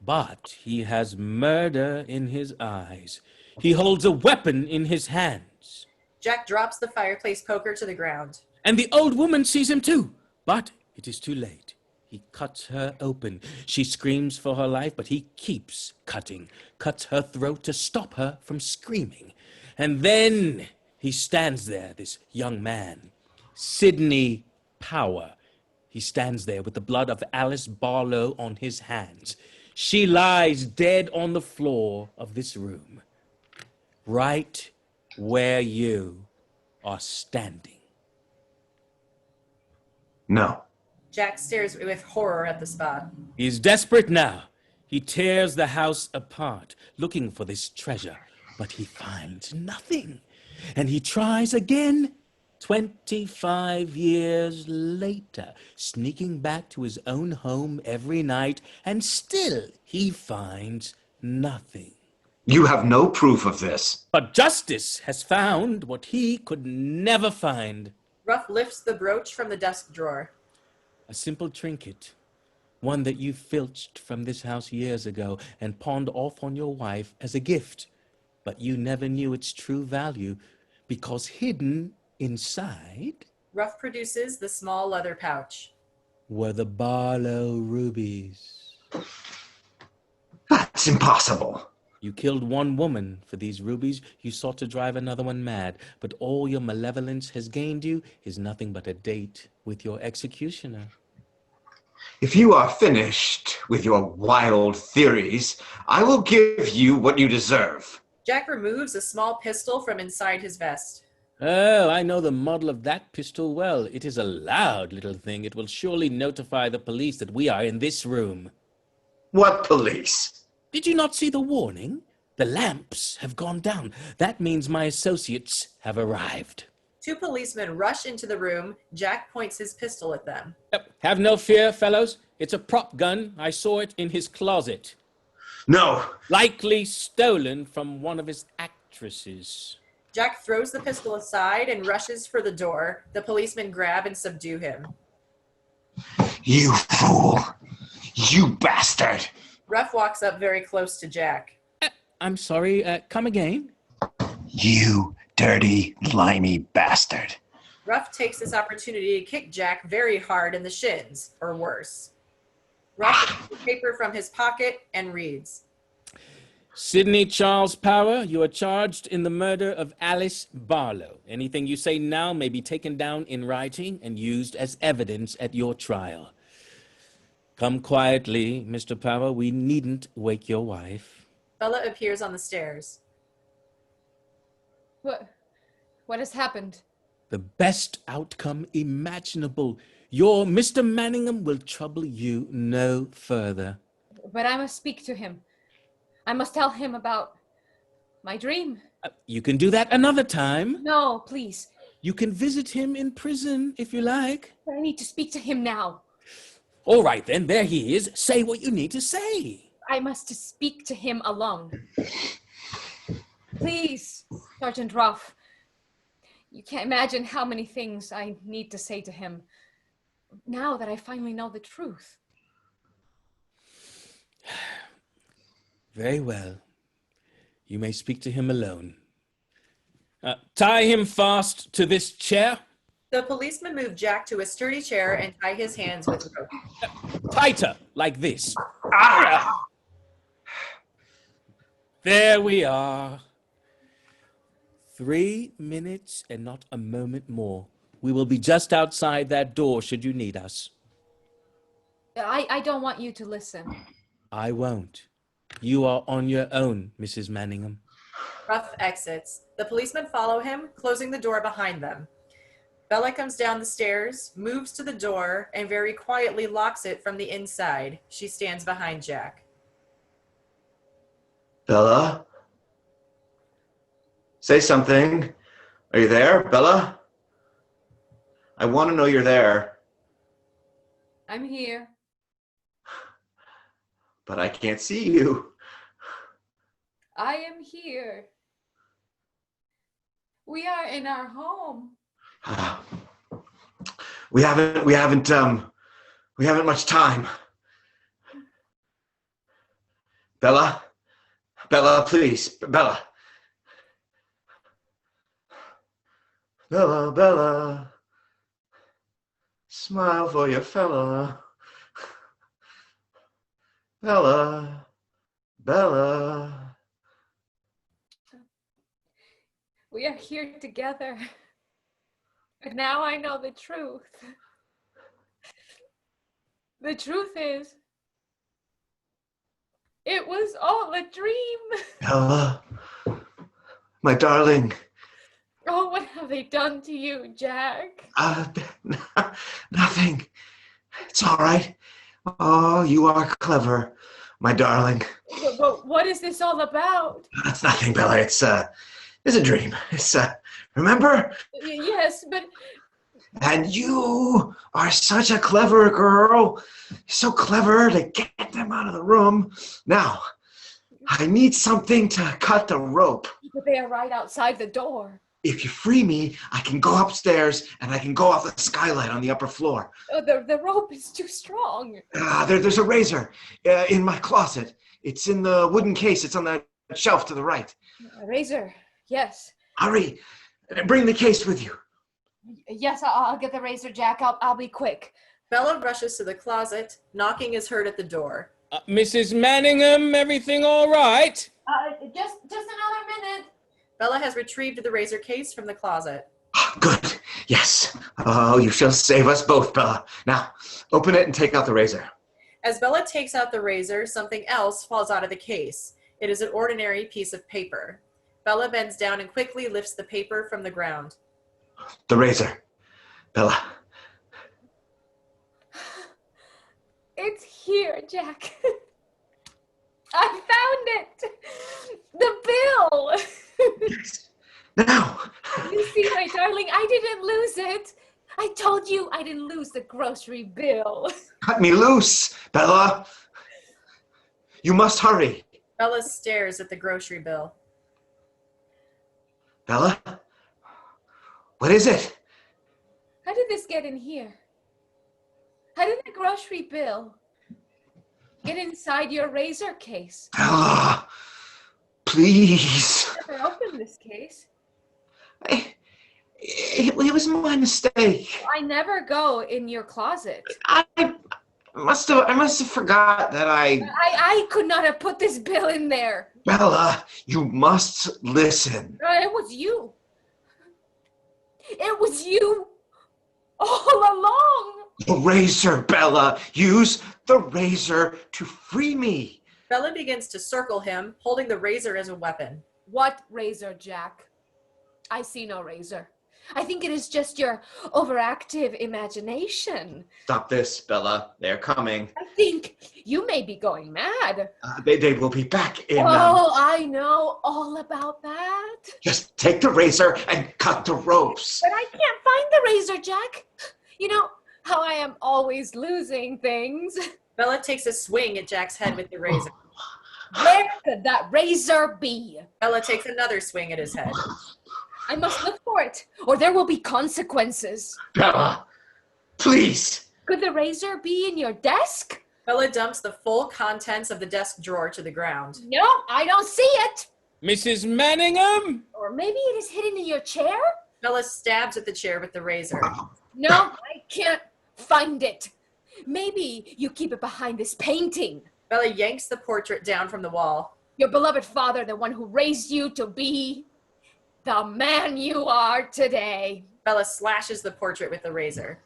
Speaker 5: but he has murder in his eyes. He holds a weapon in his hands.
Speaker 8: Jack drops the fireplace poker to the ground.
Speaker 5: And the old woman sees him too, but it is too late. He cuts her open. She screams for her life, but he keeps cutting, cuts her throat to stop her from screaming. And then he stands there, this young man, Sidney Power. He stands there with the blood of Alice Barlow on his hands. She lies dead on the floor of this room, right where you are standing.
Speaker 4: No.
Speaker 8: Jack stares with horror at the spot.
Speaker 5: He is desperate now. He tears the house apart, looking for this treasure, but he finds nothing. And he tries again 25 years later, sneaking back to his own home every night, and still he finds nothing.
Speaker 4: You have no proof of this.
Speaker 5: But justice has found what he could never find.
Speaker 8: Ruff lifts the brooch from the desk drawer.
Speaker 5: A simple trinket, one that you filched from this house years ago and pawned off on your wife as a gift. But you never knew its true value because hidden inside
Speaker 8: Ruff produces the small leather pouch.
Speaker 5: were the Barlow rubies.
Speaker 4: That's impossible.
Speaker 5: You killed one woman for these rubies. You sought to drive another one mad. But all your malevolence has gained you is nothing but a date with your executioner.
Speaker 4: If you are finished with your wild theories, I will give you what you deserve.
Speaker 8: Jack removes a small pistol from inside his vest.
Speaker 5: Oh, I know the model of that pistol well. It is a loud little thing. It will surely notify the police that we are in this room.
Speaker 4: What police?
Speaker 5: Did you not see the warning? The lamps have gone down. That means my associates have arrived.
Speaker 8: Two policemen rush into the room. Jack points his pistol at them.
Speaker 5: Yep. Have no fear, fellows. It's a prop gun. I saw it in his closet.
Speaker 4: No.
Speaker 5: Likely stolen from one of his actresses.
Speaker 8: Jack throws the pistol aside and rushes for the door. The policemen grab and subdue him.
Speaker 4: You fool. You bastard.
Speaker 8: Ruff walks up very close to Jack.
Speaker 5: I'm sorry, come again?
Speaker 4: You dirty, limey bastard.
Speaker 8: Ruff takes this opportunity to kick Jack very hard in the shins, or worse. Ruff takes the paper from his pocket and reads.
Speaker 5: Sidney Charles Power, you are charged in the murder of Alice Barlow. Anything you say now may be taken down in writing and used as evidence at your trial. Come quietly, Mr. Power. We needn't wake your wife.
Speaker 8: Bella appears on the stairs.
Speaker 3: What has happened?
Speaker 5: The best outcome imaginable. Your Mr. Manningham will trouble you no further.
Speaker 3: But I must speak to him. I must tell him about my dream.
Speaker 5: You can do that another time.
Speaker 3: No, please.
Speaker 5: You can visit him in prison if you like.
Speaker 3: I need to speak to him now.
Speaker 5: All right, then. There he is. Say what you need to say.
Speaker 3: I must speak to him alone. Please, Sergeant Ruff. You can't imagine how many things I need to say to him now that I finally know the truth.
Speaker 5: Very well. You may speak to him alone. Tie him fast to this chair.
Speaker 8: The policeman moved Jack to a sturdy chair and tie his hands with rope.
Speaker 5: Tighter, like this.
Speaker 4: Ah!
Speaker 5: There we are. 3 minutes and not a moment more. We will be just outside that door should you need us.
Speaker 3: I don't want you to listen.
Speaker 5: I won't. You are on your own, Mrs. Manningham.
Speaker 8: Ruff exits. The policemen follow him, closing the door behind them. Bella comes down the stairs, moves to the door, and very quietly locks it from the inside. She stands behind Jack.
Speaker 4: Bella? Say something. Are you there, Bella? I want to know you're there.
Speaker 3: I'm here.
Speaker 4: But I can't see you.
Speaker 3: I am here. We are in our home.
Speaker 4: We haven't much time. Bella? Bella, please. Bella. Bella, Bella. Smile for your fella. Bella. Bella.
Speaker 3: We are here together. But now I know the truth. The truth is, it was all a dream.
Speaker 4: Bella. My darling.
Speaker 3: Oh, what have they done to you, Jack?
Speaker 4: Nothing. It's all right. Oh, you are clever, my darling.
Speaker 3: But what is this all about?
Speaker 4: It's nothing, Bella. It's a dream. It's remember?
Speaker 3: Yes, but
Speaker 4: And you are such a clever girl. So clever to get them out of the room. Now, I need something to cut the rope.
Speaker 3: they are right outside the door.
Speaker 4: If you free me, I can go upstairs and I can go off the skylight on the upper floor.
Speaker 3: Oh, the rope is too strong.
Speaker 4: There's a razor in my closet. It's in the wooden case. It's on the shelf to the right.
Speaker 3: A razor, yes.
Speaker 4: Hurry, bring the case with you.
Speaker 3: Yes, I'll get the razor, Jack. I'll be quick.
Speaker 8: Bella rushes to the closet. Knocking is heard at the door.
Speaker 5: Mrs. Manningham, everything all right?
Speaker 3: Just another minute.
Speaker 8: Bella has retrieved the razor case from the closet.
Speaker 4: Good. Yes. Oh, you shall save us both, Bella. Now, open it and take out the razor.
Speaker 8: As Bella takes out the razor, something else falls out of the case. It is an ordinary piece of paper. Bella bends down and quickly lifts the paper from the ground.
Speaker 4: The razor. Bella.
Speaker 3: It's here, Jack. I found it. The bill.
Speaker 4: Yes. Now.
Speaker 3: You see, my darling, I didn't lose it. I told you I didn't lose the grocery bill.
Speaker 4: Cut me loose, Bella. You must hurry.
Speaker 8: Bella stares at the grocery bill.
Speaker 4: Bella? What is it?
Speaker 3: How did this get in here? How did the grocery bill get inside your razor case?
Speaker 4: Bella, please.
Speaker 3: I never opened this case.
Speaker 4: It was my mistake.
Speaker 3: I never go in your closet.
Speaker 4: I must have forgot that
Speaker 3: I could not have put this bill in there.
Speaker 4: Bella, you must listen.
Speaker 3: It was you. It was you all along.
Speaker 4: The razor, Bella. Use the razor to free me.
Speaker 8: Bella begins to circle him, holding the razor as a weapon.
Speaker 3: What razor, Jack? I see no razor. I think it is just your overactive imagination.
Speaker 4: Stop this, Bella. They're coming.
Speaker 3: I think you may be going mad.
Speaker 4: They will be back in.
Speaker 3: Oh, I know all about that.
Speaker 4: Just take the razor and cut the ropes.
Speaker 3: But I can't find the razor, Jack. You know how I am always losing things.
Speaker 8: Bella takes a swing at Jack's head with the razor.
Speaker 3: Where could that razor be?
Speaker 8: Bella takes another swing at his head.
Speaker 3: I must look for it, or there will be consequences.
Speaker 4: Bella, please.
Speaker 3: Could the razor be in your desk?
Speaker 8: Bella dumps the full contents of the desk drawer to the ground.
Speaker 3: No, I don't see it.
Speaker 5: Mrs. Manningham?
Speaker 3: Or maybe it is hidden in your chair?
Speaker 8: Bella stabs at the chair with the razor.
Speaker 3: No, I can't find it. Maybe you keep it behind this painting.
Speaker 8: Bella yanks the portrait down from the wall.
Speaker 3: Your beloved father, the one who raised you to be the man you are today.
Speaker 8: Bella slashes the portrait with the razor.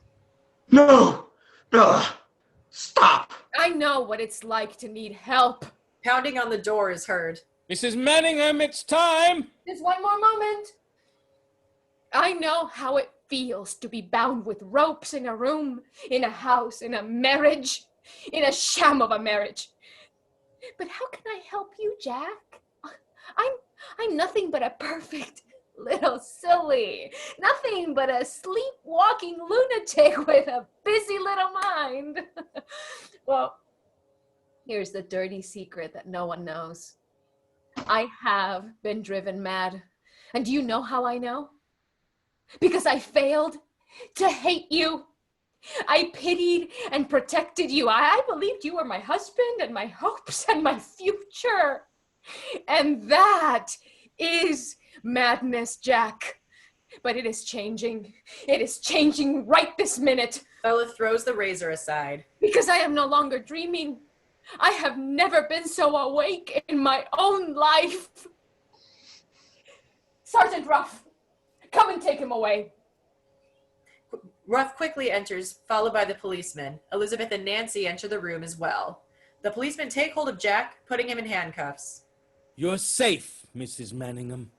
Speaker 4: No! Bella! Stop!
Speaker 3: I know what it's like to need help.
Speaker 8: Pounding on the door is heard.
Speaker 5: Mrs. Manningham, it's time.
Speaker 3: Just one more moment. I know how it feels to be bound with ropes in a room, in a house, in a marriage, in a sham of a marriage. But how can I help you, Jack? I'm nothing but a perfect little silly. Nothing but a sleepwalking lunatic with a busy little mind. Well, here's the dirty secret that no one knows. I have been driven mad. And do you know how I know? Because I failed to hate you. I pitied and protected you. I believed you were my husband and my hopes and my future. And that is madness, Jack. But it is changing. It is changing right this minute.
Speaker 8: Bella throws the razor aside.
Speaker 3: Because I am no longer dreaming. I have never been so awake in my own life. Sergeant Ruff, come and take him away.
Speaker 8: Ruff quickly enters, followed by the policeman. Elizabeth and Nancy enter the room as well. The policemen take hold of Jack, putting him in handcuffs.
Speaker 5: You're safe, Mrs. Manningham.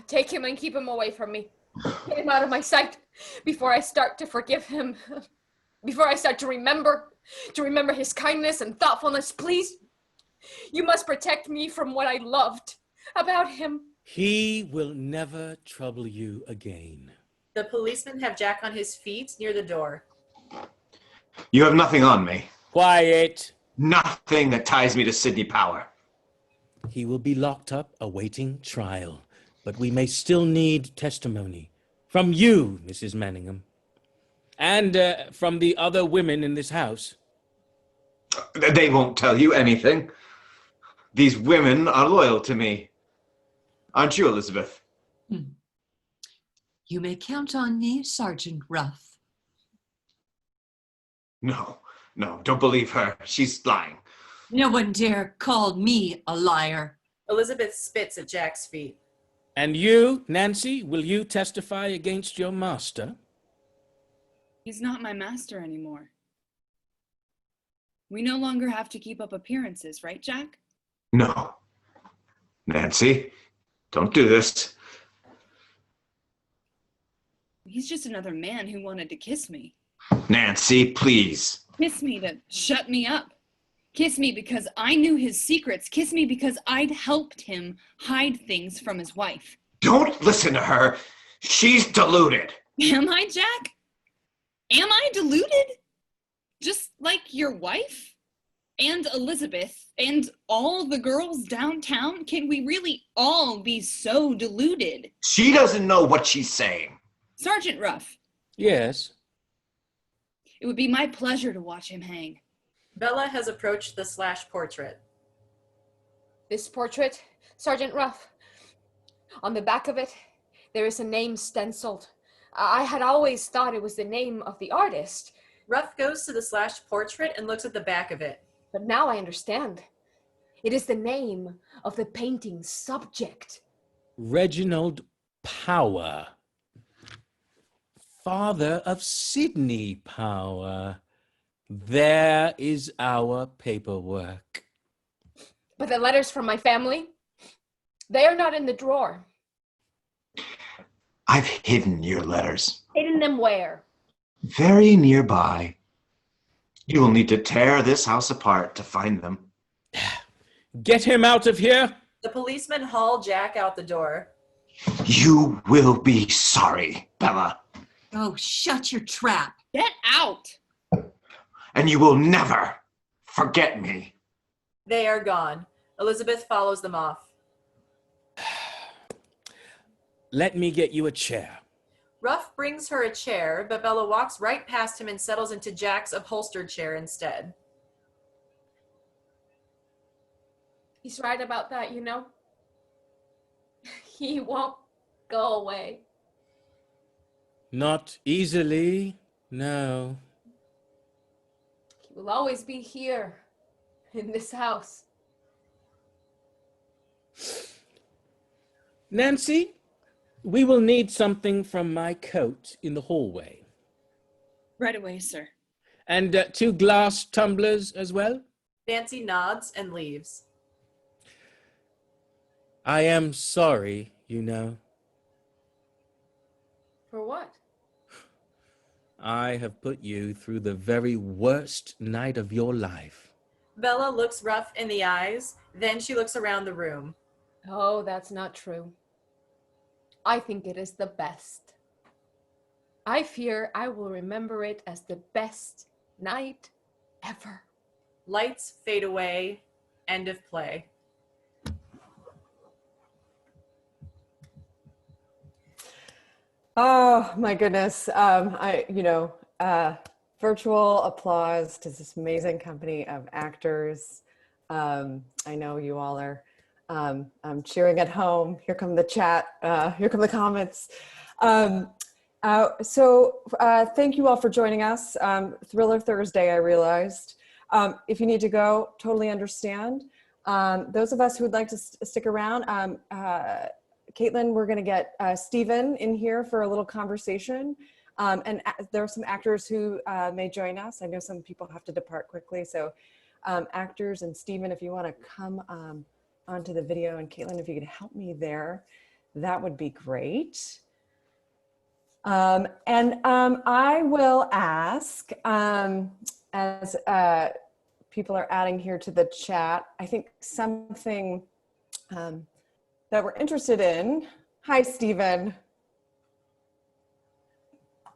Speaker 3: Take him and keep him away from me. Get him out of my sight before I start to forgive him. Before I start to remember his kindness and thoughtfulness, please. You must protect me from what I loved about him.
Speaker 5: He will never trouble you again.
Speaker 8: The policemen have Jack on his feet near the door.
Speaker 4: You have nothing on me.
Speaker 5: Quiet.
Speaker 4: Nothing that ties me to Sydney Power.
Speaker 5: He will be locked up awaiting trial, but we may still need testimony from you, Mrs. Manningham, and from the other women in this house.
Speaker 4: They won't tell you anything. These women are loyal to me. Aren't you, Elizabeth?
Speaker 7: You may count on me, Sergeant Ruff.
Speaker 4: No, don't believe her. She's lying.
Speaker 7: No one dare call me a liar.
Speaker 8: Elizabeth spits at Jack's feet.
Speaker 5: And you, Nancy, will you testify against your master?
Speaker 6: He's not my master anymore. We no longer have to keep up appearances, right, Jack?
Speaker 4: No. Nancy, don't do this.
Speaker 6: He's just another man who wanted to kiss me.
Speaker 4: Nancy, please.
Speaker 6: Kiss me to shut me up. Kiss me because I knew his secrets. Kiss me because I'd helped him hide things from his wife.
Speaker 4: Don't listen to her. She's deluded.
Speaker 6: Am I, Jack? Am I deluded? Just like your wife? And Elizabeth? And all the girls downtown? Can we really all be so deluded?
Speaker 4: She doesn't know what she's saying.
Speaker 6: Sergeant Ruff,
Speaker 5: Yes.
Speaker 6: it would be my pleasure to watch him hang.
Speaker 8: Bella has approached the slash portrait.
Speaker 3: This portrait, Sergeant Ruff, on the back of it, there is a name stenciled. I had always thought it was the name of the artist.
Speaker 8: Ruff goes to the slash portrait and looks at the back of it.
Speaker 3: But now I understand. It is the name of the painting's subject.
Speaker 5: Reginald Power, father of Sydney Power. There is our paperwork.
Speaker 3: But the letters from my family, they are not in the drawer.
Speaker 4: I've hidden your letters.
Speaker 3: Hidden them where?
Speaker 4: Very nearby. You will need to tear this house apart to find them.
Speaker 5: Get him out of here.
Speaker 8: The policemen haul Jack out the door.
Speaker 4: You will be sorry, Bella.
Speaker 7: Oh, shut your trap.
Speaker 6: Get out!
Speaker 4: And you will never forget me.
Speaker 8: They are gone. Elizabeth follows them off.
Speaker 5: Let me get you a chair.
Speaker 8: Ruff brings her a chair, but Bella walks right past him and settles into Jack's upholstered chair instead.
Speaker 3: He's right about that, you know. He won't go away.
Speaker 5: Not easily, no.
Speaker 3: He will always be here, in this house.
Speaker 5: Nancy, we will need something from my coat in the hallway.
Speaker 6: Right away, sir.
Speaker 5: And 2 glass tumblers as well.
Speaker 8: Nancy nods and leaves.
Speaker 5: I am sorry, you know.
Speaker 3: For what?
Speaker 5: I have put you through the very worst night of your life.
Speaker 8: Bella looks rough in the eyes, then she looks around the room.
Speaker 3: Oh, that's not true. I think it is the best. I fear I will remember it as the best night ever.
Speaker 8: Lights fade away. End of play.
Speaker 1: Oh my goodness. Virtual applause to this amazing company of actors. I know you all are cheering at home. Here come the chat. Here come the comments. Thank you all for joining us. Thriller Thursday, I realized. If you need to go, totally understand. Those of us who would like to stick around, Caitlin, we're going to get Steven in here for a little conversation. And there are some actors who may join us. I know some people have to depart quickly. So actors and Steven, if you want to come onto the video, and Caitlin, if you could help me there, that would be great. I will ask, as people are adding here to the chat, I think something that we're interested in. Hi, Steven.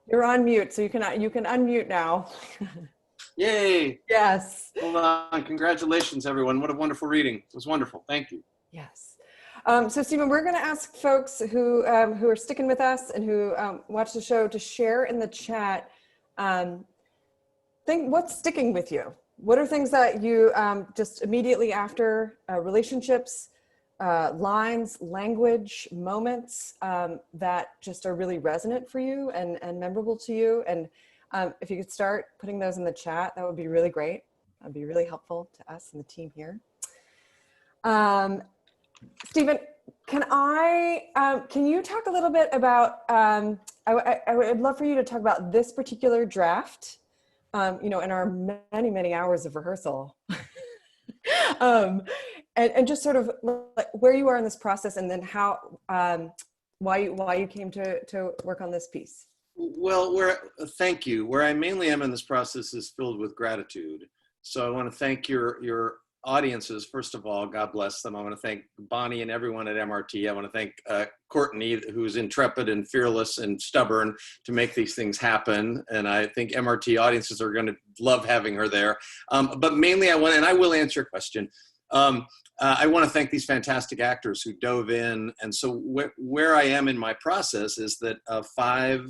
Speaker 1: You're on mute, so you can unmute now.
Speaker 9: Yay.
Speaker 1: Yes.
Speaker 9: Hold on. Congratulations, everyone. What a wonderful reading. It was wonderful. Thank you.
Speaker 1: Yes. So Steven, we're going to ask folks who are sticking with us and who watch the show to share in the chat. What's sticking with you? What are things that you just immediately after relationships, lines, language, moments that just are really resonant for you and memorable to you? And if you could start putting those in the chat, that would be really great. That'd be really helpful to us and the team here. Steven, can you talk a little bit about, I would love for you to talk about this particular draft, in our many, many hours of rehearsal. And just sort of like where you are in this process, and then how, why you came to work on this piece.
Speaker 9: Well, thank you. Where I mainly am in this process is filled with gratitude. So I want to thank your audiences. First of all, God bless them. I want to thank Bonnie and everyone at MRT. I want to thank Courtney, who's intrepid and fearless and stubborn to make these things happen. And I think MRT audiences are going to love having her there. But mainly I will answer your question. I want to thank these fantastic actors who dove in. And so where I am in my process is that 5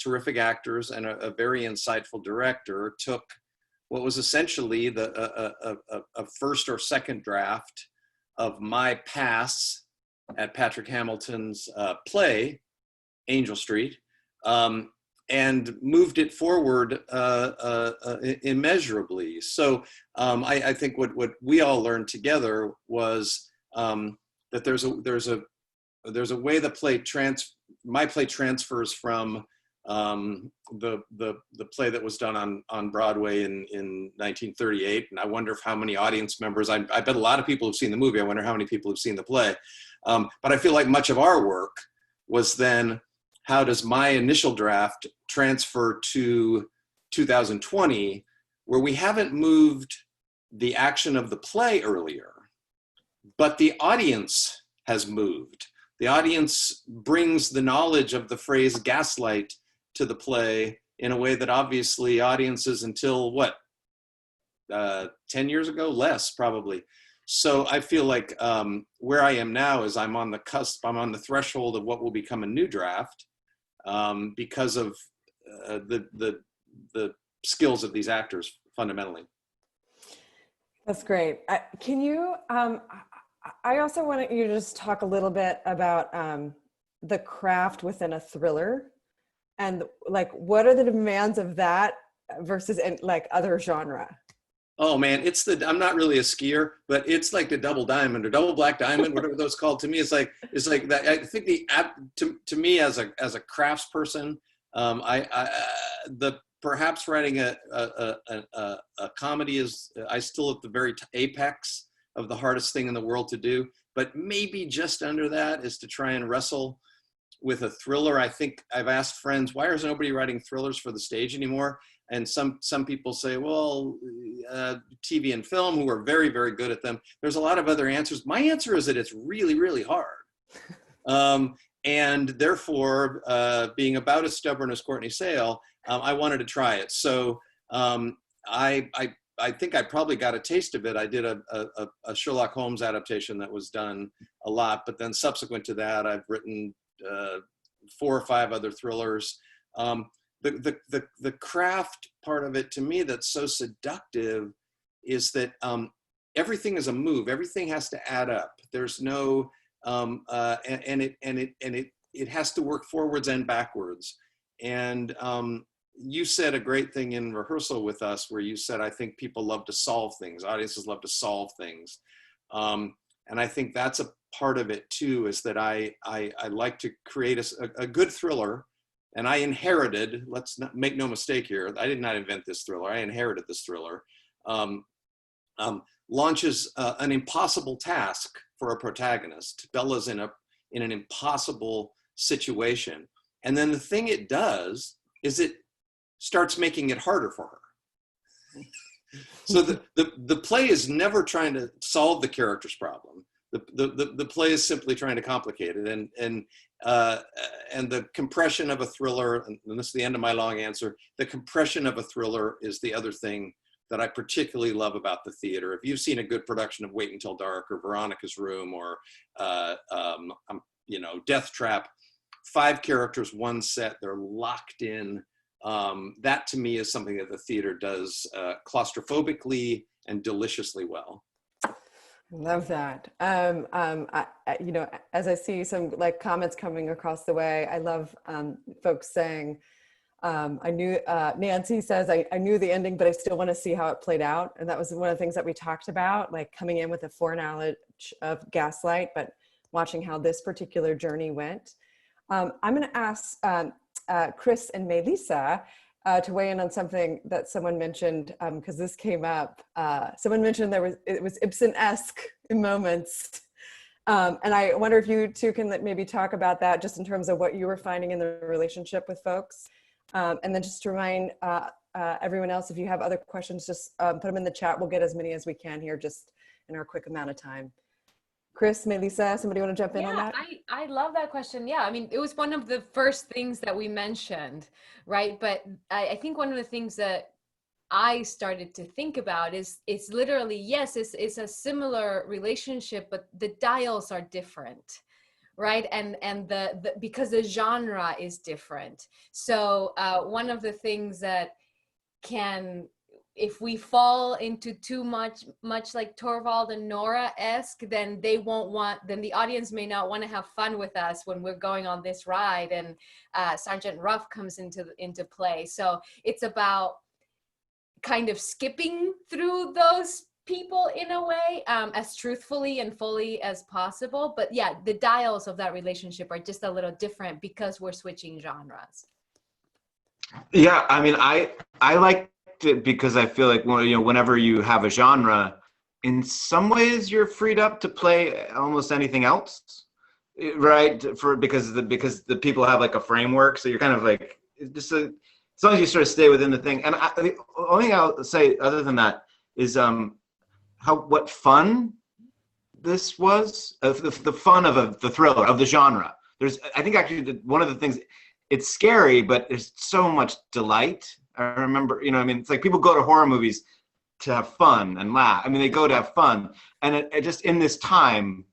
Speaker 9: terrific actors and a very insightful director took what was essentially a first or second draft of my pass at Patrick Hamilton's play, Angel Street, and moved it forward immeasurably. So I think what we all learned together was that there's a way my play transfers from the play that was done on Broadway in 1938. And I wonder how many audience members, I bet a lot of people have seen the movie. I wonder how many people have seen the play. But I feel like much of our work was then, how does my initial draft transfer to 2020, where we haven't moved the action of the play earlier, but the audience has moved. The audience brings the knowledge of the phrase gaslight to the play in a way that obviously audiences until 10 years ago, less probably. So I feel like where I am now is I'm on the cusp, I'm on the threshold of what will become a new draft because of the skills of these actors fundamentally.
Speaker 1: That's great. Can you, I also want you to just talk a little bit about the craft within a thriller, and like what are the demands of that versus like other genre?
Speaker 9: Oh man, I'm not really a skier, but it's like the double diamond or double black diamond, whatever those called. To me, it's like that. I think to me as a craftsperson, perhaps writing a comedy is I still at the very apex of the hardest thing in the world to do, but maybe just under that is to try and wrestle with a thriller. I think I've asked friends, why is nobody writing thrillers for the stage anymore? And some people say, well, TV and film, who are very, very good at them. There's a lot of other answers. My answer is that it's really, really hard. And therefore, being about as stubborn as Courtney Sale, I wanted to try it. So I think I probably got a taste of it. I did a Sherlock Holmes adaptation that was done a lot, but then subsequent to that, I've written 4 or 5 other thrillers. The craft part of it, to me, that's so seductive is that everything is a move. Everything has to add up. There's no, and it has to work forwards and backwards. And you said a great thing in rehearsal with us where you said, I think people love to solve things. Audiences love to solve things. And I think that's a part of it too, is that I like to create a good thriller. And I inherited, let's not make no mistake here, I did not invent this thriller, I inherited this thriller, launches an impossible task for a protagonist. Bella's in an impossible situation. And then the thing it does is it starts making it harder for her. So the play is never trying to solve the character's problem. The play is simply trying to complicate it, and the compression of a thriller, and this is the end of my long answer, the compression of a thriller is the other thing that I particularly love about the theater. If you've seen a good production of Wait Until Dark or Veronica's Room or Death Trap, 5 characters, 1 set, they're locked in. That to me is something that the theater does claustrophobically and deliciously well.
Speaker 1: Love that. As I see some comments coming across the way, I love folks saying, I knew, Nancy says, I knew the ending, but I still want to see how it played out. And that was one of the things that we talked about, like coming in with a foreknowledge of Gaslight, but watching how this particular journey went. I'm going to ask Chris and Melissa to weigh in on something that someone mentioned, because this came up. Someone mentioned it was Ibsen-esque in moments. And I wonder if you two can maybe talk about that just in terms of what you were finding in the relationship with folks. And then just to remind everyone else, if you have other questions, just put them in the chat. We'll get as many as we can here just in our quick amount of time. Chris, Melissa, somebody want to jump in on that?
Speaker 3: I love that question. Yeah, I mean, it was one of the first things that we mentioned, right? But I think one of the things that I started to think about is it's literally, yes, it's a similar relationship, but the dials are different, right? And because the genre is different. So one of the things that if we fall into too much like Torvald and Nora-esque, then then the audience may not want to have fun with us when we're going on this ride, and Sergeant Ruff comes into play. So it's about kind of skipping through those people in a way, as truthfully and fully as possible. But yeah, the dials of that relationship are just a little different because we're switching genres.
Speaker 4: Yeah, I mean, I like it because I feel like, whenever you have a genre, in some ways you're freed up to play almost anything else, right? Because the people have like a framework, so you're kind of like as long as you sort of stay within the thing. And the only thing I'll say other than that is what fun this was, the fun of the thriller, of the genre. I think actually one of the things, it's scary, but there's so much delight. I remember, it's like people go to horror movies to have fun and laugh. I mean, they go to have fun. And it just, in this time,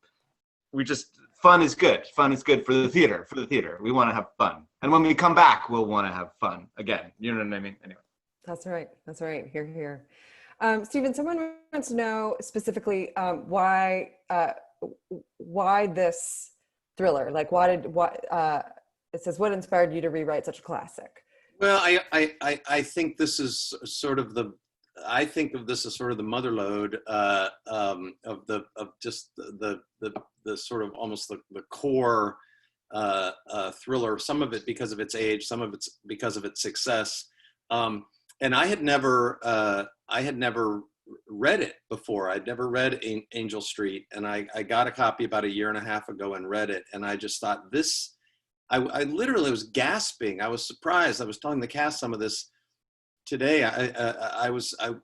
Speaker 4: fun is good. Fun is good for the theater. We want to have fun. And when we come back, we'll want to have fun again. You know what I mean? Anyway.
Speaker 1: That's right. Hear, hear. Steven, someone wants to know specifically why this thriller? Like, it says, what inspired you to rewrite such a classic?
Speaker 9: Well, I think this is sort of I think of this as sort of the mother lode of just the sort of almost the core thriller. Some of it because of its age, some of it's because of its success. And I had never read it before. I'd never read Angel Street, and I got a copy about a year and a half ago and read it, and I just thought this. I literally was gasping. I was surprised. I was telling the cast some of this today. I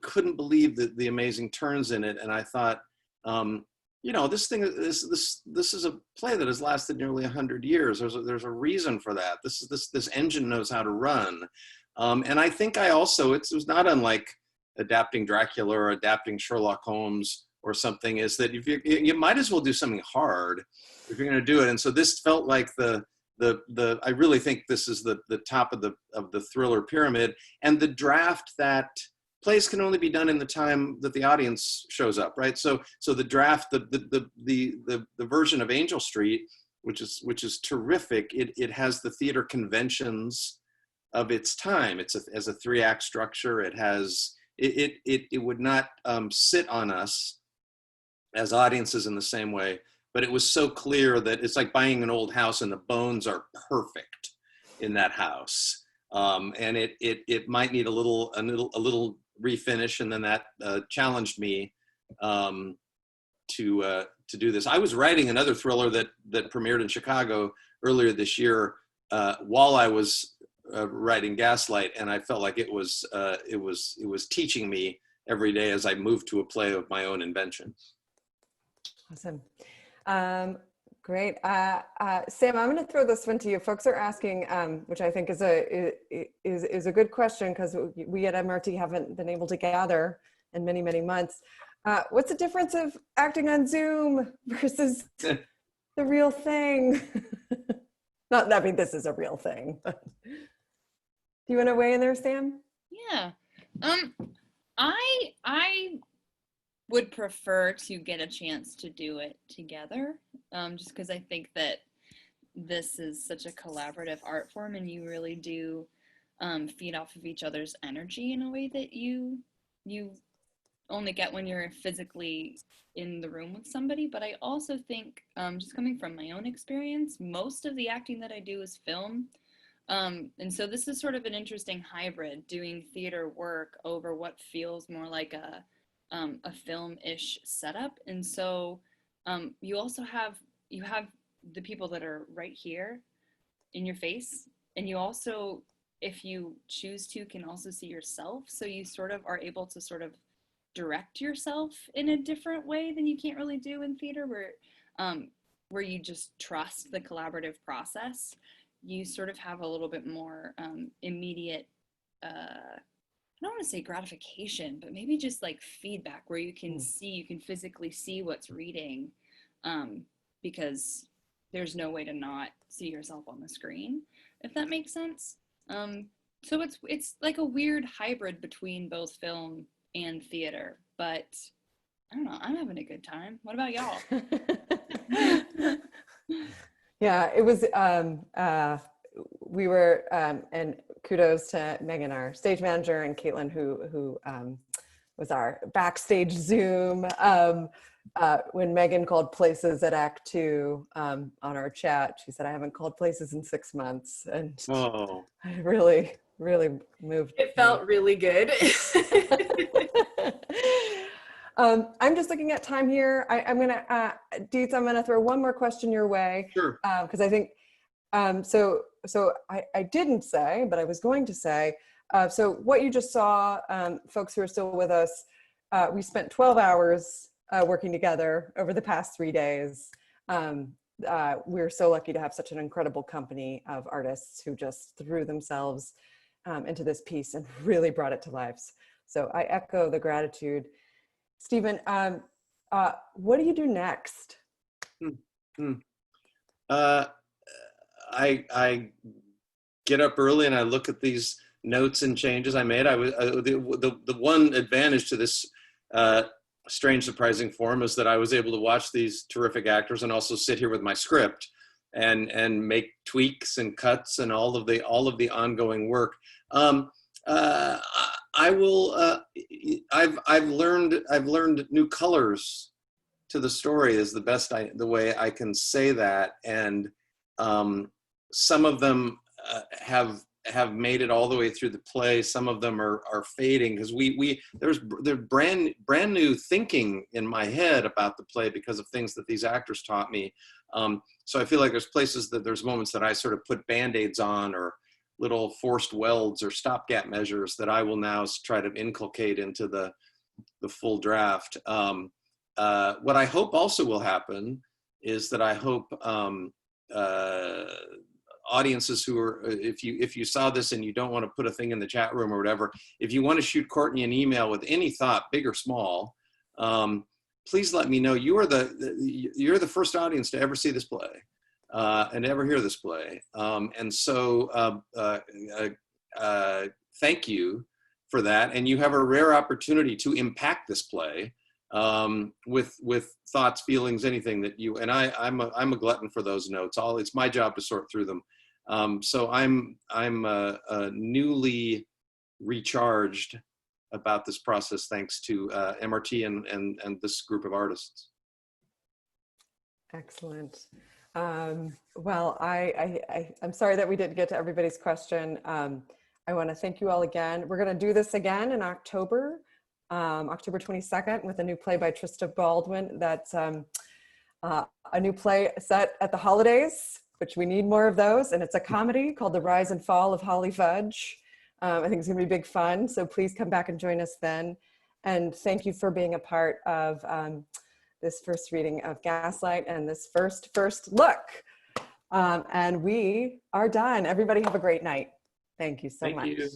Speaker 9: couldn't believe the amazing turns in it, and I thought, this is a play that has lasted nearly 100 years. There's a reason for that. This engine knows how to run, and I think it was not unlike adapting Dracula or adapting Sherlock Holmes or something. Is that if you might as well do something hard if you're going to do it, and so this felt like I really think this is the top of the thriller pyramid, and the draft that plays can only be done in the time that the audience shows up, right? So the draft, the version of Angel Street, which is terrific. It has the theater conventions of its time. It has a 3-act structure. It would not sit on us as audiences in the same way. But it was so clear that it's like buying an old house and the bones are perfect in that house. And it might need a little refinish, and then that challenged me to do this. I was writing another thriller that premiered in Chicago earlier this year while I was writing Gaslight, and I felt like it was teaching me every day as I moved to a play of my own invention.
Speaker 1: Awesome. Great. Sam, I'm going to throw this one to you. Folks are asking, which I think is a good question, because we at MRT haven't been able to gather in many, many months. What's the difference of acting on Zoom versus the real thing? This is a real thing. Do you want to weigh in there, Sam?
Speaker 6: Yeah. I would prefer to get a chance to do it together, just because I think that this is such a collaborative art form, and you really do feed off of each other's energy in a way that you only get when you're physically in the room with somebody. But I also think, just coming from my own experience, most of the acting that I do is film. And so this is sort of an interesting hybrid, doing theater work over what feels more like a film-ish setup. And so you have the people that are right here in your face, and you also, if you choose to, can also see yourself. So you sort of are able to sort of direct yourself in a different way than you can't really do in theater, where you just trust the collaborative process. You sort of have a little bit more immediate, I don't want to say gratification, but maybe just like feedback, where you can physically see what's reading, because there's no way to not see yourself on the screen, if that makes sense. So it's like a weird hybrid between both film and theater, but I don't know, I'm having a good time. What about y'all?
Speaker 1: Yeah, it was, we were, and kudos to Megan, our stage manager, and Caitlin, who was our backstage Zoom. When Megan called places at Act 2 on our chat, she said, I haven't called places in 6 months. And I really, really moved.
Speaker 8: It felt really good.
Speaker 1: I'm just looking at time here. I'm gonna, Dietz, I'm gonna throw one more question your way.
Speaker 9: Sure.
Speaker 1: Because I think, so I didn't say, but I was going to say, so what you just saw, folks who are still with us, we spent 12 hours working together over the past 3 days. We're so lucky to have such an incredible company of artists who just threw themselves into this piece and really brought it to life. So I echo the gratitude. Steven, what do you do next?
Speaker 9: I get up early and I look at these notes and changes I made. The one advantage to this strange, surprising form is that I was able to watch these terrific actors and also sit here with my script and make tweaks and cuts and all of the ongoing work. I will. I've learned new colors to the story is the way I can say that, and some of them have made it all the way through the play. Some of them are fading because there's brand new thinking in my head about the play because of things that these actors taught me. So I feel like there's moments that I sort of put Band-Aids on, or little forced welds or stopgap measures that I will now try to inculcate into the full draft. What I hope also will happen is that I hope audiences who are, if you saw this and you don't want to put a thing in the chat room or whatever, if you want to shoot Courtney an email with any thought, big or small, please let me know. You're the first audience to ever see this play. And ever hear this play. And so thank you for that. And you have a rare opportunity to impact this play with thoughts, feelings, anything that you, and I'm a glutton for those notes. It's my job to sort through them. So I'm newly recharged about this process thanks to MRT and this group of artists.
Speaker 1: Excellent. Well, I'm sorry that we didn't get to everybody's question. I want to thank you all again. We're going to do this again in October, October 22nd, with a new play by Trista Baldwin. That's a new play set at the holidays, which we need more of those. And it's a comedy called The Rise and Fall of Holly Fudge. I think it's going to be big fun. So please come back and join us then. And thank you for being a part of this first reading of Gaslight and this first look. And we are done. Everybody have a great night. Thank you so much.
Speaker 9: Thank you.